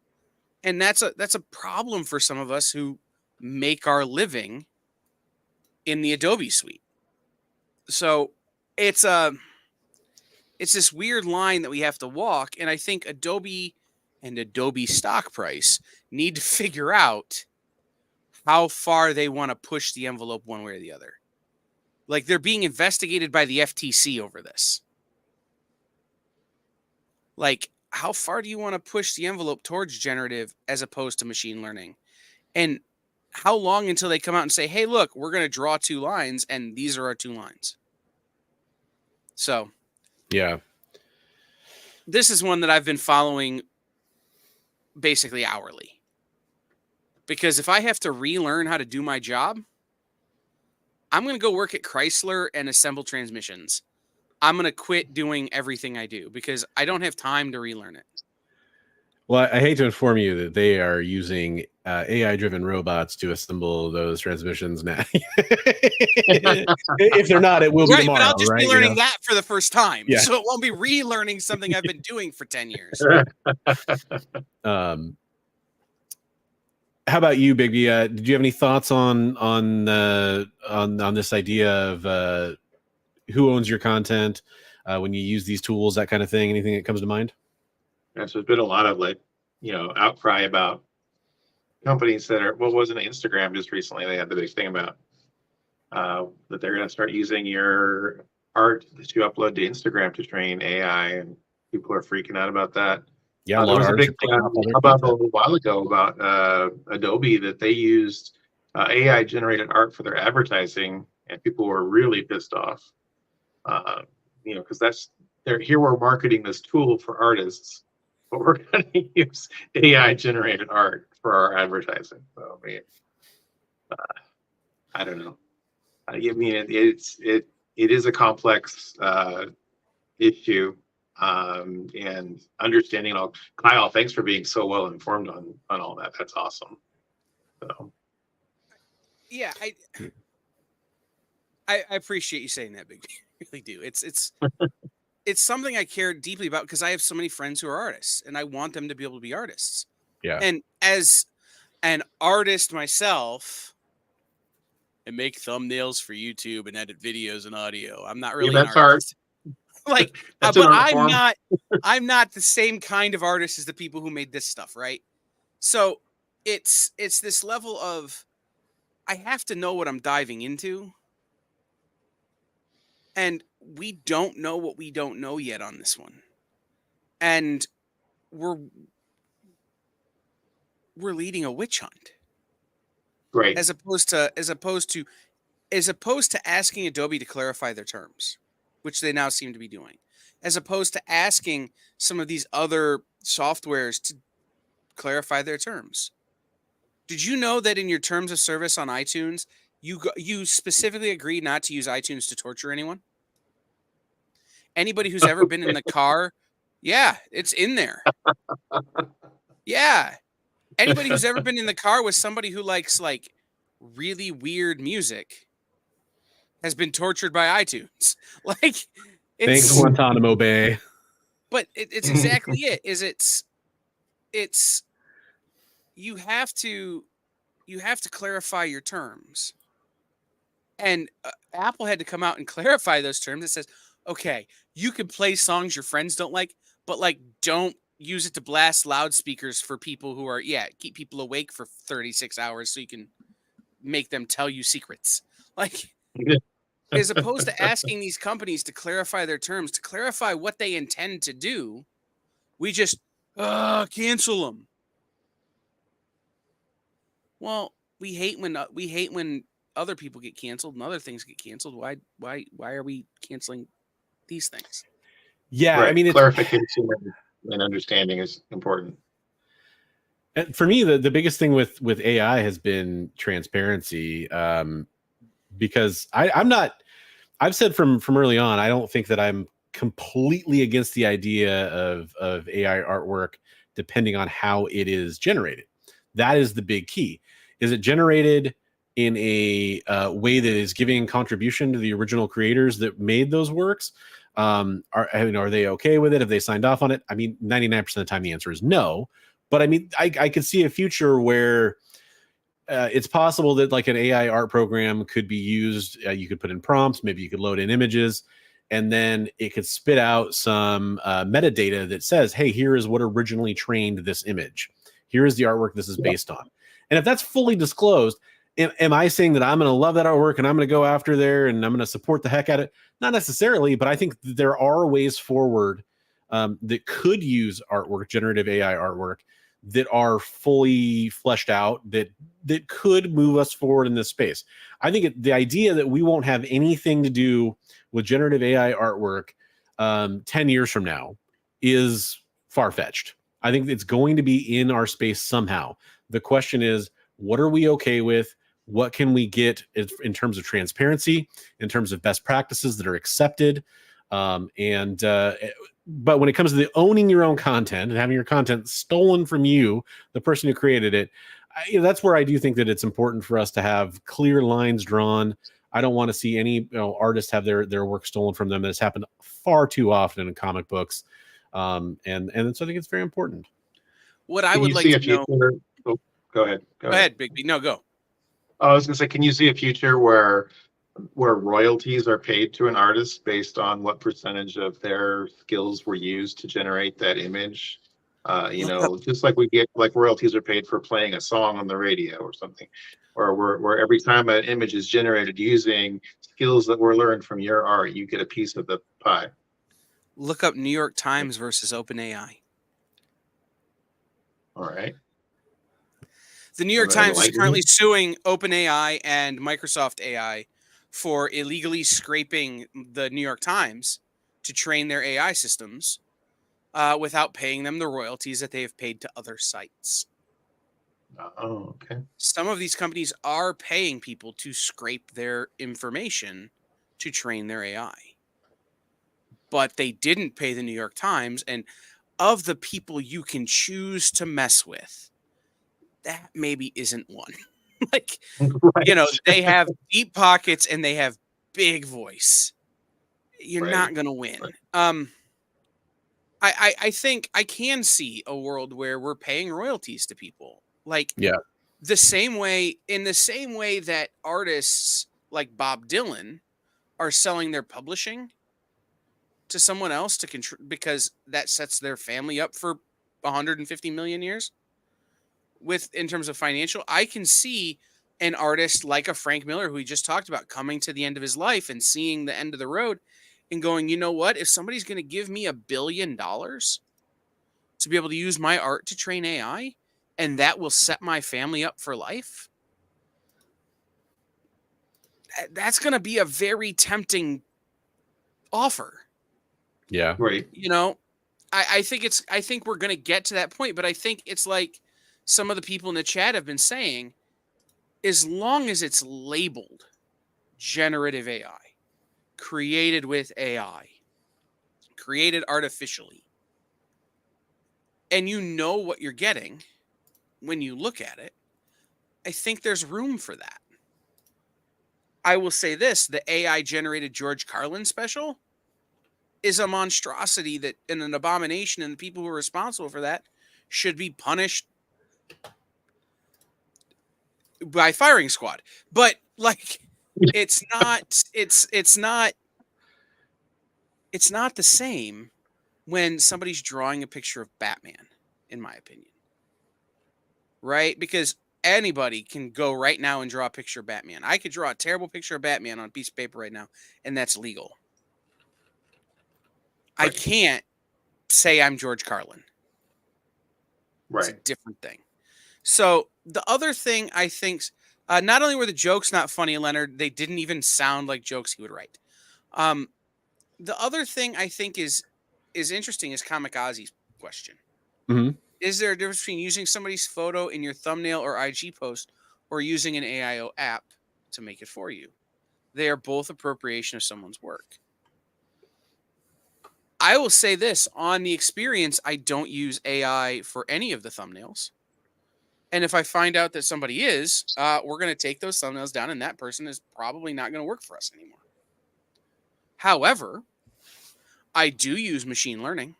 And that's a problem for some of us who make our living in the Adobe suite. So it's this weird line that we have to walk. And I think Adobe and Adobe stock price need to figure out how far they want to push the envelope one way or the other. Like, they're being investigated by the FTC over this. Like, how far do you want to push the envelope towards generative as opposed to machine learning? And how long until they come out and say, hey, look, we're going to draw 2 lines and these are our 2 lines. So, this is one that I've been following basically hourly. Because if I have to relearn how to do my job, I'm going to go work at Chrysler and assemble transmissions. I'm going to quit doing everything I do because I don't have time to relearn it. Well, I hate to inform you that they are using AI-driven robots to assemble those transmissions now. If they're not, it will be tomorrow. But I'll just be learning you know? that for the first time. Yeah. So it won't be relearning something I've been doing for 10 years. How about you, Bigby? Did you have any thoughts on this idea of who owns your content when you use these tools, that kind of thing? Anything that comes to mind? Yeah, so there's been a lot of outcry about companies that are, wasn't it Instagram just recently? They had the big thing about that they're going to start using your art that you upload to Instagram to train AI, and people are freaking out about that. Yeah, there was a big thing about a little while ago about Adobe that they used AI generated art for their advertising, and people were really pissed off. Because we're marketing this tool for artists, but we're going to use AI generated art for our advertising. So, I mean, I don't know. I mean, it is a complex issue. And understanding all. Kyle, thanks for being so well informed on all that. That's awesome. So. Yeah, I appreciate you saying that, Big. I really do. It's something I care deeply about because I have so many friends who are artists, and I want them to be able to be artists. Yeah. And as an artist myself, I make thumbnails for YouTube and edit videos and audio. I'm not really an artist. Like, but I'm not the same kind of artist as the people who made this stuff, right? So it's this level of I have to know what I'm diving into. And we don't know what we don't know yet on this one. And we're leading a witch hunt. Right. As opposed to asking Adobe to clarify their terms, which they now seem to be doing, as opposed to asking some of these other softwares to clarify their terms. Did you know that in your terms of service on iTunes, you specifically agreed not to use iTunes to torture anyone? Anybody who's ever been in the car, yeah, it's in there. Yeah. Anybody who's ever been in the car with somebody who likes like really weird music has been tortured by iTunes. Like, thanks Guantanamo Bay. But it's exactly it. It's you have to clarify your terms. And Apple had to come out and clarify those terms. It says, okay, you can play songs your friends don't like, but like don't use it to blast loudspeakers for people who are, keep people awake for 36 hours so you can make them tell you secrets. Like, as opposed to asking these companies to clarify their terms, to clarify what they intend to do, we just cancel them. Well, we hate when other people get canceled and other things get canceled. Why are we canceling these things? Yeah, right. I mean, Clarification and understanding is important. And for me, the biggest thing with AI has been transparency, because I'm not. I've said from early on, I don't think that I'm completely against the idea of AI artwork, depending on how it is generated. That is the big key. Is it generated in a way that is giving contribution to the original creators that made those works? Are they okay with it? Have they signed off on it? I mean, 99% of the time, the answer is no. But I mean, I could see a future where it's possible that like an AI art program could be used. You could put in prompts, maybe you could load in images, and then it could spit out some metadata that says, hey, here is what originally trained this image. Here is the artwork this is based on. And if that's fully disclosed, am I saying that I'm going to love that artwork and I'm going to go after there and I'm going to support the heck out of it? Not necessarily, but I think there are ways forward that could use artwork, generative AI artwork, that are fully fleshed out, that could move us forward in this space. I think the idea that we won't have anything to do with generative AI artwork 10 years from now is far-fetched. I think it's going to be in our space somehow. The question is, what are we okay with? What can we get in terms of transparency, in terms of best practices that are accepted? But when it comes to the owning your own content and having your content stolen from you, the person who created it, that's where I do think that it's important for us to have clear lines drawn. I don't want to see any artists have their work stolen from them. That's happened far too often in comic books, and so I think it's very important. What I would like to know. Oh, go ahead. Go ahead, Bigby. No, go. I was going to say, can you see a future where royalties are paid to an artist based on what percentage of their skills were used to generate that image? Just like we get like royalties are paid for playing a song on the radio or something, or where every time an image is generated using skills that were learned from your art, you get a piece of the pie. Look up New York Times versus OpenAI. All right. The New York Times is currently suing OpenAI and Microsoft AI for illegally scraping the New York Times to train their AI systems without paying them the royalties that they have paid to other sites. Oh, okay. Some of these companies are paying people to scrape their information to train their AI. But they didn't pay the New York Times, and of the people you can choose to mess with, that maybe isn't one. Like, right. They have deep pockets and they have big voice. You're not going to win. Right. I think I can see a world where we're paying royalties to people. Like, in the same way that artists like Bob Dylan are selling their publishing to someone else because that sets their family up for 150 million years in terms of financial. I can see an artist like a Frank Miller, who we just talked about, coming to the end of his life and seeing the end of the road and going, you know what, if somebody's going to give me $1 billion to be able to use my art to train AI, and that will set my family up for life, that's going to be a very tempting offer. Yeah. Right. I think we're going to get to that point, but I think it's like some of the people in the chat have been saying, as long as it's labeled generative AI, created with AI, created artificially, and you know what you're getting when you look at it, I think there's room for that. I will say this, the AI generated George Carlin special is a monstrosity and an abomination, and the people who are responsible for that should be punished by firing squad. But like, it's not the same when somebody's drawing a picture of Batman, in my opinion. Right? Because anybody can go right now and draw a picture of Batman. I could draw a terrible picture of Batman on a piece of paper right now, and that's legal. Right. I can't say I'm George Carlin. Right. It's a different thing. So the other thing I think, not only were the jokes not funny, Leonard, they didn't even sound like jokes he would write. The other thing I think is interesting is Kamikaze's question. Mm-hmm. Is there a difference between using somebody's photo in your thumbnail or IG post or using an AIO app to make it for you? They are both appropriation of someone's work. I will say this, on the experience, I don't use AI for any of the thumbnails. And if I find out that somebody is, we're going to take those thumbnails down, and that person is probably not going to work for us anymore. However, I do use machine learning.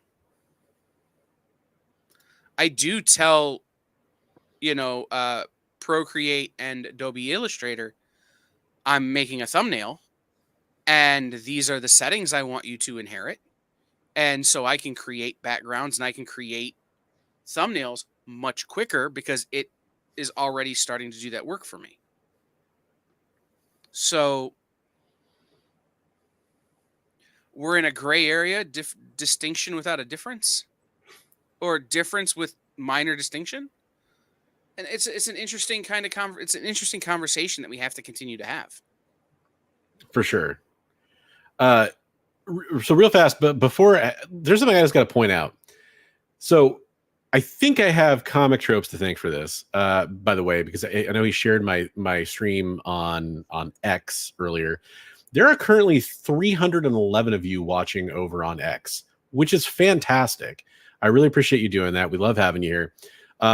I do tell, Procreate and Adobe Illustrator, I'm making a thumbnail, and these are the settings I want you to inherit. And so I can create backgrounds and I can create thumbnails much quicker because it is already starting to do that work for me. So we're in a gray area, distinction without a difference, or difference with minor distinction. And it's an interesting kind of it's an interesting conversation that we have to continue to have. For sure. So real fast, but before, there's something I just got to point out. So I think I have Comic Tropes to thank for this, by the way, because I know he shared my stream on X earlier. There are currently 311 of you watching over on X, which is fantastic. I really appreciate you doing that. We love having you here.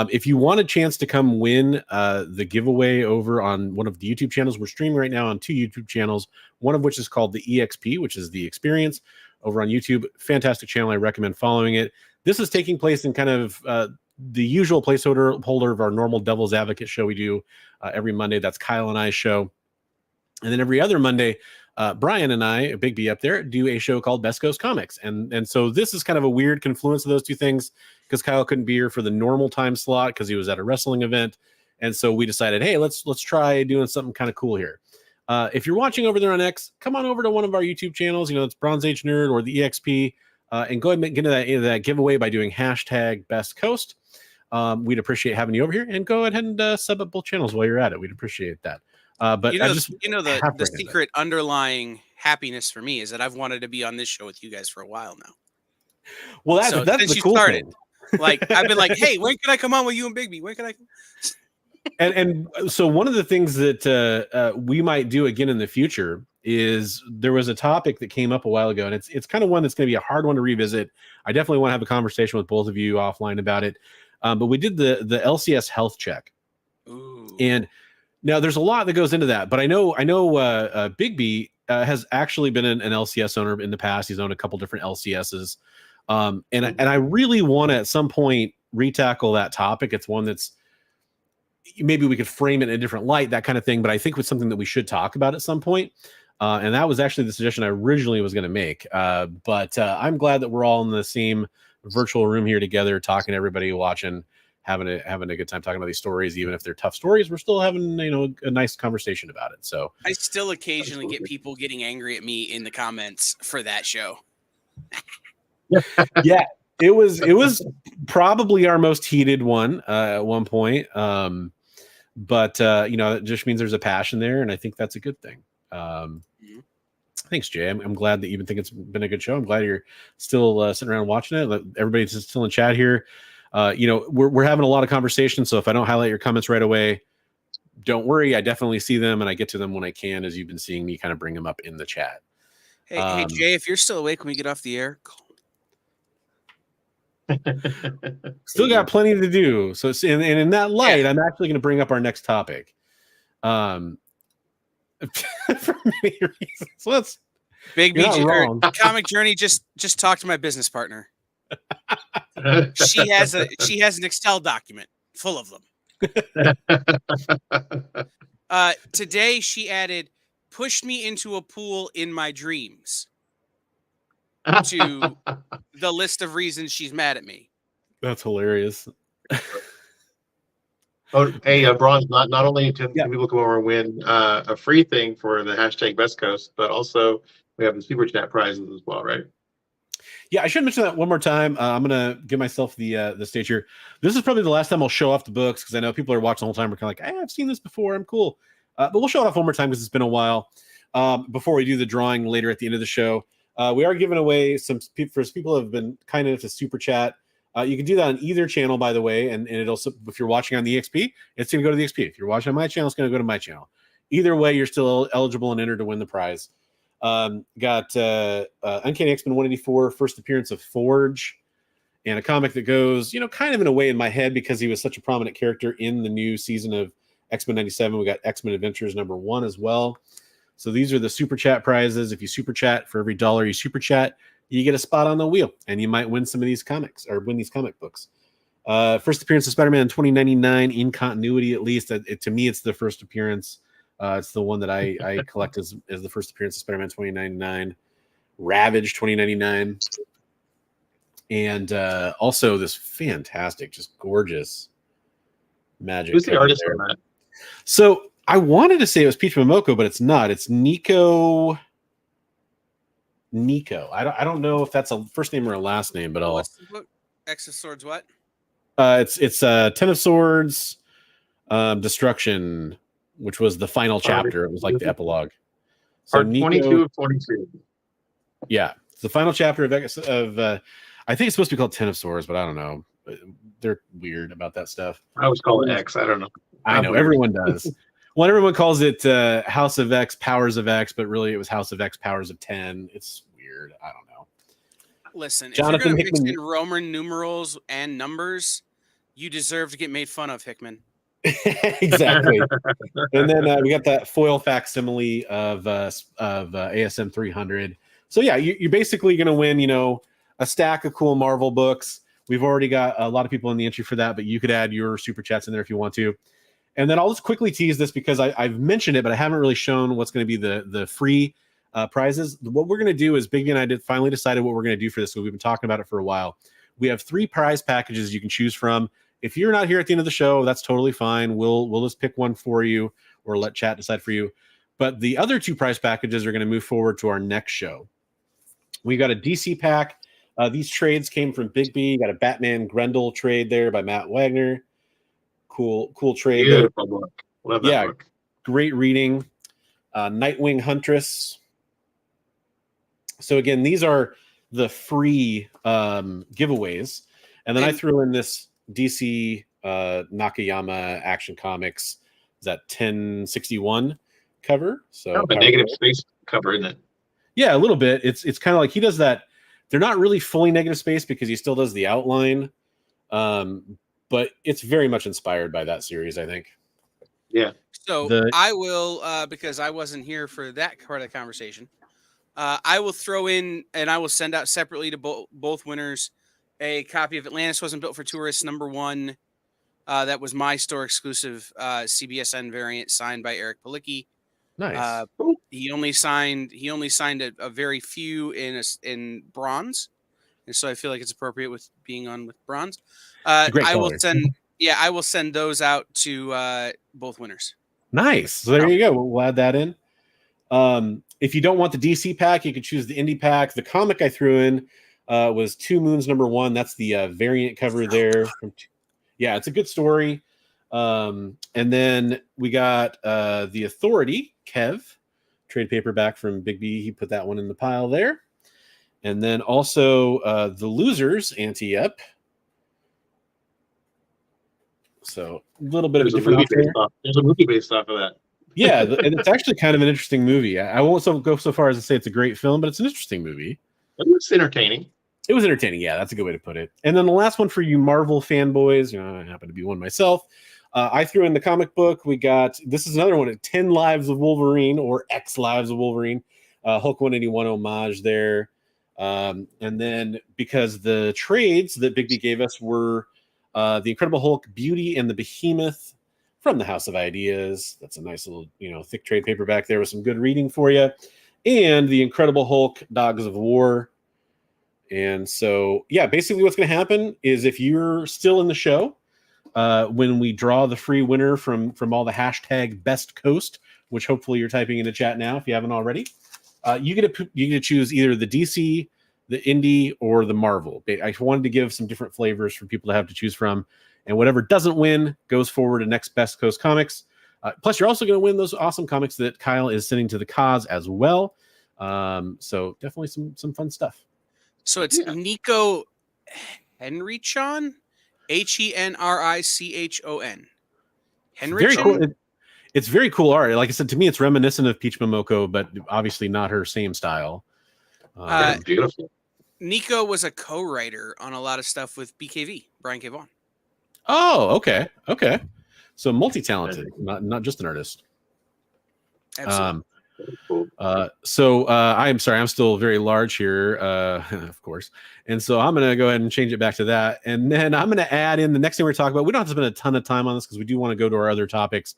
If you want a chance to come win the giveaway over on one of the YouTube channels, we're streaming right now on 2 YouTube channels, one of which is called the EXP, which is the experience over on YouTube. Fantastic channel. I recommend following it. This is taking place in kind of the usual placeholder of our normal Devil's Advocate show we do every Monday. That's Kyle and I's show. And then every other Monday, Brian and I, Bigby up there, do a show called Best Coast Comics. And so this is kind of a weird confluence of those two things because Kyle couldn't be here for the normal time slot because he was at a wrestling event. And so we decided, hey, let's try doing something kind of cool here. If you're watching over there on X, come on over to one of our YouTube channels. It's Bronze Age Nerd or the EXP. And go ahead and get into that giveaway by doing hashtag Best Coast. We'd appreciate having you over here. And go ahead and sub up both channels while you're at it. We'd appreciate that. But the secret underlying happiness for me is that I've wanted to be on this show with you guys for a while now. Well, that's the cool thing. Like I've been like, hey, when can I come on with you and Bigby? When can I? And so one of the things that we might do again in the future is there was a topic that came up a while ago, and it's kind of one that's going to be a hard one to revisit. I definitely want to have a conversation with both of you offline about it. But we did the LCS health check. Ooh. And now there's a lot that goes into that, but I know Bigby has actually been an LCS owner in the past. He's owned a couple different LCSs. And I really want to at some point retackle that topic. It's one that's maybe we could frame it in a different light, that kind of thing. But I think it's something that we should talk about at some point. And that was actually the suggestion I originally was going to make. But I'm glad that we're all in the same virtual room here together, talking to everybody, watching, having a good time talking about these stories. Even if they're tough stories, we're still having a nice conversation about it. So I still occasionally get people getting angry at me in the comments for that show. Yeah, it was probably our most heated one at one point. But it just means there's a passion there, and I think that's a good thing. Thanks, Jay. I'm glad that you think it's been a good show. I'm glad you're still sitting around watching it. Everybody's still in chat here. We're having a lot of conversations, so if I don't highlight your comments right away, don't worry. I definitely see them, and I get to them when I can, as you've been seeing me kind of bring them up in the chat. Hey, Jay, if you're still awake when we get off the air, call. Still got plenty to do. So, and in that light, I'm actually going to bring up our next topic. For many reasons. So let's. Bigby, Comic Journey. Just talk to my business partner. She has an Excel document full of them. Today she added, pushed me into a pool in my dreams to the list of reasons she's mad at me. That's hilarious. Oh, hey, Bronze, not only can people come over and win a free thing for the hashtag Best Coast, but also we have the Super Chat prizes as well, right? Yeah, I should mention that one more time. I'm gonna give myself the stage here. This is probably the last time I'll show off the books because I know people are watching the whole time. We're kind of like, hey, I've seen this before. I'm cool, but we'll show it off one more time because it's been a while. Before we do the drawing later at the end of the show, we are giving away some for people who have been kind enough to super chat. You can do that on either channel, by the way, and it'll, if you're watching on the EXP, it's going to go to the EXP. If you're watching on my channel, it's going to go to my channel. Either way, you're still eligible and entered to win the prize. Got Uncanny X-Men 184, first appearance of Forge, and a comic that goes, kind of in a way in my head because he was such a prominent character in the new season of X-Men 97. We got X-Men Adventures #1 as well. So these are the super chat prizes. If you super chat, for every $1 you super chat, you get a spot on the wheel, and you might win some of these comics or win these comic books. First appearance of Spider-Man in 2099 in continuity, at least. To me, it's the first appearance. It's the one that I collect as the first appearance of Spider-Man 2099. Ravage 2099. And also this fantastic, just gorgeous magic. Who's the artist on that? So I wanted to say it was Peach Momoko, but it's not. It's Nico. I don't know if that's a first name or a last name, but what's the book? X of Swords, what? It's Ten of Swords, Destruction, which was the final chapter. It was like the epilogue. So Part 22 of 22. Yeah, it's the final chapter of I think it's supposed to be called Ten of Swords, but I don't know. They're weird about that stuff. I always call it X. I don't know. I know everyone does. Well, everyone calls it House of X, Powers of X, but really it was House of X, Powers of 10. It's weird. I don't know. Listen, Jonathan if you're going to mix Hickman, in Roman numerals and numbers, you deserve to get made fun of, Hickman. Exactly. And then we got that foil facsimile of ASM 300. So yeah, you're basically going to win, a stack of cool Marvel books. We've already got a lot of people in the entry for that, but you could add your super chats in there if you want to. And then I'll just quickly tease this because I've mentioned it, but I haven't really shown what's going to be the free prizes. What we're going to do is Bigby and I finally decided what we're going to do for this. So we've been talking about it for a while. We have 3 prize packages you can choose from. If you're not here at the end of the show, that's totally fine. We'll just pick one for you or let chat decide for you. But the other 2 prize packages are going to move forward to our next show. We got a DC pack. These trades came from Bigby. You got a Batman Grendel trade there by Matt Wagner. Cool trade. Beautiful book. Love that book. Great reading. Nightwing Huntress. So again, these are the free giveaways. And then I threw in this DC Nakayama Action Comics. Is that 1061 cover? So a negative space cover, isn't it? Yeah, a little bit. It's kind of like he does that. They're not really fully negative space because he still does the outline. But it's very much inspired by that series, I think. Yeah. So I will, because I wasn't here for that part of the conversation, I will throw in and I will send out separately to both winners a copy of Atlantis Wasn't Built for Tourists #1. That was my store exclusive CBSN variant signed by Eric Palicki. Nice. He only signed a very few in bronze. And so I feel like it's appropriate with being on with bronze. I will send those out to both winners. Nice. So there you go. We'll add that in. If you don't want the DC pack, you could choose the indie pack. The comic I threw in was Two Moons #1. That's the variant cover there. Yeah, it's a good story. And then we got The Authority, Kev, trade paperback from Bigby. He put that one in the pile there. And then also The Losers, Anti-Ep. So a little bit of a different there's a movie based off of that. Yeah, and it's actually kind of an interesting movie. I won't go so far as to say it's a great film, but it's an interesting movie. It was entertaining. It was entertaining. Yeah, that's a good way to put it. And then the last one for you Marvel fanboys, I happen to be one myself. I threw in the comic book. This is another one, 10 Lives of Wolverine or X Lives of Wolverine. Hulk 181 homage there. And then because the trades that Bigby gave us were the Incredible Hulk, Beauty, and the Behemoth from the House of Ideas. That's a nice little, thick trade paperback there with some good reading for you. And the Incredible Hulk, Dogs of War. And so, yeah, basically what's going to happen is if you're still in the show, when we draw the free winner from all the hashtag Best Coast, which hopefully you're typing in the chat now if you haven't already, you get to choose either the DC the indie, or the Marvel. I wanted to give some different flavors for people to have to choose from, and whatever doesn't win goes forward to Next Best Coast Comics. Plus, you're also going to win those awesome comics that Kyle is sending to the cause as well. So definitely some fun stuff. So it's Nico Henrichon, Henrichon. Very cool. It's very cool art. Like I said, to me, it's reminiscent of Peach Momoko, but obviously not her same style. Beautiful. Nico was a co-writer on a lot of stuff with BKV, Brian K. Vaughan. Oh, okay. So multi-talented, not just an artist. Absolutely. I'm sorry, I'm still very large here, of course. And so I'm going to go ahead and change it back to that. And then I'm going to add in the next thing we're talking about. We don't have to spend a ton of time on this because we do want to go to our other topics.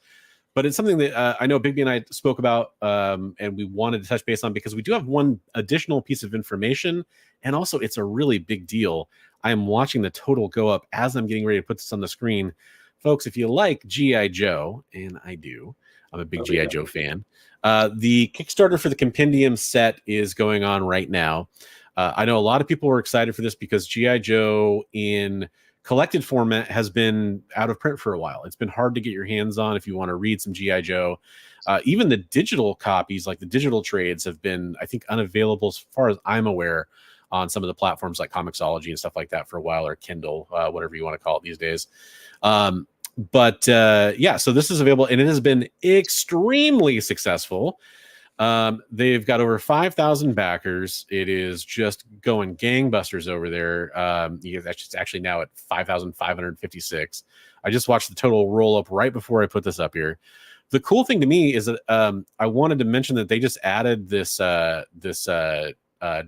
But it's something that I know Bigby and I spoke about, and we wanted to touch base on because we do have one additional piece of information. And also, it's a really big deal. I am watching the total go up as I'm getting ready to put this on the screen. Folks, if you like G.I. Joe, and I do, I'm a big G.I. Joe fan. The Kickstarter for the Compendium set is going on right now. I know a lot of people were excited for this because G.I. Joe in collected format has been out of print for a while. It's been hard to get your hands on if you want to read some G.I. Joe. Even the digital copies, like the digital trades, have been, I think, unavailable as far as I'm aware on some of the platforms like Comixology and stuff like that for a while, or Kindle, whatever you want to call it these days. So this is available, and it has been extremely successful. They've got over 5,000 backers. It is just going gangbusters over there. That's actually now at 5,556. I just watched the total roll up right before I put this up here. The cool thing to me is that I wanted to mention that they just added this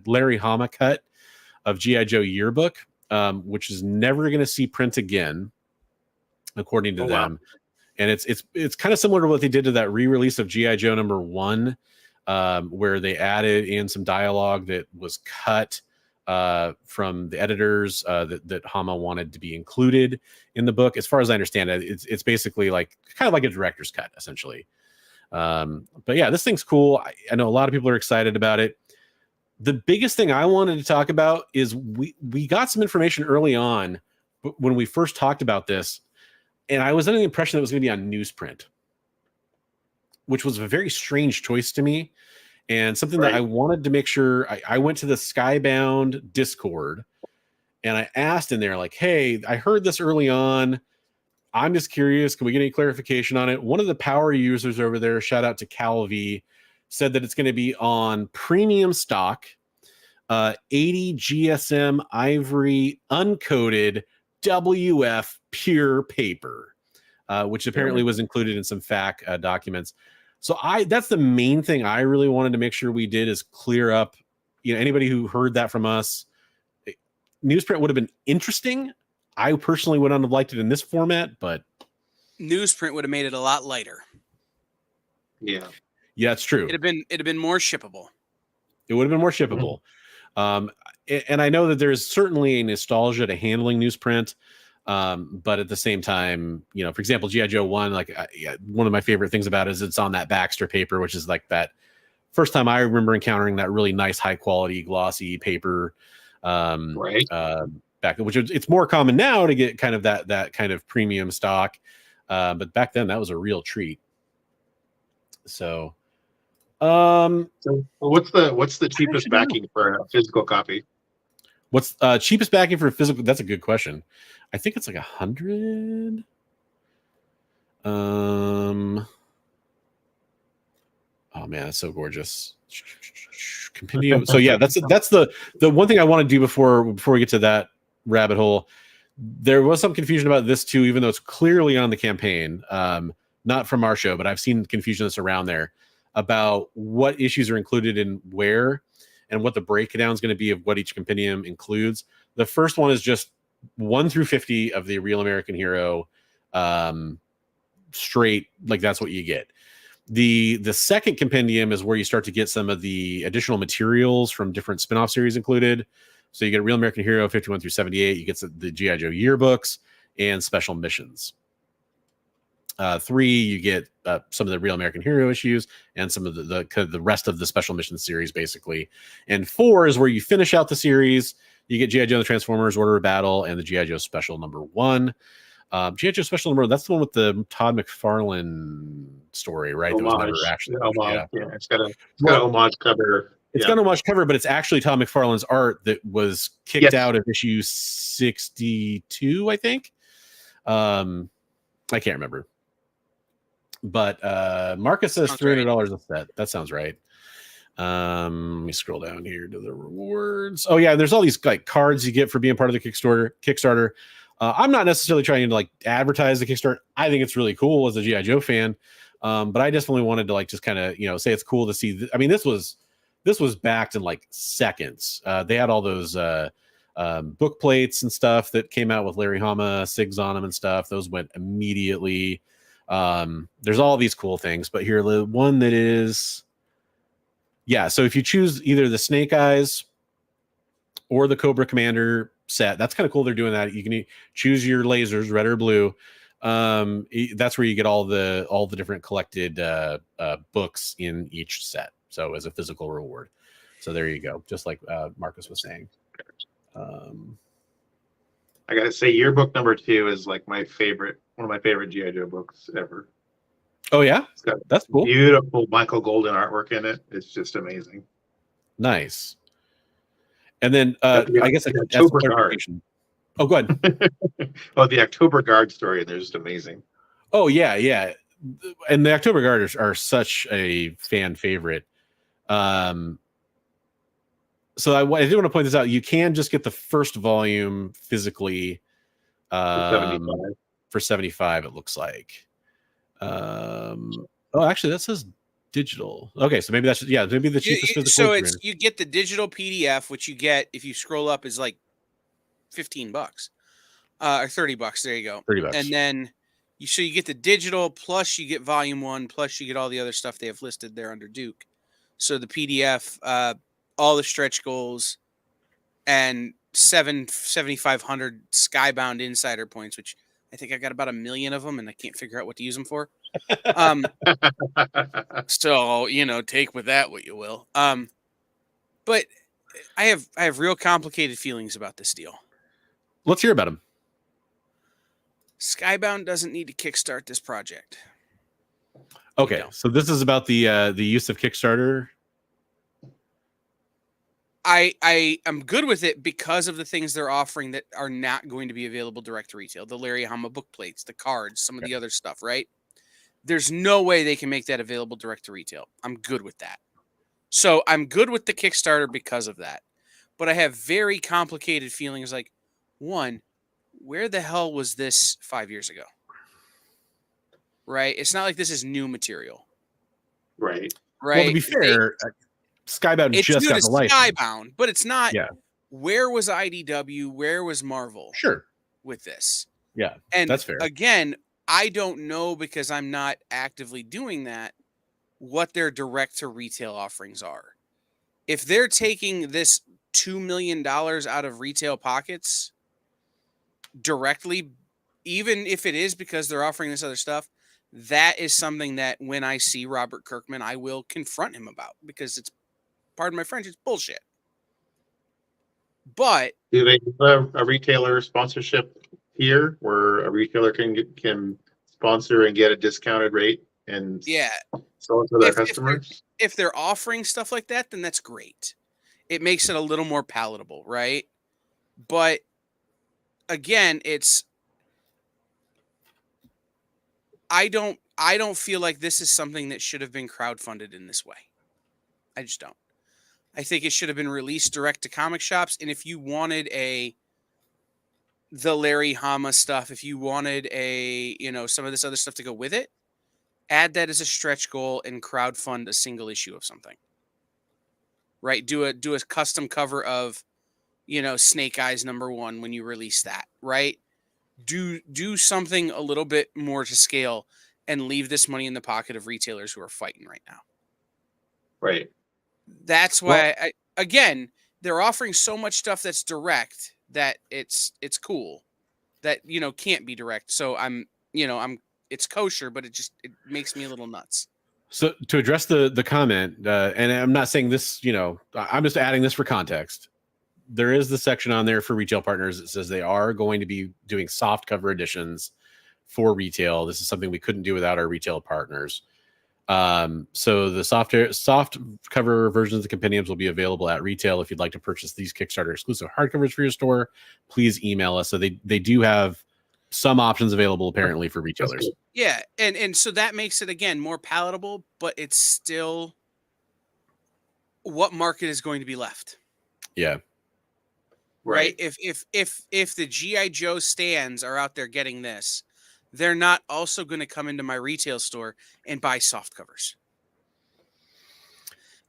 Larry Hama cut of G.I. Joe yearbook, which is never going to see print again, according to them. Wow. And it's kind of similar to what they did to that re-release of G.I. Joe #1, where they added in some dialogue that was cut from the editors that Hama wanted to be included in the book. As far as I understand it, it's basically like kind of like a director's cut, essentially. But yeah, this thing's cool. I know a lot of people are excited about it. The biggest thing I wanted to talk about is we got some information early on when we first talked about this, and I was under the impression that it was going to be on newsprint, which was a very strange choice to me, and something that I wanted to make sure. I went to the Skybound Discord, and I asked in there, like, hey, I heard this early on. I'm just curious. Can we get any clarification on it? One of the power users over there, shout out to Calvi, said that it's going to be on premium stock, 80 GSM ivory uncoated WF pure paper, which apparently was included in some FAQ documents. So that's the main thing I really wanted to make sure we did, is clear up, anybody who heard that from us. Newsprint would have been interesting. I personally would not have liked it in this format, but newsprint would have made it a lot lighter. Yeah. Yeah, it's true. It'd have been more shippable. It would have been more shippable. And I know that there's certainly a nostalgia to handling newsprint. But at the same time, for example, G.I. Joe 1, one of my favorite things about it is it's on that Baxter paper, which is like that first time I remember encountering that really nice, high quality, glossy paper. Back, which it's more common now to get kind of that kind of premium stock. But back then that was a real treat. So what's the cheapest backing for a physical copy? What's cheapest backing for a physical? That's a good question. I think it's like 100. Oh man, that's so gorgeous. Compendium. So yeah, that's the one thing I want to do before we get to that rabbit hole. There was some confusion about this too, even though it's clearly on the campaign, not from our show, but I've seen confusion that's around there about what issues are included in where and what the breakdown is going to be of what each compendium includes. The first one is just 1 through 50 of the Real American Hero, straight, like that's what you get. The second compendium is where you start to get some of the additional materials from different spin-off series included. So you get Real American Hero 51 through 78. You get the G.I. Joe yearbooks and special missions. 3, you get some of the Real American Hero issues and some of the rest of the Special Missions series, basically. And 4 is where you finish out the series. You get G.I. Joe and the Transformers, Order of Battle, and the G.I. Joe Special #1. G.I. Joe Special #1, that's the one with the Todd McFarlane story, right? Homage. That was never actually. Yeah, it's got an homage cover. It's got an homage cover, but it's actually Todd McFarlane's art that was kicked out of issue 62, I think. I can't remember. But Marcus says $300 a set. That sounds right. Let me scroll down here to the rewards. Oh yeah, there's all these like cards you get for being part of the Kickstarter. I'm not necessarily trying to like advertise the Kickstarter. I think it's really cool as a G.I. Joe fan. But I definitely wanted to like just kind of, say it's cool to see. I mean, this was backed in like seconds. They had all those book plates and stuff that came out with Larry Hama SIGs on them and stuff. Those went immediately. There's all these cool things, but here the one that is, so if you choose either the Snake Eyes or the Cobra Commander set, that's kind of cool. They're doing that. You can choose your lasers, red or blue. That's where you get all the different collected books in each set. So as a physical reward. So there you go. Just like Marcus was saying. I gotta say, your book #2 is like one of my favorite G.I. Joe books ever. Oh yeah, it's got that's cool. Beautiful Michael Golden artwork in it. It's just amazing. Nice. And then I guess the October Guard. Oh, go ahead. The October Guard story, they're just amazing. Oh yeah. And the October Guard are such a fan favorite. So I do want to point this out. You can just get the first volume physically for 75, it looks like. Actually, that says digital. Okay, so maybe that's maybe the cheapest physical. So you get the digital PDF, which you get if you scroll up is like $15 or $30. There you go. $30. And then you get the digital plus you get volume 1 plus you get all the other stuff they have listed there under Duke. So the PDF, all the stretch goals, and 7,500 Skybound Insider points, which I think I got about 1 million of them, and I can't figure out what to use them for. So take with that what you will. But I have real complicated feelings about this deal. Let's hear about them. Skybound doesn't need to kickstart this project. Okay, so this is about the use of Kickstarter. I am good with it because of the things they're offering that are not going to be available direct to retail. The Larry Hama book plates, the cards, some of the other stuff, right? There's no way they can make that available direct to retail. I'm good with that. So I'm good with the Kickstarter because of that. But I have very complicated feelings like, one, where the hell was this 5 years ago? Right? It's not like this is new material. Right. Well, to be fair, Skybound just got the license. Skybound, but it's not. Yeah. Where was IDW? Where was Marvel? Sure. With this. Yeah. And that's fair. Again, I don't know because I'm not actively doing that what their direct to retail offerings are. If they're taking this $2 million out of retail pockets directly, even if it is because they're offering this other stuff, that is something that when I see Robert Kirkman, I will confront him about because it's, pardon my French, it's bullshit. But do they have a retailer sponsorship here where a retailer can sponsor and get a discounted rate and sell it to their customers? If they're offering stuff like that, then that's great. It makes it a little more palatable, right? But again, I don't feel like this is something that should have been crowdfunded in this way. I just don't. I think it should have been released direct to comic shops. And if you wanted the Larry Hama stuff, if you wanted some of this other stuff to go with it, add that as a stretch goal and crowdfund a single issue of something. Right? Do a custom cover of, Snake Eyes #1 when you release that, right? Do something a little bit more to scale and leave this money in the pocket of retailers who are fighting right now. Right. That's why they're offering so much stuff that's direct that it's cool that, can't be direct. So I'm it's kosher, but it makes me a little nuts. So to address the comment, and I'm not saying this, I'm just adding this for context. There is the section on there for retail partners that says they are going to be doing soft cover editions for retail. This is something we couldn't do without our retail partners. So the soft cover versions of the compendiums will be available at retail. If you'd like to purchase these Kickstarter exclusive hardcovers for your store, please email us. So they do have some options available apparently for retailers. Yeah, and so that makes it again more palatable, but it's still what market is going to be left. Yeah. Right. If the G.I. Joe stands are out there getting this, they're not also going to come into my retail store and buy soft covers.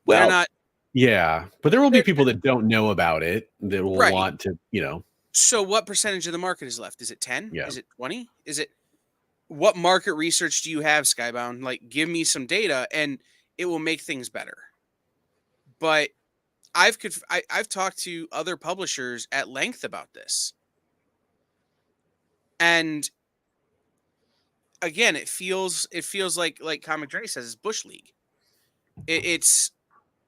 Well, they're not. Yeah, but there will be people that don't know about it that will want to, So what percentage of the market is left? Is it 10? Yeah. Is it 20? Is it what market research do you have, Skybound? Like, give me some data and it will make things better. But I've talked to other publishers at length about this. And again, it feels like Comic Dre says, it's Bush League.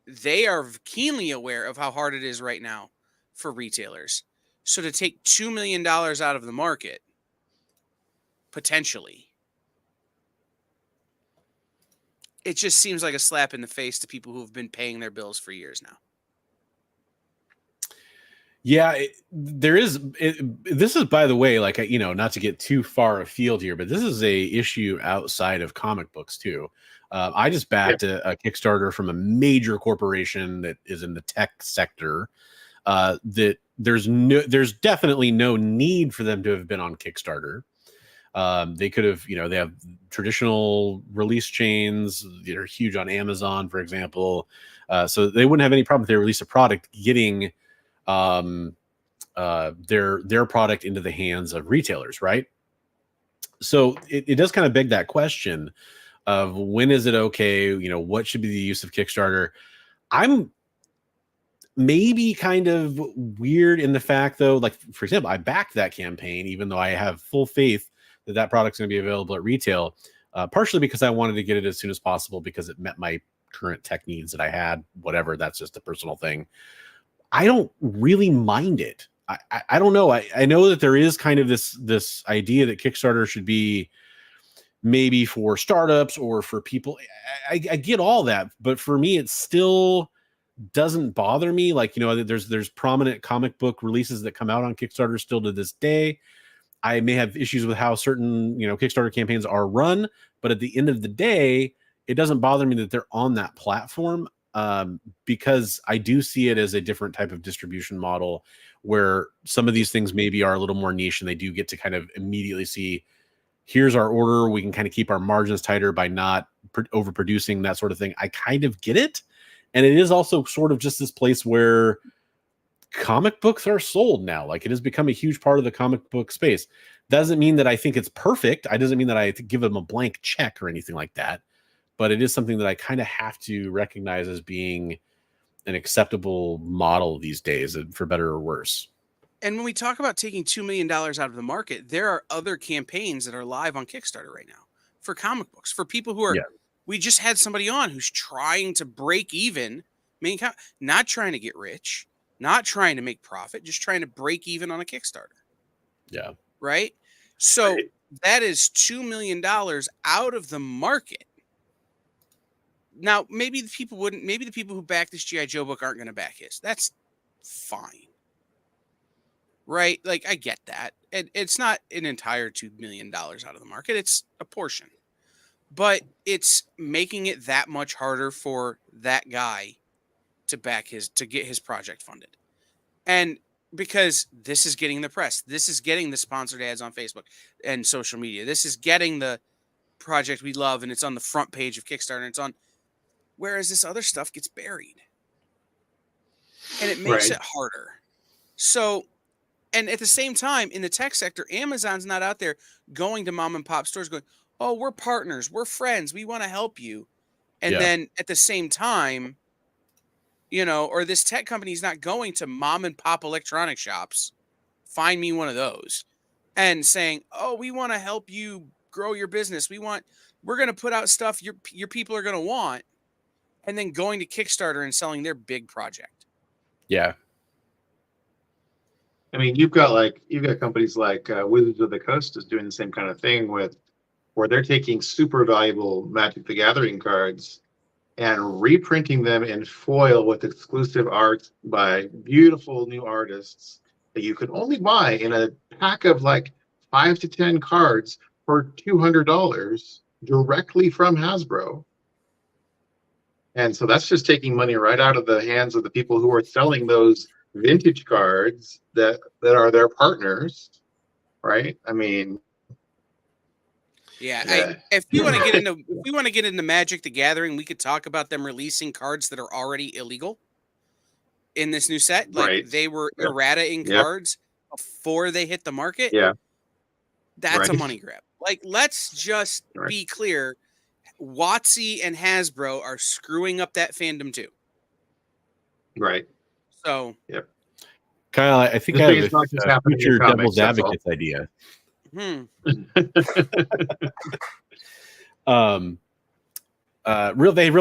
They are keenly aware of how hard it is right now for retailers. So to take $2 million out of the market, potentially, it just seems like a slap in the face to people who have been paying their bills for years now. Yeah, this is, by the way, like, not to get too far afield here, but this is a issue outside of comic books too. I just backed a Kickstarter from a major corporation that is in the tech sector. That there's definitely no need for them to have been on Kickstarter. They could have, they have traditional release chains. They're huge on Amazon, for example. So they wouldn't have any problem if they release a product getting their product into the hands of retailers, right? So it does kind of beg that question of when is it okay? What should be the use of Kickstarter? I'm maybe kind of weird in the fact, though, like, for example, I backed that campaign, even though I have full faith that product's going to be available at retail, partially because I wanted to get it as soon as possible because it met my current tech needs that I had, whatever. That's just a personal thing. I don't really mind it. I don't know. I know that there is kind of this idea that Kickstarter should be maybe for startups or for people. I get all that, but for me, it still doesn't bother me. Like, there's prominent comic book releases that come out on Kickstarter still to this day. I may have issues with how certain, Kickstarter campaigns are run, but at the end of the day, it doesn't bother me that they're on that platform. Because I do see it as a different type of distribution model where some of these things maybe are a little more niche and they do get to kind of immediately see, here's our order. We can kind of keep our margins tighter by not overproducing, that sort of thing. I kind of get it. And it is also sort of just this place where comic books are sold now. Like, it has become a huge part of the comic book space. Doesn't mean that I think it's perfect. It doesn't mean that I give them a blank check or anything like that. But it is something that I kind of have to recognize as being an acceptable model these days, for better or worse. And when we talk about taking $2 million out of the market, there are other campaigns that are live on Kickstarter right now for comic books, for people who are, we just had somebody on who's trying to break even, not trying to get rich, not trying to make profit, just trying to break even on a Kickstarter. Yeah. Right. So that is $2 million out of the market. Now, maybe the people who back this G.I. Joe book aren't going to back his. That's fine. Right? Like, I get that. It's not an entire $2 million out of the market. It's a portion. But it's making it that much harder for that guy to get his project funded. And because this is getting the press, this is getting the sponsored ads on Facebook and social media. This is getting the project we love, and it's on the front page of Kickstarter, and it's on. Whereas this other stuff gets buried. And it makes it harder. So, and at the same time, in the tech sector, Amazon's not out there going to mom and pop stores going, oh, we're partners, we're friends, we want to help you. And then at the same time, or this tech company is not going to mom and pop electronic shops, find me one of those, and saying, oh, we want to help you grow your business. We're going to put out stuff your people are going to want, and then going to Kickstarter and selling their big project. Yeah. I mean, you've got companies like Wizards of the Coast is doing the same kind of thing where they're taking super valuable Magic the Gathering cards and reprinting them in foil with exclusive art by beautiful new artists that you can only buy in a pack of like 5 to 10 cards for $200 directly from Hasbro. And so that's just taking money right out of the hands of the people who are selling those vintage cards that are their partners, right? I mean, if we want to get into Magic the Gathering, we could talk about them releasing cards that are already illegal in this new set. Like they were errata in cards before they hit the market. Yeah. That's a money grab. Like, let's just be clear. WotC and Hasbro are screwing up that fandom too. Right. So, Kyle, I think I have a future devil's advocates idea. Real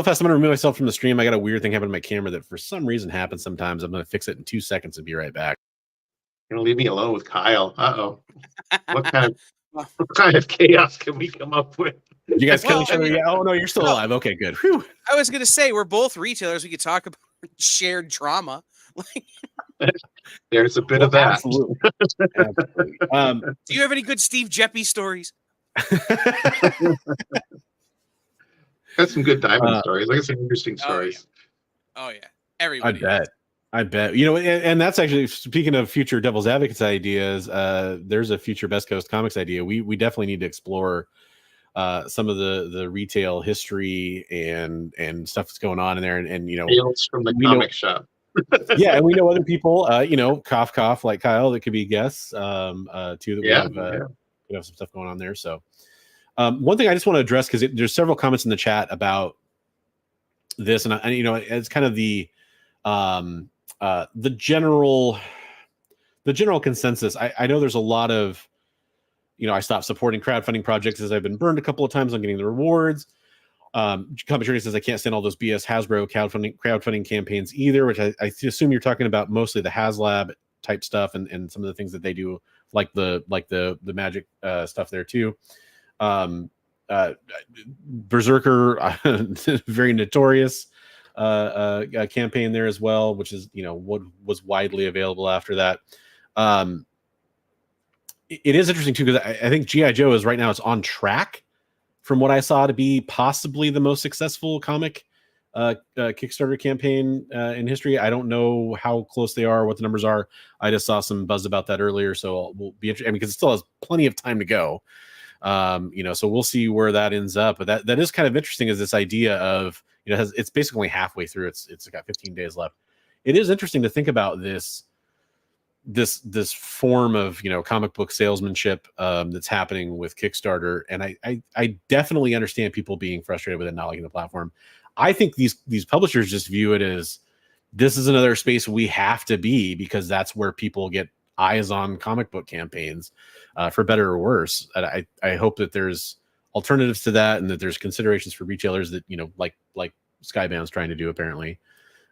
fast, I'm gonna remove myself from the stream. I got a weird thing happen to my camera that for some reason happens sometimes. I'm gonna fix it in 2 seconds and be right back. You're gonna leave me alone with Kyle. What kind of chaos can we come up with? You guys kill each other? Yeah. Oh no, you're still alive. Okay, good. Whew. I was gonna say we're both retailers. We could talk about shared trauma. There's a bit of that. Absolutely. Absolutely. Do you have any good Steve Jeppy stories? Got some good diamond stories. I got some interesting stories. Oh yeah. Everybody. I bet. You know, and that's actually, speaking of future devil's advocates ideas, there's a future Best Coast Comics idea. We definitely need to explore some of the retail history and stuff that's going on in there, and you know, tales from the comic shop. Yeah, and we know other people, you know, cough like Kyle, that could be guests too. That we have some stuff going on there. So one thing I just want to address, because there's several comments in the chat about this, and you know, it's kind of the general consensus. I know there's a lot of, you know, I stopped supporting crowdfunding projects as I've been burned a couple of times on getting the rewards. Comic Journey says I can't stand all those BS Hasbro crowdfunding campaigns either, which I assume you're talking about mostly the HasLab type stuff and some of the things that they do, like the Magic stuff there too. Berserker, very notorious campaign there as well, which is, you know, what was widely available after that. It is interesting too, because I think G.I. Joe is right now, it's on track from what I saw to be possibly the most successful comic Kickstarter campaign in history. I don't know how close they are, what the numbers are. I just saw some buzz about that earlier, so we'll be interested. I mean, because it still has plenty of time to go. You know, so we'll see where that ends up. But that is kind of interesting, is this idea of, you know, it's basically only halfway through. It's got 15 days left. It is interesting to think about this form of, you know, comic book salesmanship that's happening with Kickstarter, and I definitely understand people being frustrated with it not liking the platform. I think these publishers just view it as, this is another space we have to be, because that's where people get eyes on comic book campaigns, for better or worse. And I hope that there's alternatives to that, and that there's considerations for retailers that, you know, like Skybound's trying to do apparently,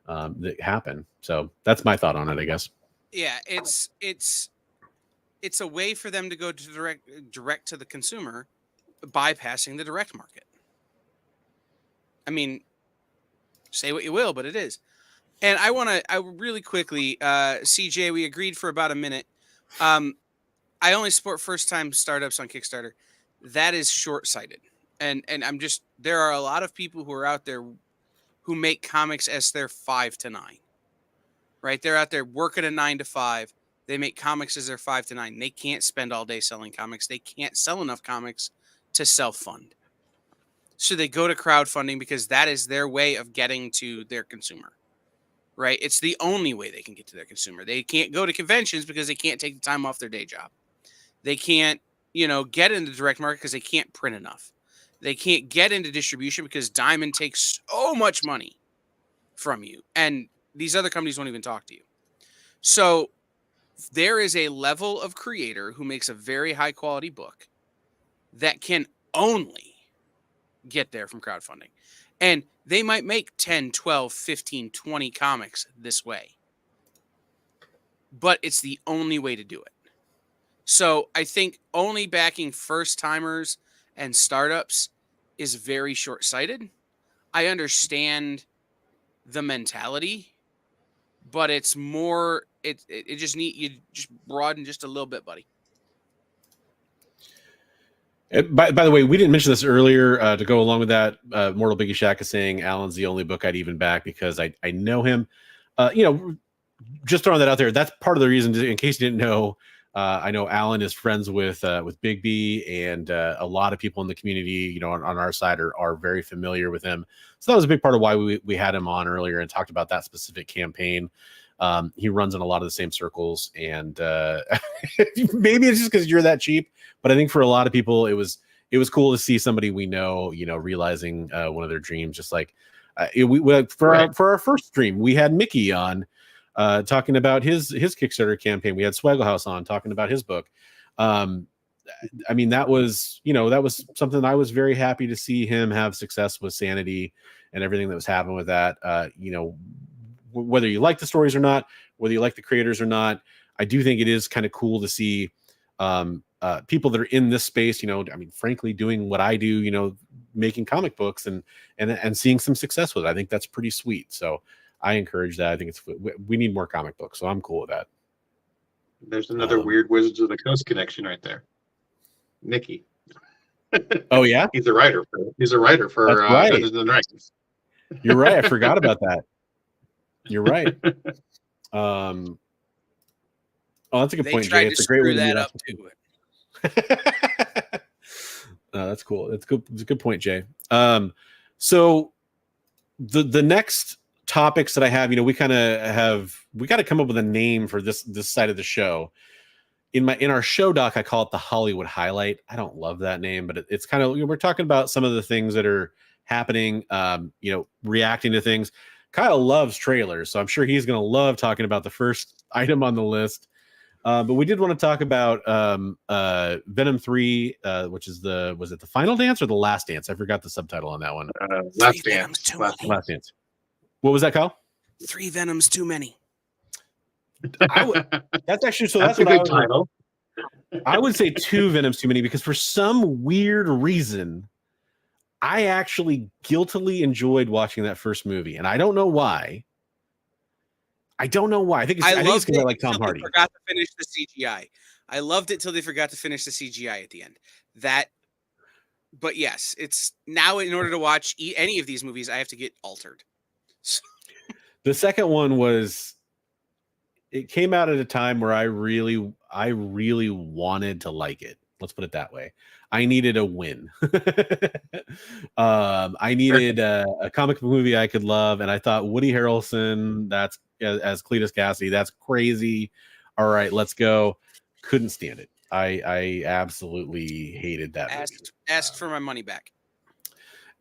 that happen. So that's my thought on it, I guess. Yeah, it's a way for them to go to direct to the consumer, bypassing the direct market. I mean, say what you will, but it is. And I really quickly, CJ, we agreed for about a minute. I only support first-time startups on Kickstarter. That is short-sighted. And there are a lot of people who are out there who make comics as their 5 to 9. Right? They're out there working a 9 to 5. They make comics as their 5 to 9. They can't spend all day selling comics. They can't sell enough comics to self-fund. So they go to crowdfunding, because that is their way of getting to their consumer. Right? It's the only way they can get to their consumer. They can't go to conventions because they can't take the time off their day job. They can't, you know, get into direct market because they can't print enough. They can't get into distribution because Diamond takes so much money from you. And these other companies won't even talk to you. So there is a level of creator who makes a very high quality book that can only get there from crowdfunding. And they might make 10, 12, 15, 20 comics this way. But it's the only way to do it. So I think only backing first timers and startups is very short-sighted. I understand the mentality, but it's more it just you just broaden just a little bit, buddy. By the way, we didn't mention this earlier. To go along with that, Mortal Biggie Shack is saying Alan's the only book I'd even back because I know him. Just throwing that out there. That's part of the reason. In case you didn't know, I know Alan is friends with Bigby, and a lot of people in the community, on our side are very familiar with him. So that was a big part of why we had him on earlier and talked about that specific campaign. He runs in a lot of the same circles, and maybe it's just because you're that cheap. But I think for a lot of people, it was cool to see somebody we know, realizing one of their dreams. Just like for our first stream, we had Mickey on talking about his Kickstarter campaign. We had Swagglehouse on talking about his book. I mean, that was something I was very happy to see him have success with Sanity and everything that was happening with that. Whether you like the stories or not, whether you like the creators or not, I do think it is kind of cool to see people that are in this space, frankly, doing what I do, making comic books and seeing some success with it. I think that's pretty sweet. So I encourage that. I think we need more comic books, so I'm cool with that. There's another weird Wizards of the Coast connection right there. Nicky. Oh yeah, he's a writer for right. Dungeons and Dragons. You're right. I forgot about that. You're right. Oh, that's a good point, Jay. It's a great way to up to it. That's cool. That's good. It's a good point, Jay. So the next topics that I have, we got to come up with a name for this side of the show. In our show doc, I call it the Hollywood Highlight. I don't love that name, but it's kind of, we're talking about some of the things that are happening, reacting to things. Kyle loves trailers, so I'm sure he's going to love talking about the first item on the list. But we did want to talk about Venom 3, which is was it the Final Dance or the Last Dance? I forgot the subtitle on that one. Last Dance. Last Dance. What was that, Kyle? 3 Venoms too many. That's actually that's a good title. I would say 2 Venoms too many because for some weird reason, I actually guiltily enjoyed watching that first movie, and I don't know why. I think it's because I like Tom Hardy. They forgot to finish the CGI. I loved it till they forgot to finish the CGI at the end. But yes, it's now in order to watch any of these movies, I have to get altered. The second one it came out at a time where I really wanted to like it. Let's put it that way. I needed a win. I needed a comic book movie I could love, and I thought Woody Harrelson, that's as Cletus Cassidy, that's crazy. All right, let's go. Couldn't stand it. I absolutely hated that movie. Asked for my money back.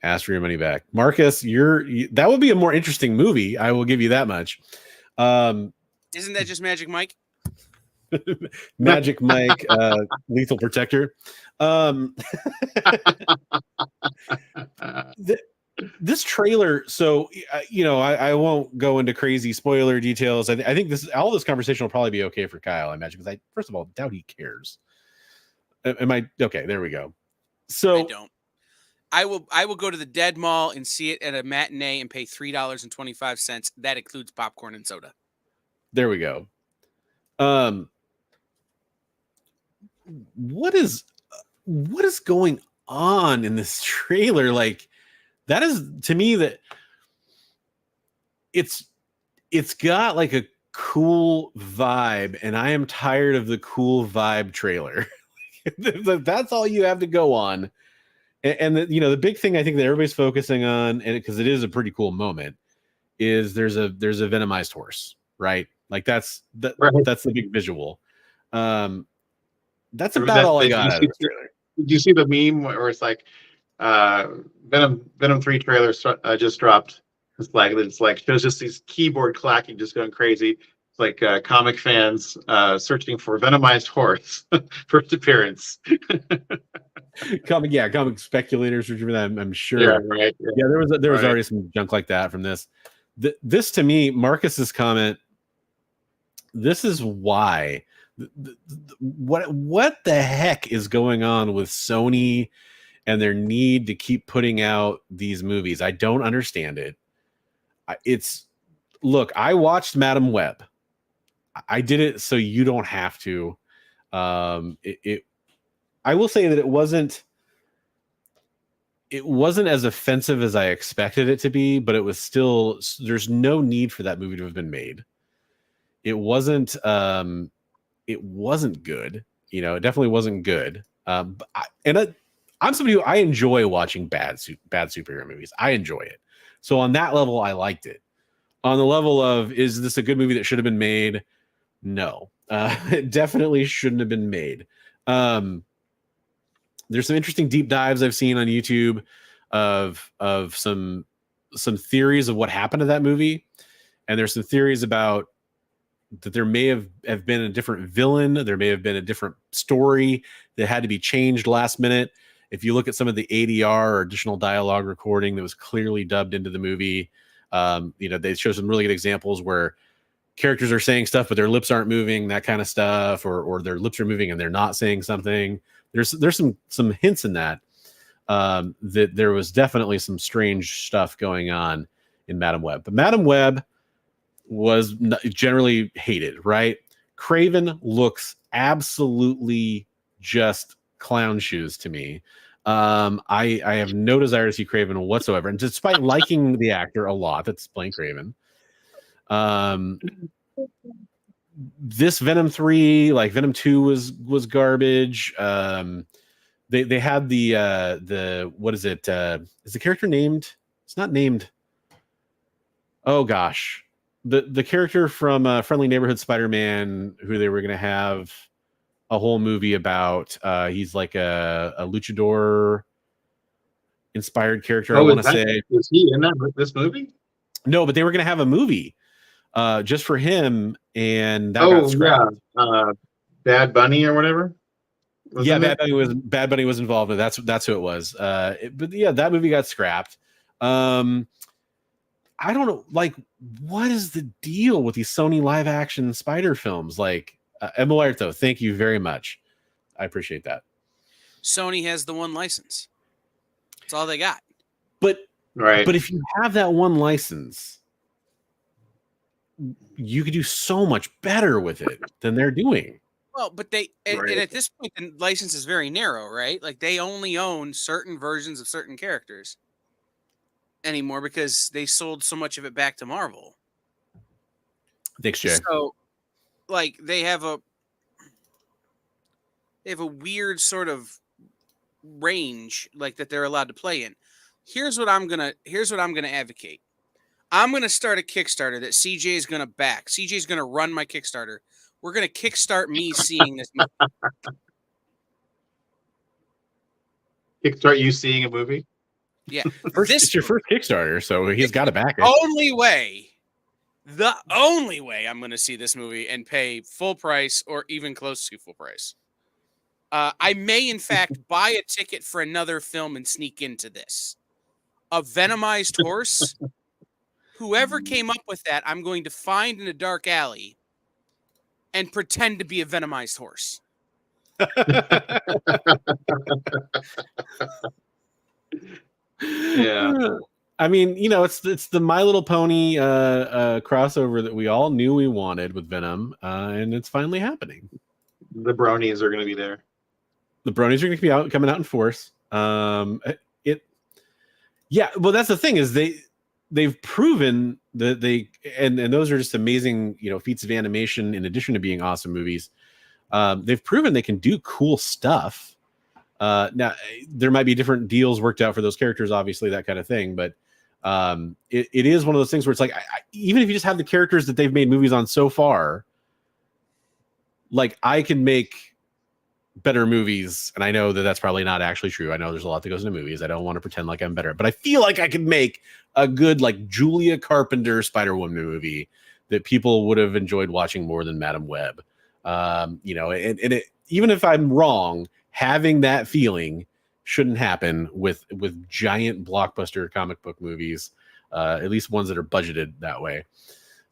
Ask for your money back, Marcus. That would be a more interesting movie. I will give you that much. Isn't that just Magic Mike? Magic Mike, Lethal Protector. This trailer, so I won't go into crazy spoiler details. I think all this conversation will probably be okay for Kyle, I imagine, because I first of all doubt he cares. Am I okay? There we go. So I don't. I will go to the Dead Mall and see it at a matinee and pay $3.25. That includes popcorn and soda. There we go. What is going on in this trailer? Like, that is, to me, that it's got like a cool vibe, and I am tired of the cool vibe trailer. That's all you have to go on. And the big thing I think that everybody's focusing on, and because it is a pretty cool moment, is there's a venomized horse, right? Like that's the big visual. That's about all I got out of the trailer. Did you see the meme where it's like Venom 3 trailer just dropped? It's like shows just these keyboard clacking, just going crazy. It's like comic fans searching for Venomized Horse first appearance. Comic speculators, I'm sure. Yeah, right. Yeah, there was already some junk like that from this. This to me, Marcus's comment. This is why. What the heck is going on with Sony and their need to keep putting out these movies? I don't understand it. Look, I watched Madam Web. I did it so you don't have to. I will say that it wasn't as offensive as I expected it to be, but it was still, there's no need for that movie to have been made. It wasn't good. It definitely wasn't good. I'm somebody who I enjoy watching bad superhero movies. I enjoy it. So on that level, I liked it. On the level of, is this a good movie that should have been made? No, it definitely shouldn't have been made. There's some interesting deep dives I've seen on YouTube of some theories of what happened to that movie. And there's some theories about that there may have been a different villain. There may have been a different story that had to be changed last minute. If you look at some of the ADR or additional dialogue recording that was clearly dubbed into the movie, they show some really good examples where characters are saying stuff, but their lips aren't moving, that kind of stuff, or their lips are moving and they're not saying something. There's some hints in that there was definitely some strange stuff going on in Madam Web. But Madam Web was generally hated, right? Craven looks absolutely just clown shoes to me. I have no desire to see Craven whatsoever. And despite liking the actor a lot that's playing Craven, this Venom 3, like Venom 2 was garbage. They had the what is it? Is the character named? It's not named. Oh gosh. The character from Friendly Neighborhood Spider-Man, who they were going to have a whole movie about. He's like a luchador inspired character. I want to say, was he in this movie? No, but they were going to have a movie just for him, and that got scrapped. Bad Bunny or whatever. Bad Bunny was involved, and that's who it was. But yeah, that movie got scrapped. I don't know, like, what is the deal with these Sony live action spider films? Like, Emuerto, thank you very much. I appreciate that. Sony has the one license. That's all they got. But if you have that one license, you could do so much better with it than they're doing. Well, but and at this point, the license is very narrow, right? Like, they only own certain versions of certain characters anymore because they sold so much of it back to Marvel. Thanks, Jay. So, like, they have a weird sort of range, like, that they're allowed to play in. Here's what I'm gonna advocate. I'm gonna start a Kickstarter that CJ is gonna back. CJ is gonna run my Kickstarter. We're gonna kickstart me seeing this movie. Kickstart you seeing a movie? Yeah, it's your first Kickstarter, so he's got to back it. The only way I'm going to see this movie and pay full price or even close to full price. I may, in fact, buy a ticket for another film and sneak into this. A Venomized Horse. Whoever came up with that, I'm going to find in a dark alley and pretend to be a Venomized Horse. Yeah. I mean, it's the My Little Pony crossover that we all knew we wanted with Venom, and it's finally happening. The bronies are going to be there. The bronies are going to be coming out in force. Well, that's the thing, is they've proven that and those are just amazing, feats of animation in addition to being awesome movies. They've proven they can do cool stuff. Now there might be different deals worked out for those characters, obviously, that kind of thing, but it is one of those things where it's like, even if you just have the characters that they've made movies on so far, like, I can make better movies, and I know that that's probably not actually true. I know there's a lot that goes into movies. I don't want to pretend like I'm better, but I feel like I can make a good, like, Julia Carpenter Spider-Woman movie that people would have enjoyed watching more than Madam Web. You know, and it, even if I'm wrong, having that feeling shouldn't happen with giant blockbuster comic book movies, at least ones that are budgeted that way.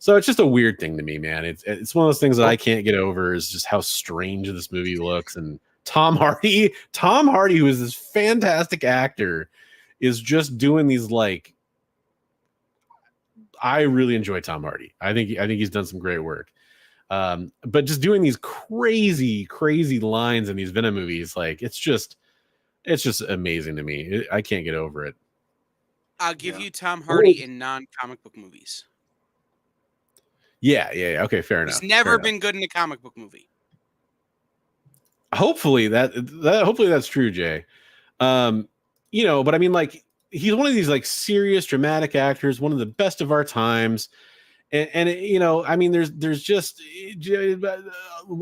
So it's just a weird thing to me, man. It's one of those things that I can't get over, is just how strange this movie looks. And Tom Hardy, who is this fantastic actor, is just doing these, like, I really enjoy Tom Hardy. I think he's done some great work. But just doing these crazy lines in these Venom movies, like, it's just amazing to me. I can't get over it. I'll give you Tom Hardy in non-comic book movies. Yeah. Okay, fair enough. He's never been good in a comic book movie. Hopefully hopefully that's true, Jay. You know, but I mean, like, he's one of these, like, serious dramatic actors, one of the best of our times. And you know, I mean, there's just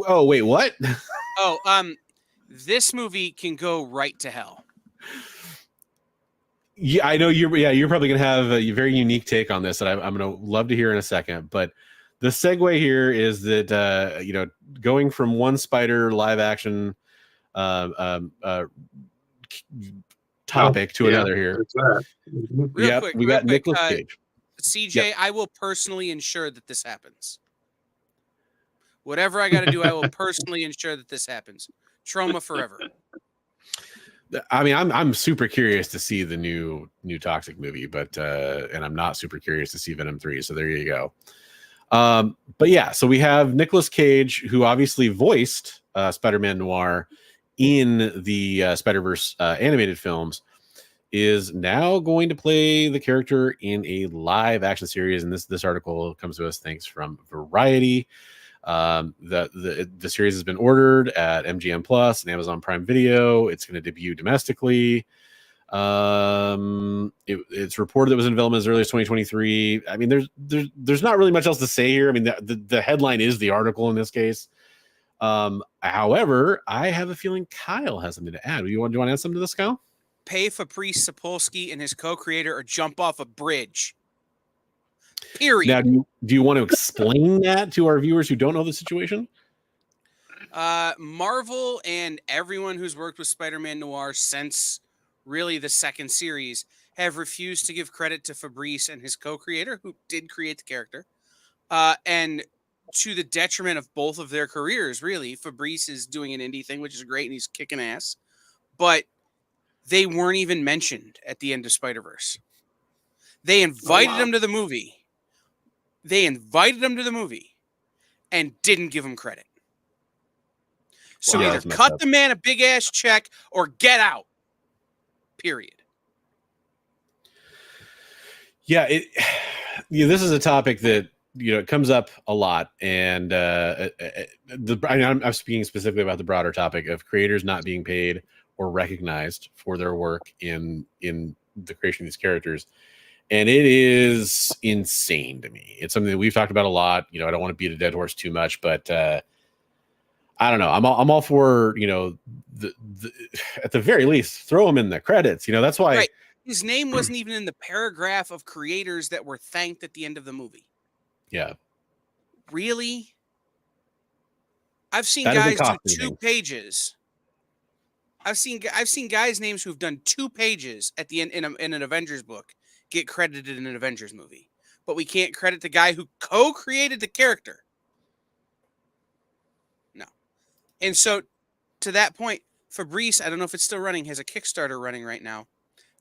oh, wait, what? This movie can go right to hell. Yeah, I know you're probably gonna have a very unique take on this that I'm gonna love to hear in a second. But the segue here is that you know, going from one Spider live action topic to another here. Real quick, we got Nicolas Cage. CJ, yep. I will personally ensure that this happens. Whatever I got to do, I will personally ensure that this happens. Trauma forever. I mean, I'm super curious to see the new Toxic movie, but and I'm not super curious to see Venom 3. So there you go. But yeah, so we have Nicolas Cage, who obviously voiced Spider-Man Noir in the Spider-Verse animated films, is now going to play the character in a live action series. And this article comes to us thanks from Variety. The series has been ordered at MGM Plus and Amazon Prime Video. It's going to debut domestically. It's reported it was in development as early as 2023. I mean, there's not really much else to say here. I mean, the headline is the article in this case. However, I have a feeling Kyle has something to add. Do you want to add something to this, Kyle? Pay Fabrice Sapolsky and his co-creator or jump off a bridge. Period. Now, do you want to explain that to our viewers who don't know the situation? Marvel and everyone who's worked with Spider-Man Noir since really the second series have refused to give credit to Fabrice and his co-creator, who did create the character. And to the detriment of both of their careers, really. Fabrice is doing an indie thing, which is great, and he's kicking ass. But they weren't even mentioned at the end of Spider-Verse. They invited him to the movie. And didn't give him credit. So either cut the man a big ass check or get out. Period. Yeah, this is a topic that, you know, it comes up a lot, and I'm speaking specifically about the broader topic of creators not being paid or recognized for their work in the creation of these characters. And it is insane to me. It's something that we've talked about a lot. You know, I don't want to beat a dead horse too much, but I don't know. I'm all for, you know, the at the very least, throw him in the credits. You know, that's why his name wasn't even in the paragraph of creators that were thanked at the end of the movie. Yeah. Really? I've seen guys do 2 pages. I've seen guys' names who've done 2 pages at the end in an Avengers book get credited in an Avengers movie, but we can't credit the guy who co-created the character. No. And so to that point, Fabrice, I don't know if it's still running, has a Kickstarter running right now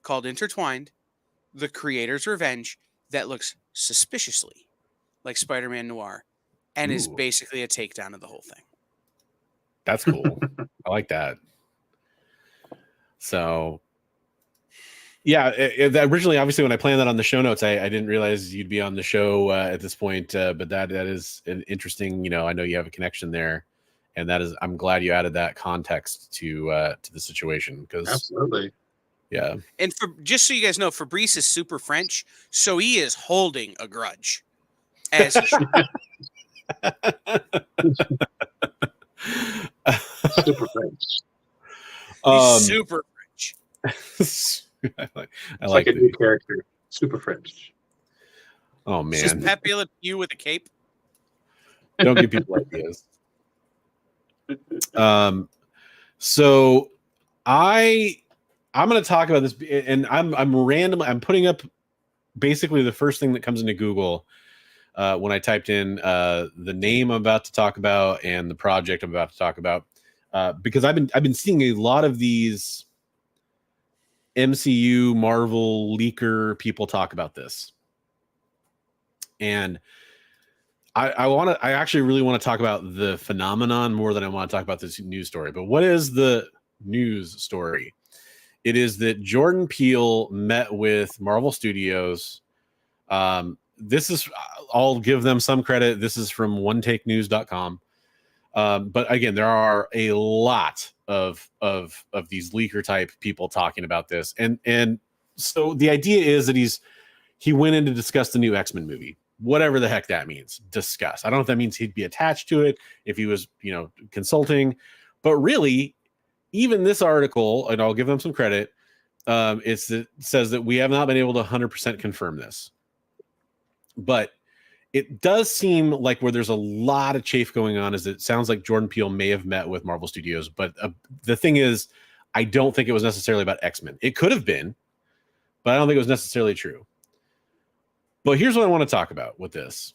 called Intertwined, The Creator's Revenge, that looks suspiciously like Spider-Man Noir and is basically a takedown of the whole thing. That's cool. I like that. So, yeah, originally, obviously, when I planned that on the show notes, I didn't realize you'd be on the show at this point. But that is an interesting, you know, I know you have a connection there, and that is, I'm glad you added that context to the situation, because absolutely, yeah. And just so you guys know, Fabrice is super French, so he is holding a grudge. As he should. Super French. Super French. I like a new character. Super French. Oh man, it's just Pepe Le Pew with a cape. Don't give people ideas. So I'm going to talk about this, and I'm putting up basically the first thing that comes into Google when I typed in the name I'm about to talk about and the project I'm about to talk about, because I've been seeing a lot of these MCU Marvel leaker people talk about this, and I actually really want to talk about the phenomenon more than I want to talk about this news story. But what is the news story? It is that Jordan Peele met with Marvel Studios. This is, I'll give them some credit. This is from onetakenews.com. But again, there are a lot of these leaker type people talking about this. And so the idea is that he went in to discuss the new X-Men movie, whatever the heck that means. Discuss. I don't know if that means he'd be attached to it, if he was, consulting, but really, even this article, and I'll give them some credit, it says that we have not been able to 100% confirm this. But it does seem like where there's a lot of chafe going on is it sounds like Jordan Peele may have met with Marvel Studios. But the thing is, I don't think it was necessarily about X-Men. It could have been, but I don't think it was necessarily true. But here's what I want to talk about with this.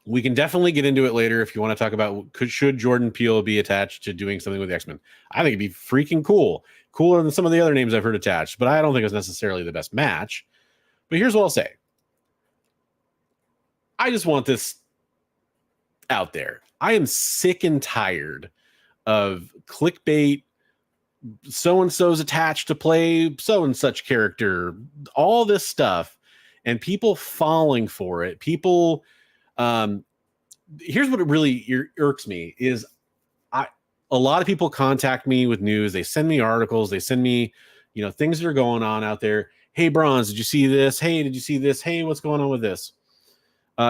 We can definitely get into it later if you want to talk about should Jordan Peele be attached to doing something with X-Men. I think it'd be freaking cool. Cooler than some of the other names I've heard attached, but I don't think it's necessarily the best match. But here's what I'll say. I just want this out there. I am sick and tired of clickbait, so-and-so's attached to play so-and-such character, all this stuff, and people falling for it. People... here's what it really irks me is a lot of people contact me with news. They send me articles. They send me, things that are going on out there. Hey, Bronze, did you see this? Hey, did you see this? Hey, what's going on with this?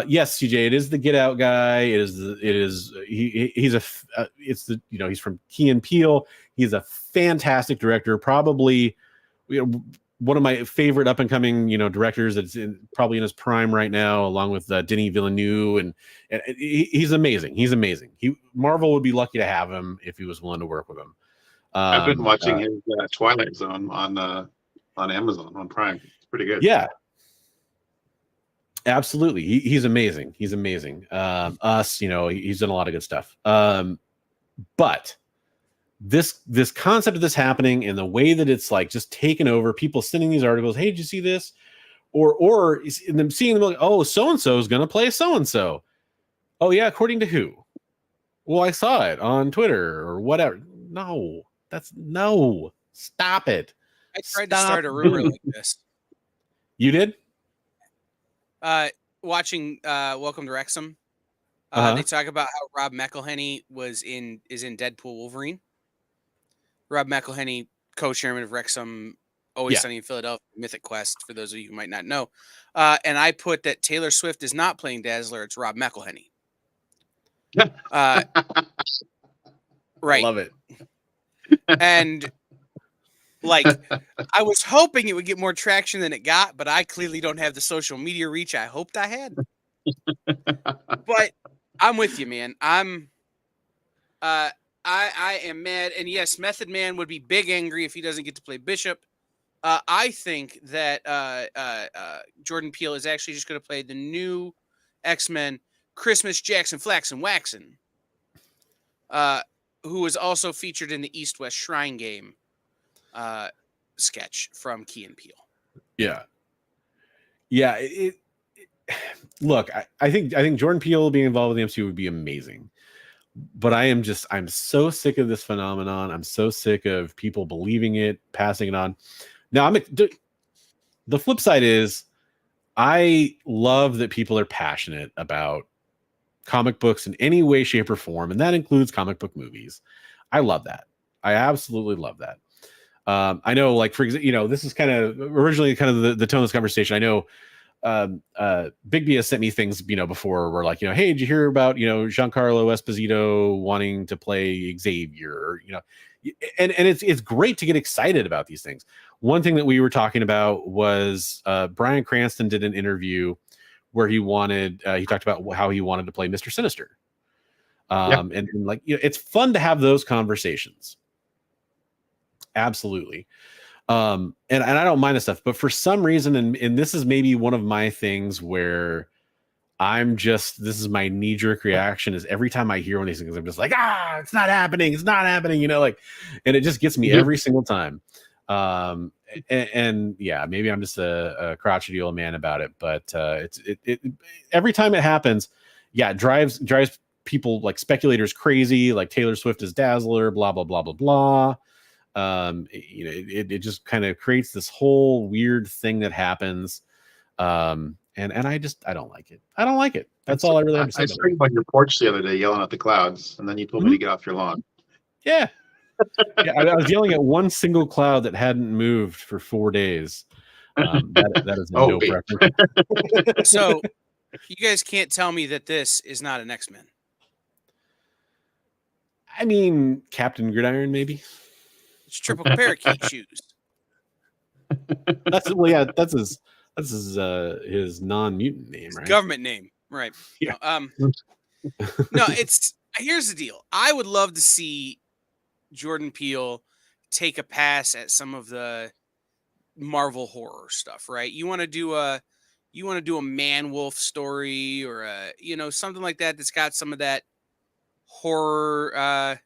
Yes, CJ, it is the Get Out guy. He's from Key and Peele. He's a fantastic director. Probably, one of my favorite up and coming, directors that's probably in his prime right now, along with Denis Villeneuve, and he's amazing. He's amazing. Marvel would be lucky to have him if he was willing to work with him. I've been watching his Twilight Zone on Amazon on Prime. It's pretty good. Yeah, absolutely. He's amazing. He's amazing. He's done a lot of good stuff. But this concept of this happening and the way that it's like just taken over, people sending these articles, hey, did you see this? Or them seeing them like, oh, so-and-so is going to play so-and-so. Oh yeah, according to who? Well, I saw it on Twitter or whatever. No, stop it. I tried to start a rumor like this. You did? Watching Welcome to Wrexham. They talk about how Rob McElhenney is in Deadpool Wolverine. Rob McElhenney, co-chairman of Wrexham, Always Sunny in Philadelphia, Mythic Quest, for those of you who might not know. And I put that Taylor Swift is not playing Dazzler, it's Rob McElhenney. Right. Love it. And I was hoping it would get more traction than it got, but I clearly don't have the social media reach I hoped I had. But I'm with you, man. I am mad, and yes, Method Man would be big angry if he doesn't get to play Bishop. I think that Jordan Peele is actually just going to play the new X-Men, Christmas Jackson Flaxen Waxen, who was also featured in the East West Shrine Game sketch from Key and Peele. Yeah. Look, I think Jordan Peele being involved with the MCU would be amazing. But I'm so sick of this phenomenon. I'm so sick of people believing it, passing it on. Now, the flip side is I love that people are passionate about comic books in any way, shape, or form, and that includes comic book movies. I love that. I absolutely love that. I know, for example, this is kind of originally kind of the tone of this conversation. I know Bigby has sent me things, before where hey, did you hear about, Giancarlo Esposito wanting to play Xavier, or, and it's great to get excited about these things. One thing that we were talking about was Bryan Cranston did an interview where he talked about how he wanted to play Mr. Sinister. And like, it's fun to have those conversations. Absolutely. And I don't mind this stuff, but for some reason, and this is maybe one of my things where this is my knee-jerk reaction, is every time I hear one of these things, I'm just like, it's not happening, like, and it just gets me every single time. And yeah, maybe I'm just a crotchety old man about it, but it every time it happens, it drives people, like speculators, crazy, like Taylor Swift is Dazzler, blah blah blah blah blah. It just kind of creates this whole weird thing that happens. And I don't like it. I don't like it. That's all I really have to say. I screamed on your porch the other day, yelling at the clouds, and then you told me to get off your lawn. Yeah. I was yelling at one single cloud that hadn't moved for 4 days. That is no preference. So you guys can't tell me that this is not an X-Men. I mean, Captain Gridiron, maybe. It's triple parakeet shoes. That's his non-mutant name, right? Government name, right? Yeah. No, here's the deal. I would love to see Jordan Peele take a pass at some of the Marvel horror stuff, right? You want to do a Man-Wolf story, or something like that that's got some of that horror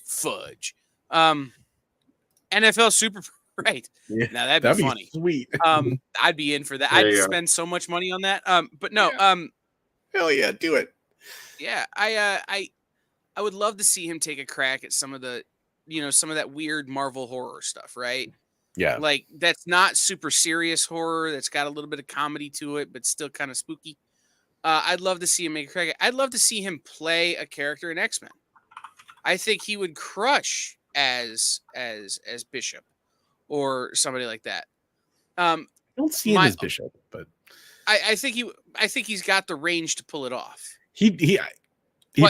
fudge. NFL Super, right? Yeah, now that'd be funny. Sweet. I'd be in for that. I'd spend so much money on that. But no, hell yeah, do it. Yeah, I would love to see him take a crack at some of the, some of that weird Marvel horror stuff, right? Yeah. Like, that's not super serious horror, that's got a little bit of comedy to it, but still kind of spooky. I'd love to see him make a crack. I'd love to see him play a character in X-Men. I think he would crush as Bishop or somebody like that. I don't see him as Bishop, but I think he's got the range to pull it off. He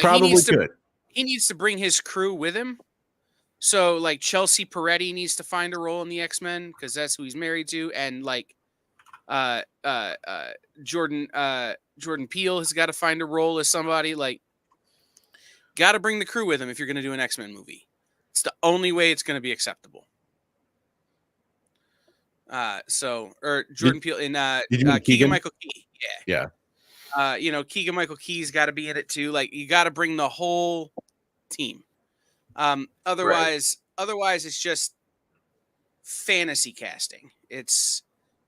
probably could. He needs to bring his crew with him. So, like, Chelsea Peretti needs to find a role in the X-Men because that's who he's married to, and like Jordan Peele has got to find a role as somebody. Like, got to bring the crew with him if you're going to do an X-Men movie. It's the only way it's going to be acceptable. Jordan Peele in Keegan-Michael Key. Yeah. Keegan-Michael Key's got to be in it too. Like, you got to bring the whole team. Otherwise it's just fantasy casting.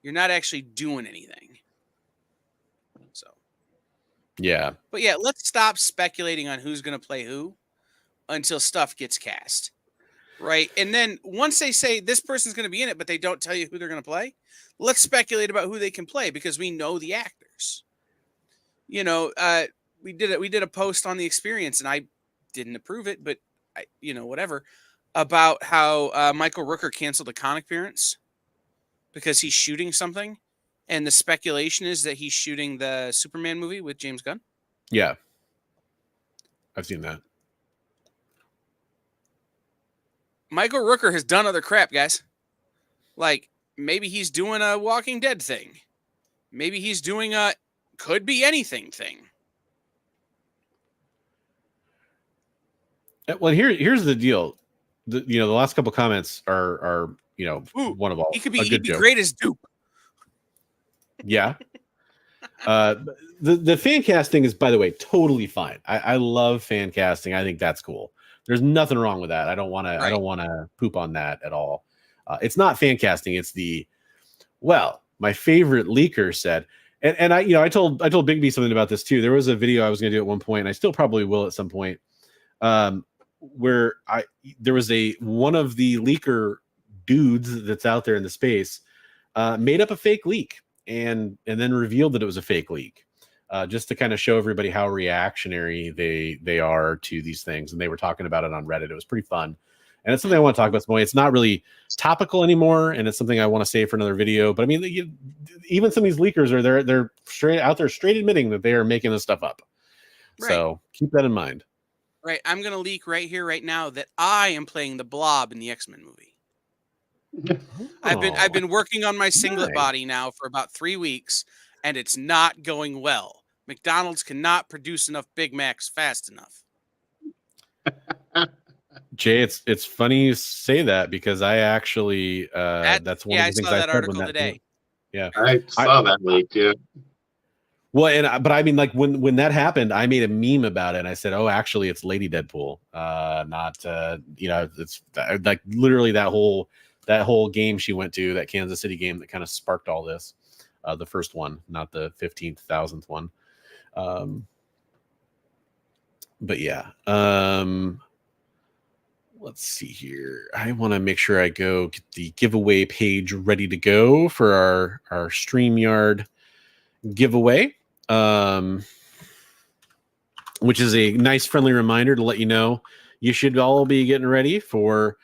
You're not actually doing anything. So, yeah. But yeah, let's stop speculating on who's going to play who until stuff gets cast. Right? And then once they say this person's going to be in it, but they don't tell you who they're going to play, let's speculate about who they can play because we know the actors. We did a post on The Experience, and I didn't approve it, but whatever, about how Michael Rooker canceled a con appearance because he's shooting something, and the speculation is that he's shooting the Superman movie with James Gunn. Yeah, I've seen that. Michael Rooker has done other crap, guys. Like, maybe he's doing a Walking Dead thing. Maybe he's doing a could be anything thing. Well, here's the deal. The last couple comments are one of all. He could be great as Dupe. Yeah. The fan casting is, by the way, totally fine. I love fan casting. I think that's cool. There's nothing wrong with that. I don't want to poop on that at all. It's not fan casting. It's my favorite leaker said, and I told Bigby something about this too. There was a video I was going to do at one point, and I still probably will at some point. Where there was one of the leaker dudes that's out there in the space made up a fake leak and then revealed that it was a fake leak, just to kind of show everybody how reactionary they are to these things. And they were talking about it on Reddit. It was pretty fun, and it's something I want to talk about some more. It's not really topical anymore, and it's something I want to save for another video. But I mean, even some of these leakers they're straight out there, straight admitting that they are making this stuff up. Right. So keep that in mind. Right, I'm going to leak right here, right now, that I am playing the Blob in the X-Men movie. I've been working on my singlet nice. body now for about 3 weeks, and it's not going well. McDonald's cannot produce enough Big Macs fast enough. Jay, it's funny you say that because I actually that's one of the things I saw I that said article when that today. Yeah, I saw that leak, yeah. Well, but I mean, like when that happened, I made a meme about it, and I said, "Oh, actually, it's Lady Deadpool, not it's like literally that whole game she went to, that Kansas City game that kind of sparked all this, the first one, not the 15,000th one." But yeah, let's see here. I want to make sure I get the giveaway page ready to go for our StreamYard giveaway. Which is a nice friendly reminder to let you know you should all be getting ready for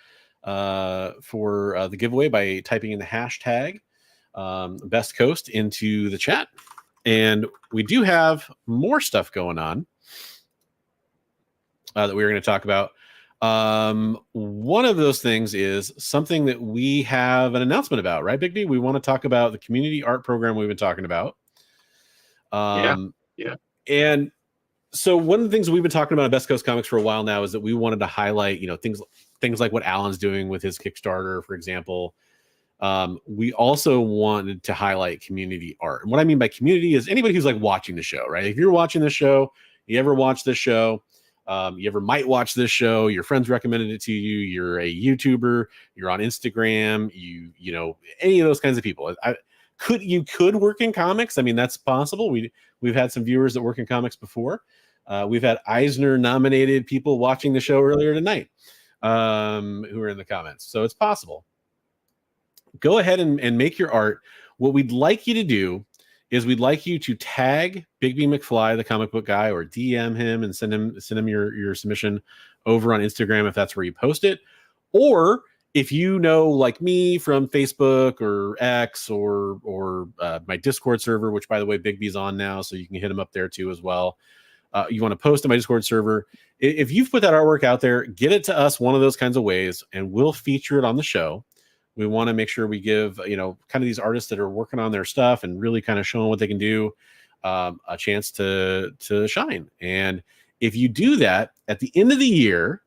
the giveaway by typing in the hashtag Best Coast into the chat. And we do have more stuff going on that we're going to talk about. One of those things is something that we have an announcement about, right, Bigby? We want to talk about the community art program we've been talking about. Yeah. And so one of the things we've been talking about at Best Coast Comics for a while now is that we wanted to highlight, things like what Alan's doing with his Kickstarter, for example. We also wanted to highlight community art. And what I mean by community is anybody who's like watching the show, right? If you're watching the show, you ever watch this show, you ever might watch this show, your friends recommended it to you, you're a YouTuber, you're on Instagram, you know, any of those kinds of people. You could work in comics. I mean, that's possible. We've had some viewers that work in comics before. We've had Eisner nominated people watching the show earlier tonight who are in the comments. So it's possible. Go ahead and make your art. What we'd like you to do is we'd like you to tag Bigby McFly, the comic book guy, or DM him and send him your submission over on Instagram if that's where you post it. Or if you know, like me, from Facebook or X or my Discord server, which by the way, Bigby's on now, so you can hit him up there too as well. You want to post to my Discord server. If you've put that artwork out there, get it to us one of those kinds of ways, and we'll feature it on the show. We want to make sure we give, kind of these artists that are working on their stuff and really kind of showing what they can do, a chance to shine. And if you do that at the end of the year,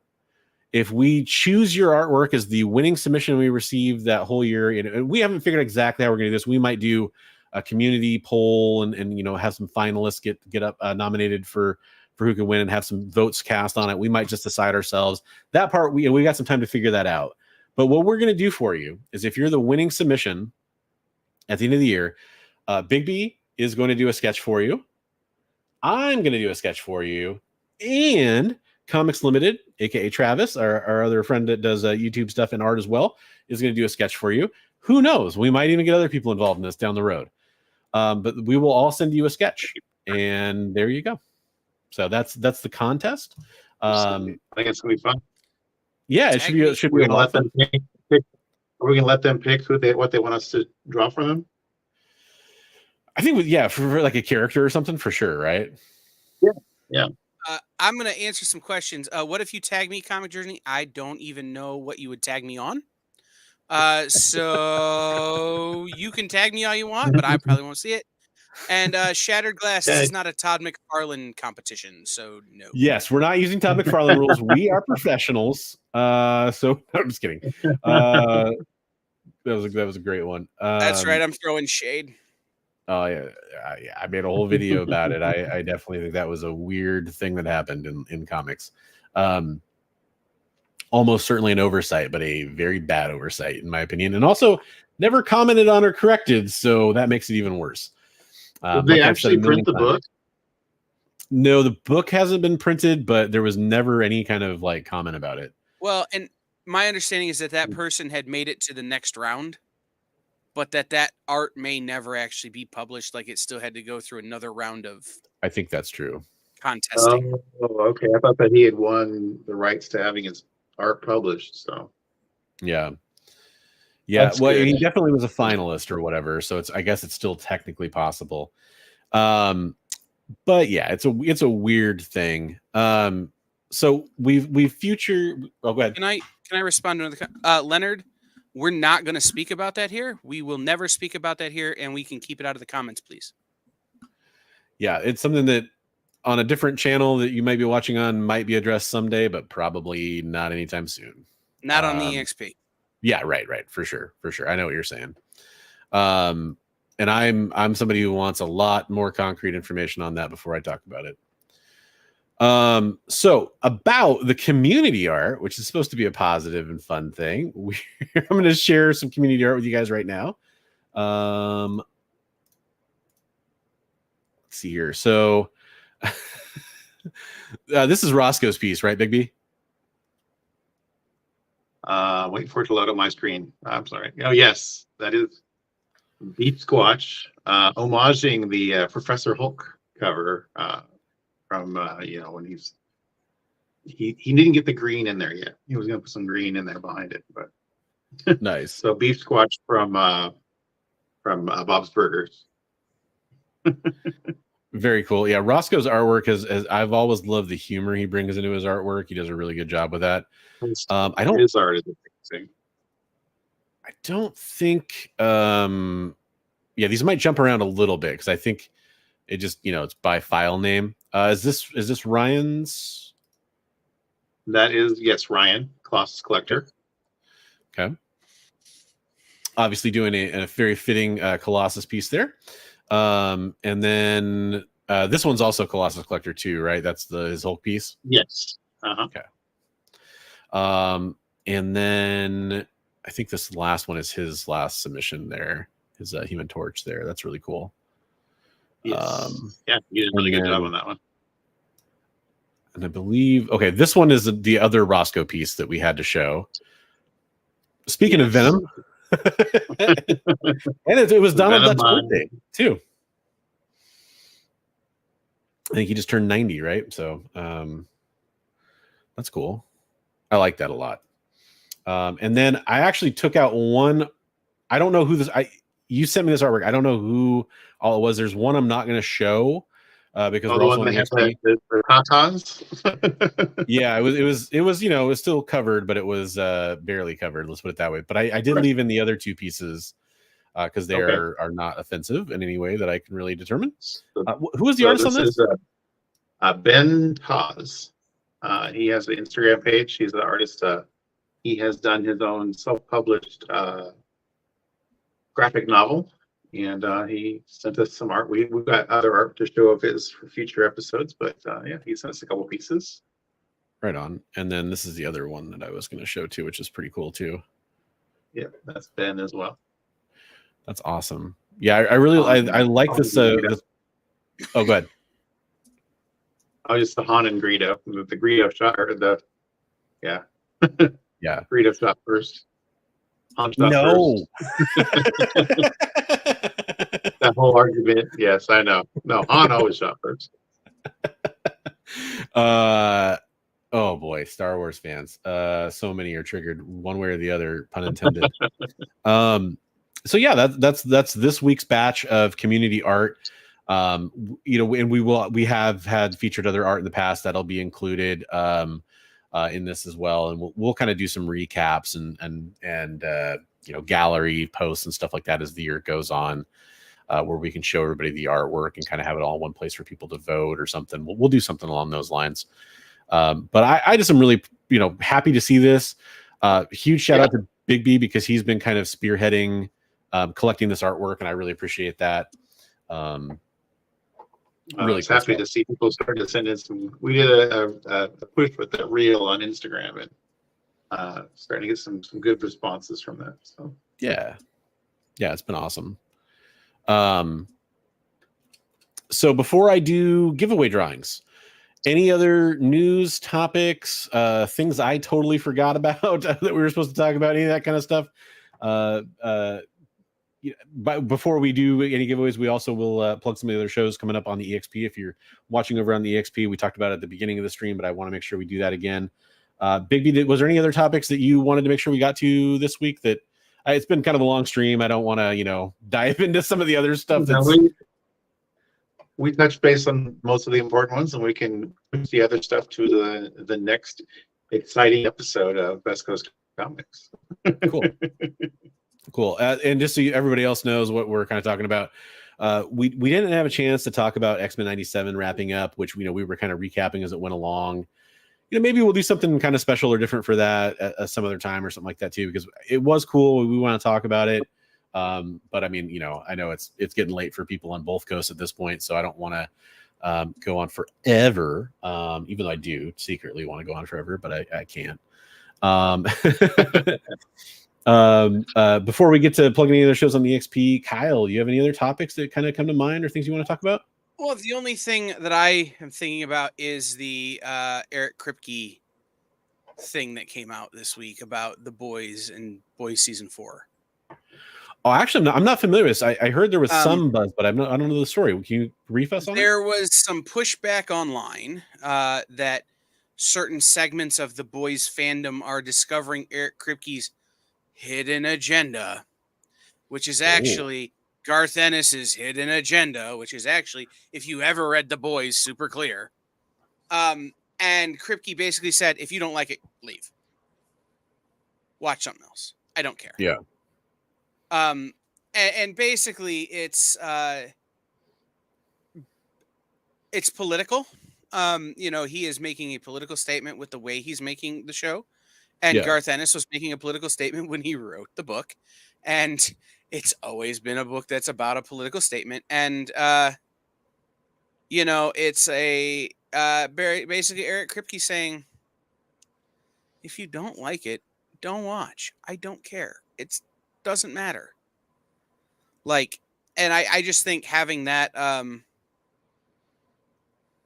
if we choose your artwork as the winning submission we received that whole year, and we haven't figured out exactly how we're going to do this. We might do a community poll and have some finalists get up nominated for who can win and have some votes cast on it. We might just decide ourselves that part. We got some time to figure that out. But what we're going to do for you is, if you're the winning submission at the end of the year, Bigby is going to do a sketch for you. I'm going to do a sketch for you, and Comics Limited, aka Travis, our other friend that does YouTube stuff and art as well, is going to do a sketch for you. Who knows? We might even get other people involved in this down the road. But we will all send you a sketch, and there you go. So that's the contest. I think it's gonna be fun. Yeah, it should be. We're gonna let them pick. Are we gonna let them pick what they want us to draw for them? I think, for like a character or something, for sure, right? Yeah. I'm gonna answer some questions. What if you tag me, Comic Journey? I don't even know what you would tag me on. So you can tag me all you want, but I probably won't see it. And Shattered Glass, this is not a Todd McFarlane competition, so no. Yes, we're not using Todd McFarlane rules. We are professionals. So I'm just kidding. That was a great one. That's right. I'm throwing shade. Oh yeah, I made a whole video about it. I definitely think that was a weird thing that happened in comics. Almost certainly an oversight, but a very bad oversight in my opinion, and also never commented on or corrected. So that makes it even worse. Did they actually print the book? No, the book hasn't been printed, but there was never any kind of like comment about it. Well, and my understanding is that person had made it to the next round, but that art may never actually be published. Like, it still had to go through another round of. I think that's true. Contesting. Oh, okay. I thought that he had won the rights to having his art published. So. Yeah. That's well, good. he definitely was a finalist or whatever, so I guess it's still technically possible. But yeah, it's a weird thing. So we've future. Oh, go ahead. Can I respond to another? Leonard, We're not going to speak about that here. We will never speak about that here, and we can keep it out of the comments, please. Yeah, it's something that on a different channel that you might be watching on might be addressed someday, but probably not anytime soon. Not on the EXP. Yeah, right, for sure. I know what you're saying. And I'm somebody who wants a lot more concrete information on that before I talk about it. So about the community art, which is supposed to be a positive and fun thing, I'm going to share some community art with you guys right now. Let's see here. So this is Roscoe's piece, right, Bigby? Wait for it to load up my screen. I'm sorry. Oh, yes, that is Beef Squatch, homaging the Professor Hulk cover from when he didn't get the green in there yet. He was going to put some green in there behind it, but nice. So Beef Squatch from Bob's Burgers. Very cool. Yeah, Roscoe's artwork is I've always loved the humor he brings into his artwork. He does a really good job with that. His art is amazing. I don't think yeah, these might jump around a little bit because I think it just, it's by file name. Is this Ryan's? That is, yes, Ryan, Colossus Collector. Okay. Obviously doing a very fitting Colossus piece there. And then this one's also Colossus Collector too, right? That's his Hulk piece. Yes. Okay. And then I think this last one is his last submission there. His Human Torch there. That's really cool. Yes. Yeah, you did a really good job on that one. And I believe, okay, this one is the other Roscoe piece that we had to show. Speaking of Venom, and it was Donald Duck's birthday too. I think he just turned 90, right? So that's cool. I like that a lot. And then I actually took out one. I don't know who this. You sent me this artwork. I don't know who all it was. There's one I'm not going to show because we're also on the tatas. Yeah, it was still covered, but it was barely covered. Let's put it that way. But I did leave in the other two pieces because they are not offensive in any way that I can really determine. Who is the artist on this? Ben Taz. He has an Instagram page. He's the artist. He has done his own self-published graphic novel, and he sent us some art. We've got other art to show of his for future episodes, but yeah, he sent us a couple pieces. Right on. And then this is the other one that I was going to show too, which is pretty cool too. Yeah, that's Ben as well. That's awesome. Yeah, I really I like this. Oh, go ahead. Oh, just the Han and Greedo. The Greedo shot, or yeah. Greedo shot first. Han shot first. That whole argument. Yes, I know. No, Han always shot first. Oh boy, Star Wars fans. So many are triggered one way or the other, pun intended. So yeah, that's this week's batch of community art. And we have had featured other art in the past that'll be included in this as well, and we'll kind of do some recaps and gallery posts and stuff like that as the year goes on, where we can show everybody the artwork and kind of have it all in one place for people to vote or something. We'll do something along those lines. But I just am really happy to see this. Huge shout out to Bigby because he's been kind of spearheading collecting this artwork, and I really appreciate that. Really happy to see people start to send in some. We did a push with that reel on Instagram, and starting to get some good responses from that. So yeah, it's been awesome. So before I do giveaway drawings, any other news topics, things I totally forgot about that we were supposed to talk about, any of that kind of stuff? But before we do any giveaways, we also will plug some of the other shows coming up on the EXP. If you're watching over on the EXP, we talked about it at the beginning of the stream, but I want to make sure we do that again. Bigby, was there any other topics that you wanted to make sure we got to this week? That it's been kind of a long stream. I don't want to, dive into some of the other stuff. We touched base on most of the important ones, and we can push the other stuff to the next exciting episode of Best Coast Comics. Cool. And just so everybody else knows what we're kind of talking about, we didn't have a chance to talk about X-Men 97 wrapping up, which we were kind of recapping as it went along. Maybe we'll do something kind of special or different for that at some other time or something like that too, because it was cool. We want to talk about it. But I mean, I know it's getting late for people on both coasts at this point, so I don't want to go on forever. Even though I do secretly want to go on forever, but I can't. Before we get to plugging any other shows on the XP, Kyle, you have any other topics that kind of come to mind or things you want to talk about? Well, the only thing that I am thinking about is the Eric Kripke thing that came out this week about The Boys and Boys season 4. Oh, actually, I'm not familiar with this. I heard there was some buzz, but I don't know the story. Can you brief us on it? There was some pushback online that certain segments of The Boys fandom are discovering Eric Kripke's hidden agenda, which is actually Garth Ennis's hidden agenda, which is actually, if you ever read The Boys, super clear. And Kripke basically said, if you don't like it, leave. Watch something else. I don't care. Yeah. And basically it's political. He is making a political statement with the way he's making the show. And Garth Ennis was making a political statement when he wrote the book. And it's always been a book that's about a political statement. And, it's a basically Eric Kripke saying, if you don't like it, don't watch. I don't care. It doesn't matter. And I just think having that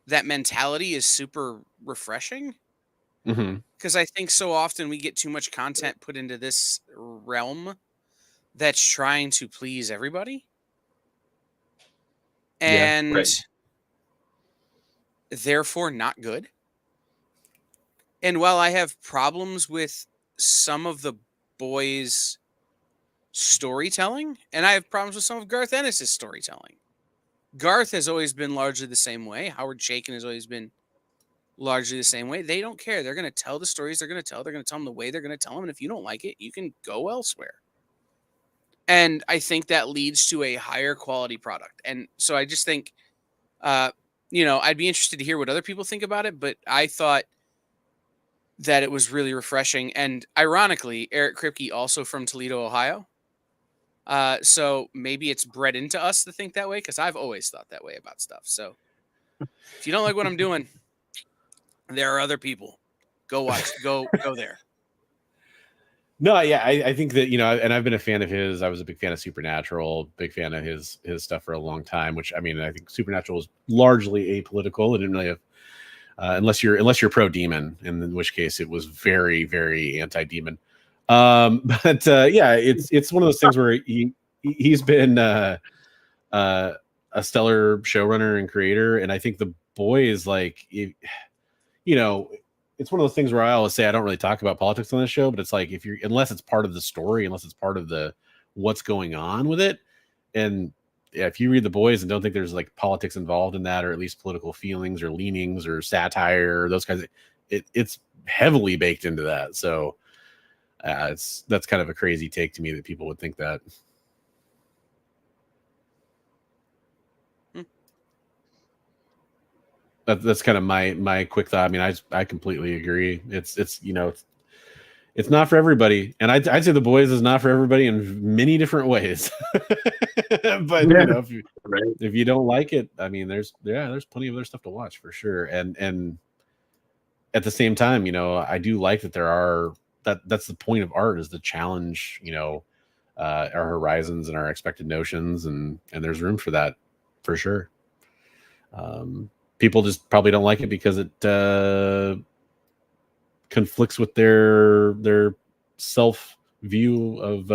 that mentality is super refreshing. Because I think so often we get too much content put into this realm that's trying to please everybody. And therefore not good. And while I have problems with some of the Boys' storytelling, and I have problems with some of Garth Ennis' storytelling. Garth has always been largely the same way. Howard Chaykin has always been largely the same way. They don't care. They're going to tell the stories they're going to tell. They're going to tell them the way they're going to tell them. And if you don't like it, you can go elsewhere. And I think that leads to a higher quality product. And so I just think, I'd be interested to hear what other people think about it. But I thought that it was really refreshing. And ironically, Eric Kripke also from Toledo, Ohio. So maybe it's bred into us to think that way, because I've always thought that way about stuff. So if you don't like what I'm doing, there are other people. Go watch. Go there. No, yeah, I think that, and I've been a fan of his. I was a big fan of Supernatural, big fan of his stuff for a long time, which, I mean, I think Supernatural is largely apolitical. It didn't really have, unless you're pro-demon, in which case it was very, very anti-demon. But it's one of those things where he's been a stellar showrunner and creator, and I think The Boys, it's one of those things where I always say I don't really talk about politics on this show, but it's like, unless it's part of the story, unless it's part of the what's going on with it, and if you read The Boys and don't think there's politics involved in that, or at least political feelings or leanings or satire or those kinds of, it's heavily baked into that. So that's kind of a crazy take to me that people would think that. That's kind of my quick thought. I mean, I completely agree. It's not for everybody, and I'd say The Boys is not for everybody in many different ways. But if you don't like it, I mean, there's plenty of other stuff to watch for sure. And at the same time, I do like that there are that's the point of art, is to challenge our horizons and our expected notions, and there's room for that for sure. People just probably don't like it because it conflicts with their self view of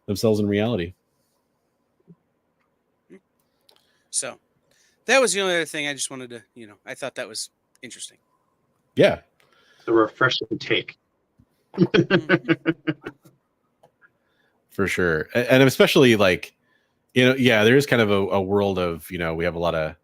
themselves in reality. So that was the only other thing I just wanted to, I thought that was interesting. Yeah. It's a refreshing take. For sure. And especially there is kind of a world of, we have a lot of,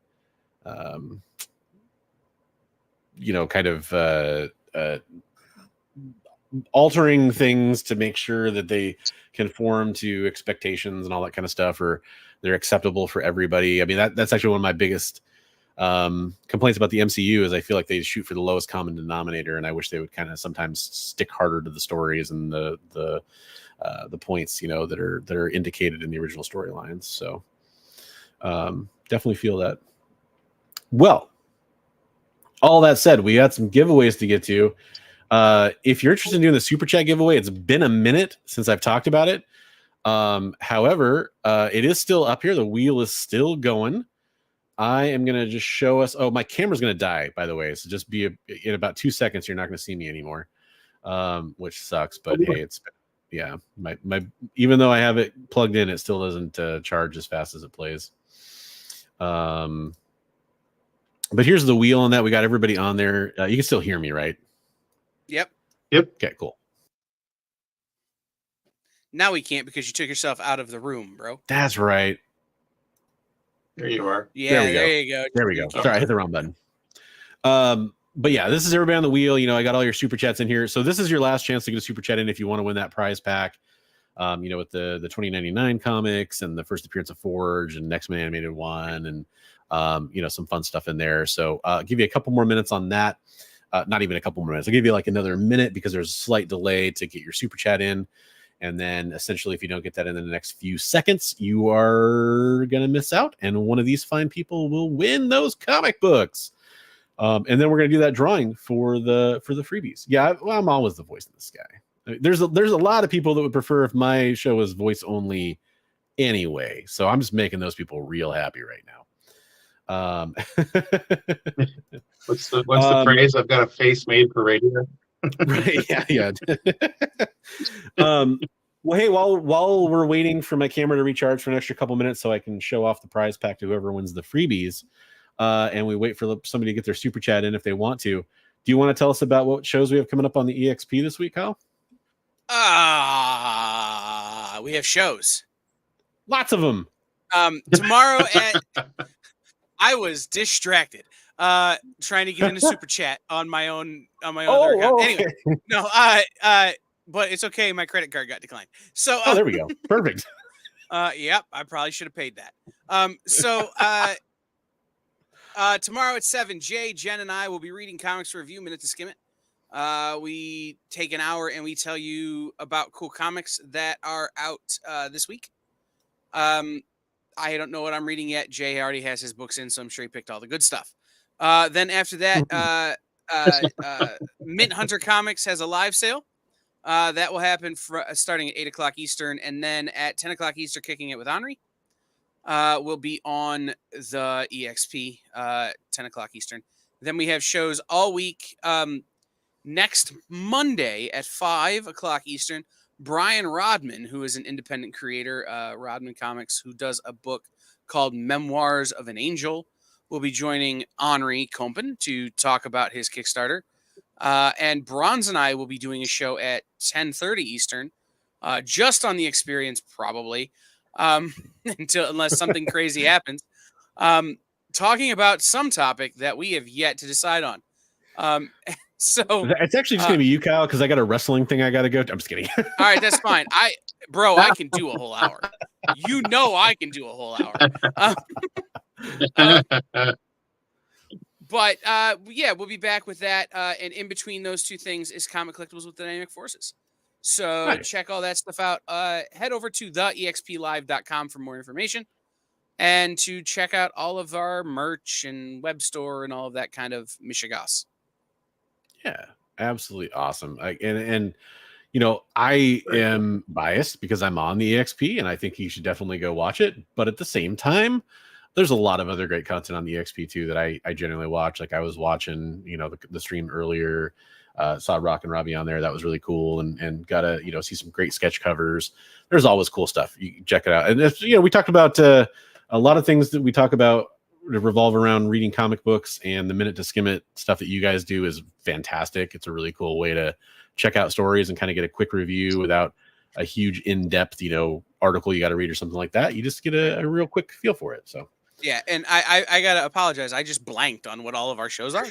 altering things to make sure that they conform to expectations and all that kind of stuff, or they're acceptable for everybody. I mean, that's actually one of my biggest complaints about the MCU is I feel like they shoot for the lowest common denominator, and I wish they would kind of sometimes stick harder to the stories and the points, that are indicated in the original storylines. So definitely feel that. Well, all that said, we got some giveaways to get to. If you're interested in doing the super chat giveaway, it's been a minute since I've talked about it. However, it is still up here. The wheel is still going. I am going to just show us. Oh, my camera's going to die, by the way. So just be in about 2 seconds. You're not going to see me anymore, which sucks. But hey, my even though I have it plugged in, it still doesn't charge as fast as it plays. But here's the wheel on that. We got everybody on there. You can still hear me, right? Yep. Okay, cool. Now we can't because you took yourself out of the room, bro. That's right. There you are. Yeah, there you go. There we go. Sorry, I hit the wrong button. But yeah, this is everybody on the wheel. I got all your super chats in here. So this is your last chance to get a super chat in if you want to win that prize pack. With the 2099 comics and the first appearance of Forge and Next Man Animated 1 and some fun stuff in there. So I'll give you a couple more minutes on that. Not even a couple more minutes. I'll give you like another minute because there's a slight delay to get your super chat in. And then essentially, if you don't get that in the next few seconds, you are going to miss out. And one of these fine people will win those comic books. And then we're going to do that drawing for the freebies. Yeah, I'm always the voice of this guy. There's a lot of people that would prefer if my show was voice only anyway. So I'm just making those people real happy right now. What's the phrase? I've got a face made for radio. Right. Yeah. Well, hey, while we're waiting for my camera to recharge for an extra couple minutes so I can show off the prize pack to whoever wins the freebies, and we wait for somebody to get their super chat in if they want to. Do you want to tell us about what shows we have coming up on the EXP this week, Kyle? We have shows. Lots of them. Tomorrow I was distracted trying to get into super chat on my own other account. Okay. Anyway, no, but it's okay. My credit card got declined. So there we go. Perfect. Yep, I probably should have paid that. Tomorrow at 7, Jay, Jen, and I will be reading Comics Review Minute to Skim It. We take an hour and we tell you about cool comics that are out this week. I don't know what I'm reading yet. Jay already has his books in, so I'm sure he picked all the good stuff. Then after that, Mint Hunter Comics has a live sale. That will happen starting at 8 o'clock Eastern, and then at 10 o'clock Eastern, Kicking It with Henri will be on the EXP, 10 o'clock Eastern. Then we have shows all week. Next Monday at 5 o'clock Eastern, Brian Rodman, who is an independent creator, Rodman Comics, who does a book called Memoirs of an Angel, will be joining Henri Compen to talk about his Kickstarter. And Bronze and I will be doing a show at 10:30 Eastern, just on the experience, probably, unless something crazy happens, talking about some topic that we have yet to decide on. So it's actually just going to be you, Kyle, because I got a wrestling thing I got to go to. I'm just kidding. All right, that's fine. I can do a whole hour. I can do a whole hour. But we'll be back with that. And in between those two things is Comic Collectibles with Dynamic Forces. So nice. Check all that stuff out. Head over to theexplive.com for more information and to check out all of our merch and web store and all of that kind of mishigas. Yeah, absolutely awesome. I am biased because I'm on the EXP and I think you should definitely go watch it. But at the same time, there's a lot of other great content on the EXP too that I generally watch. Like I was watching, the stream earlier, saw Rock and Robbie on there. That was really cool and got to, see some great sketch covers. There's always cool stuff. You can check it out. And if, we talked about a lot of things that we talk about revolve around reading comic books, and the Minute to Skim It stuff that you guys do is fantastic. It's a really cool way to check out stories and kind of get a quick review without a huge in-depth, article you got to read or something like that. You just get a real quick feel for it. So yeah, and I gotta apologize. I just blanked on what all of our shows are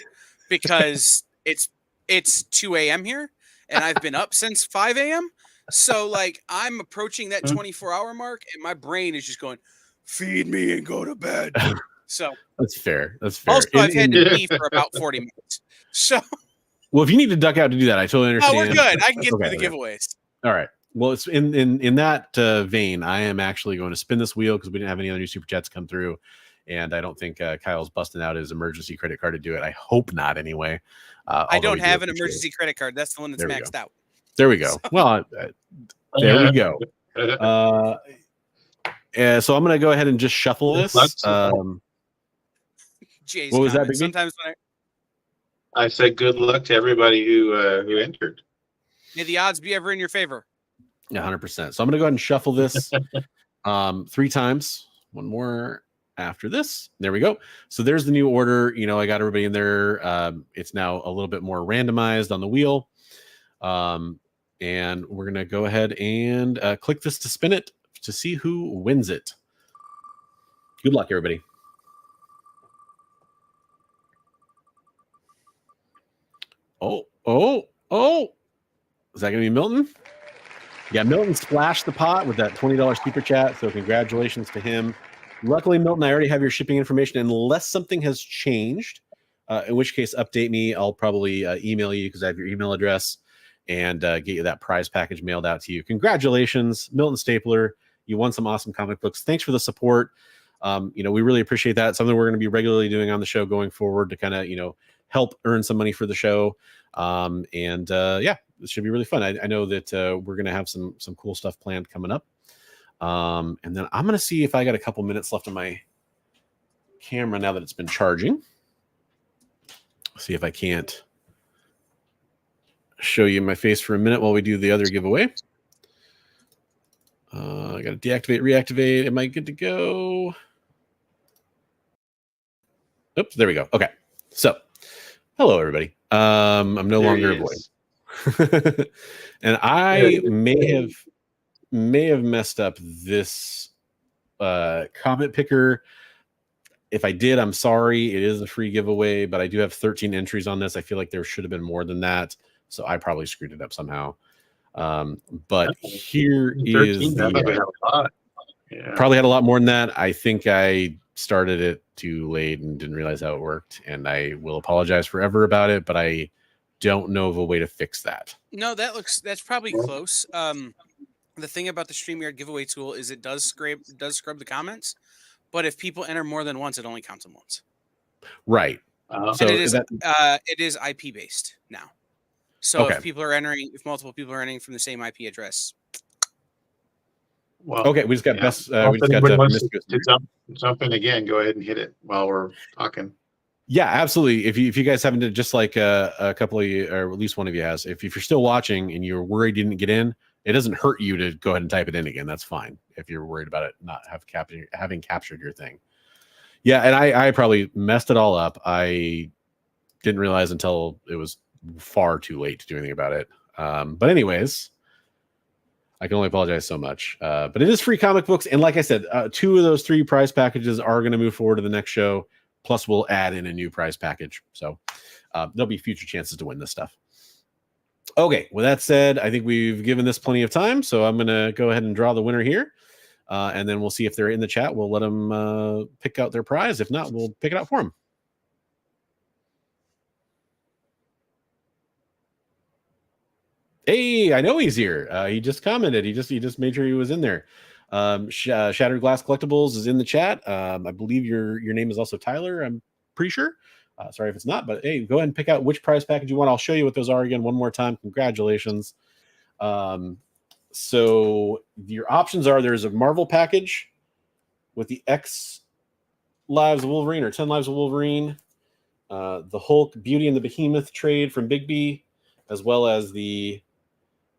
because it's 2 a.m. here, and I've been up since 5 a.m. So like I'm approaching that 24-hour mark, and my brain is just going, feed me and go to bed. So that's fair. That's fair. Also, I've had to pee for about 40 minutes. So, well, if you need to duck out to do that, I totally understand. Oh, we're good. I can get through the giveaways. All right. Well, it's in that vein. I am actually going to spin this wheel because we didn't have any other new super chats come through, and I don't think Kyle's busting out his emergency credit card to do it. I hope not. Anyway, I don't have an emergency credit card. That's the one that's maxed out. There we go. So. Well, there we go. So I'm going to go ahead and just shuffle this. Jay's what was that? Sometimes when I said good luck to everybody who entered. May the odds be ever in your favor. 100%. So I'm going to go ahead and shuffle this 3 times. One more after this. There we go. So there's the new order. You know, I got everybody in there. It's now a little bit more randomized on the wheel. And we're going to go ahead and click this to spin it to see who wins it. Good luck, everybody. Oh. Is that going to be Milton? Yeah, Milton splashed the pot with that $20 super chat, so congratulations to him. Luckily, Milton, I already have your shipping information, unless something has changed, in which case, update me. I'll probably email you because I have your email address and get you that prize package mailed out to you. Congratulations, Milton Stapler. You won some awesome comic books. Thanks for the support. You know, we really appreciate that. Something we're going to be regularly doing on the show going forward to kind of, you know, help earn some money for the show. Yeah, this should be really fun. I know that we're going to have some cool stuff planned coming up. And then I'm going to see if I got a couple minutes left on my camera now that it's been charging. See if I can't show you my face for a minute while we do the other giveaway. I got to deactivate, reactivate. Am I good to go? Oops, there we go. Okay. So, hello, everybody. I'm no longer a voice. And I may have messed up this comment picker. If I did, I'm sorry. It is a free giveaway, but I do have 13 entries on this. I feel like there should have been more than that, so I probably screwed it up somehow. But here is probably had a lot more than that. I think I started it too late and didn't realize how it worked, and I will apologize forever about it, but I don't know of a way to fix that. No, that's probably close. The thing about the StreamYard giveaway tool is it does scrub the comments, but if people enter more than once, it only counts them once. Right. So it is IP based now. So okay. if multiple people are entering from the same IP address. Well, okay, we just got best. We just got to jump in again. Go ahead and hit it while we're talking. Yeah, absolutely. If you guys haven't, just like a couple of you, or at least one of you has, if you're still watching and you're worried you didn't get in, it doesn't hurt you to go ahead and type it in again. That's fine if you're worried about it not having captured your thing. Yeah, and I probably messed it all up. I didn't realize until it was far too late to do anything about it. But anyways, I can only apologize so much. But it is free comic books, and like I said, 2 of those 3 prize packages are going to move forward to the next show. Plus, we'll add in a new prize package. So there'll be future chances to win this stuff. Okay, with that said, I think we've given this plenty of time. So I'm going to go ahead and draw the winner here. And then we'll see if they're in the chat. We'll let them pick out their prize. If not, we'll pick it out for them. Hey, I know he's here. He just commented. He just made sure he was in there. Shattered Glass Collectibles is in the chat. I believe your name is also Tyler. I'm pretty sure. Sorry if it's not, but hey, go ahead and pick out which prize package you want. I'll show you what those are again one more time. Congratulations. So your options are: there's a Marvel package with the X Lives of Wolverine or 10 Lives of Wolverine, the Hulk Beauty and the Behemoth trade from Bigby, as well as the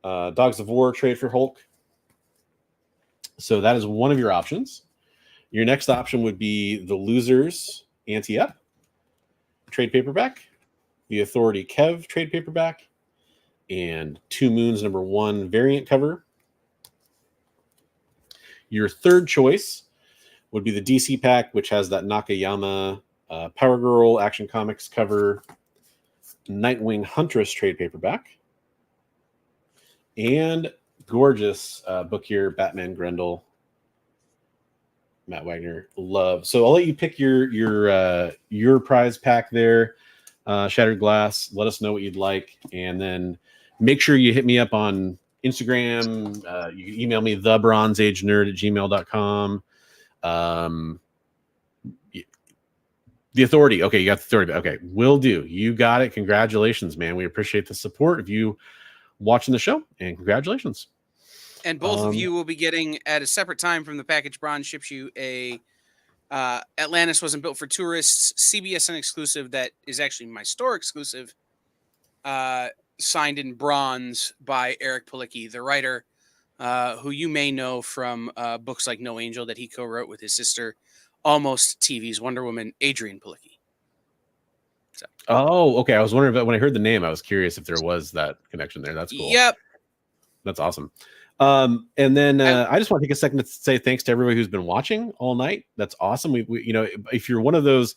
Dogs of War trade for Hulk. So that is one of your options. Your next option would be the Losers Ante-Up trade paperback, the Authority Kev trade paperback, and 2 Moons #1 variant cover. Your third choice would be the DC pack, which has that Nakayama Power Girl Action Comics cover, Nightwing Huntress trade paperback. and gorgeous book here, Batman Grendel. Matt Wagner, love. So I'll let you pick your prize pack there. Shattered Glass. Let us know what you'd like, and then make sure you hit me up on Instagram. You can email me thebronzeagenerd@gmail.com. The Authority. Okay, you got the Authority. Okay, will do. You got it. Congratulations, man. We appreciate the support of you watching the show, and congratulations. And both of you will be getting, at a separate time from the package Bronze ships you, a Atlantis Wasn't Built for Tourists CBSN exclusive that is actually my store exclusive, signed in bronze by Eric Palicki, the writer, who you may know from books like No Angel that he co-wrote with his sister, Almost TV's Wonder Woman, Adrienne Palicki. So. Oh, okay. I was wondering about when I heard the name, I was curious if there was that connection there. That's cool. Yep. That's awesome. And then I just want to take a second to say thanks to everybody who's been watching all night. That's awesome. We you know, if you're one of those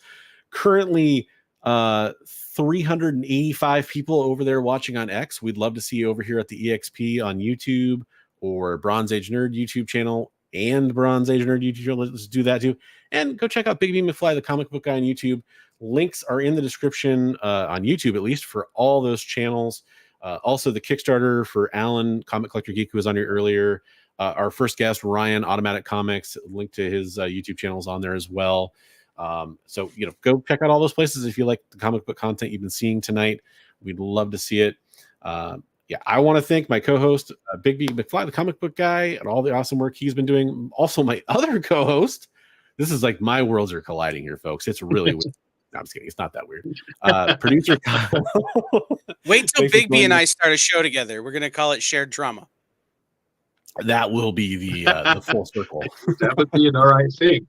currently 385 people over there watching on X, we'd love to see you over here at the EXP on YouTube or Bronze Age Nerd YouTube channel and Bronze Age Nerd YouTube channel. Let's do that too. And go check out Bigby McFly, the comic book guy on YouTube. Links are in the description on YouTube, at least, for all those channels. Also, the Kickstarter for Alan, Comic Collector Geek, who was on here earlier. Our first guest, Ryan, Automatic Comics, link to his YouTube channels on there as well. So, you know, go check out all those places if you like the comic book content you've been seeing tonight. We'd love to see it. Yeah, I want to thank my co-host, Bigby McFly, the comic book guy, and all the awesome work he's been doing. Also, my other co-host. This is like my worlds are colliding here, folks. It's really weird. No, I'm just kidding. It's not that weird. Producer Kyle. Wait till Bigby and I start a show together. We're going to call it Shared Drama. That will be the full circle. That would be an all right thing.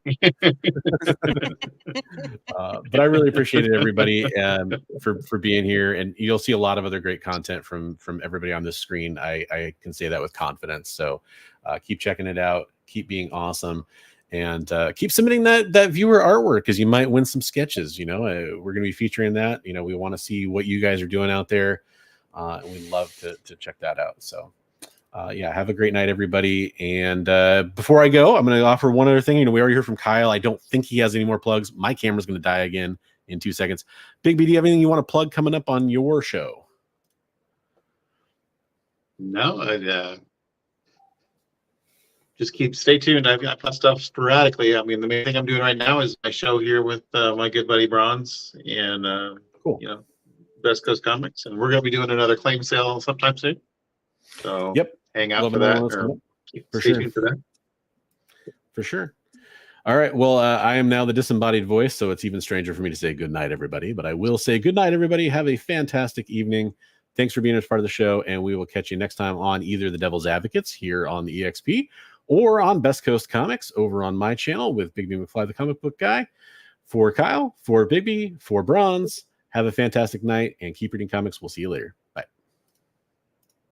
But I really appreciate it, everybody, for being here. And you'll see a lot of other great content from everybody on this screen. I can say that with confidence. So keep checking it out. Keep being awesome. And keep submitting that viewer artwork, because you might win some sketches. You know, we're going to be featuring that. You know, we want to see what you guys are doing out there. And we'd love to check that out. So, yeah, have a great night, everybody. And before I go, I'm going to offer one other thing. You know, we already heard from Kyle. I don't think he has any more plugs. My camera's going to die again in 2 seconds. Bigby, do you have anything you want to plug coming up on your show? No, just stay tuned. I've got stuff sporadically. I mean, the main thing I'm doing right now is my show here with my good buddy Bronze and cool. You know, Best Coast Comics, and we're going to be doing another claim sale sometime soon. So yep, hang out for that, or stay tuned for that. For sure. All right. Well, I am now the disembodied voice, so it's even stranger for me to say good night, everybody. But I will say good night, everybody. Have a fantastic evening. Thanks for being a part of the show, and we will catch you next time on either the Devil's Advocates here on the EXP or on Best Coast Comics over on my channel with Bigby McFly, the comic book guy. For Kyle, for Bigby, for Bronze, have a fantastic night and keep reading comics. We'll see you later.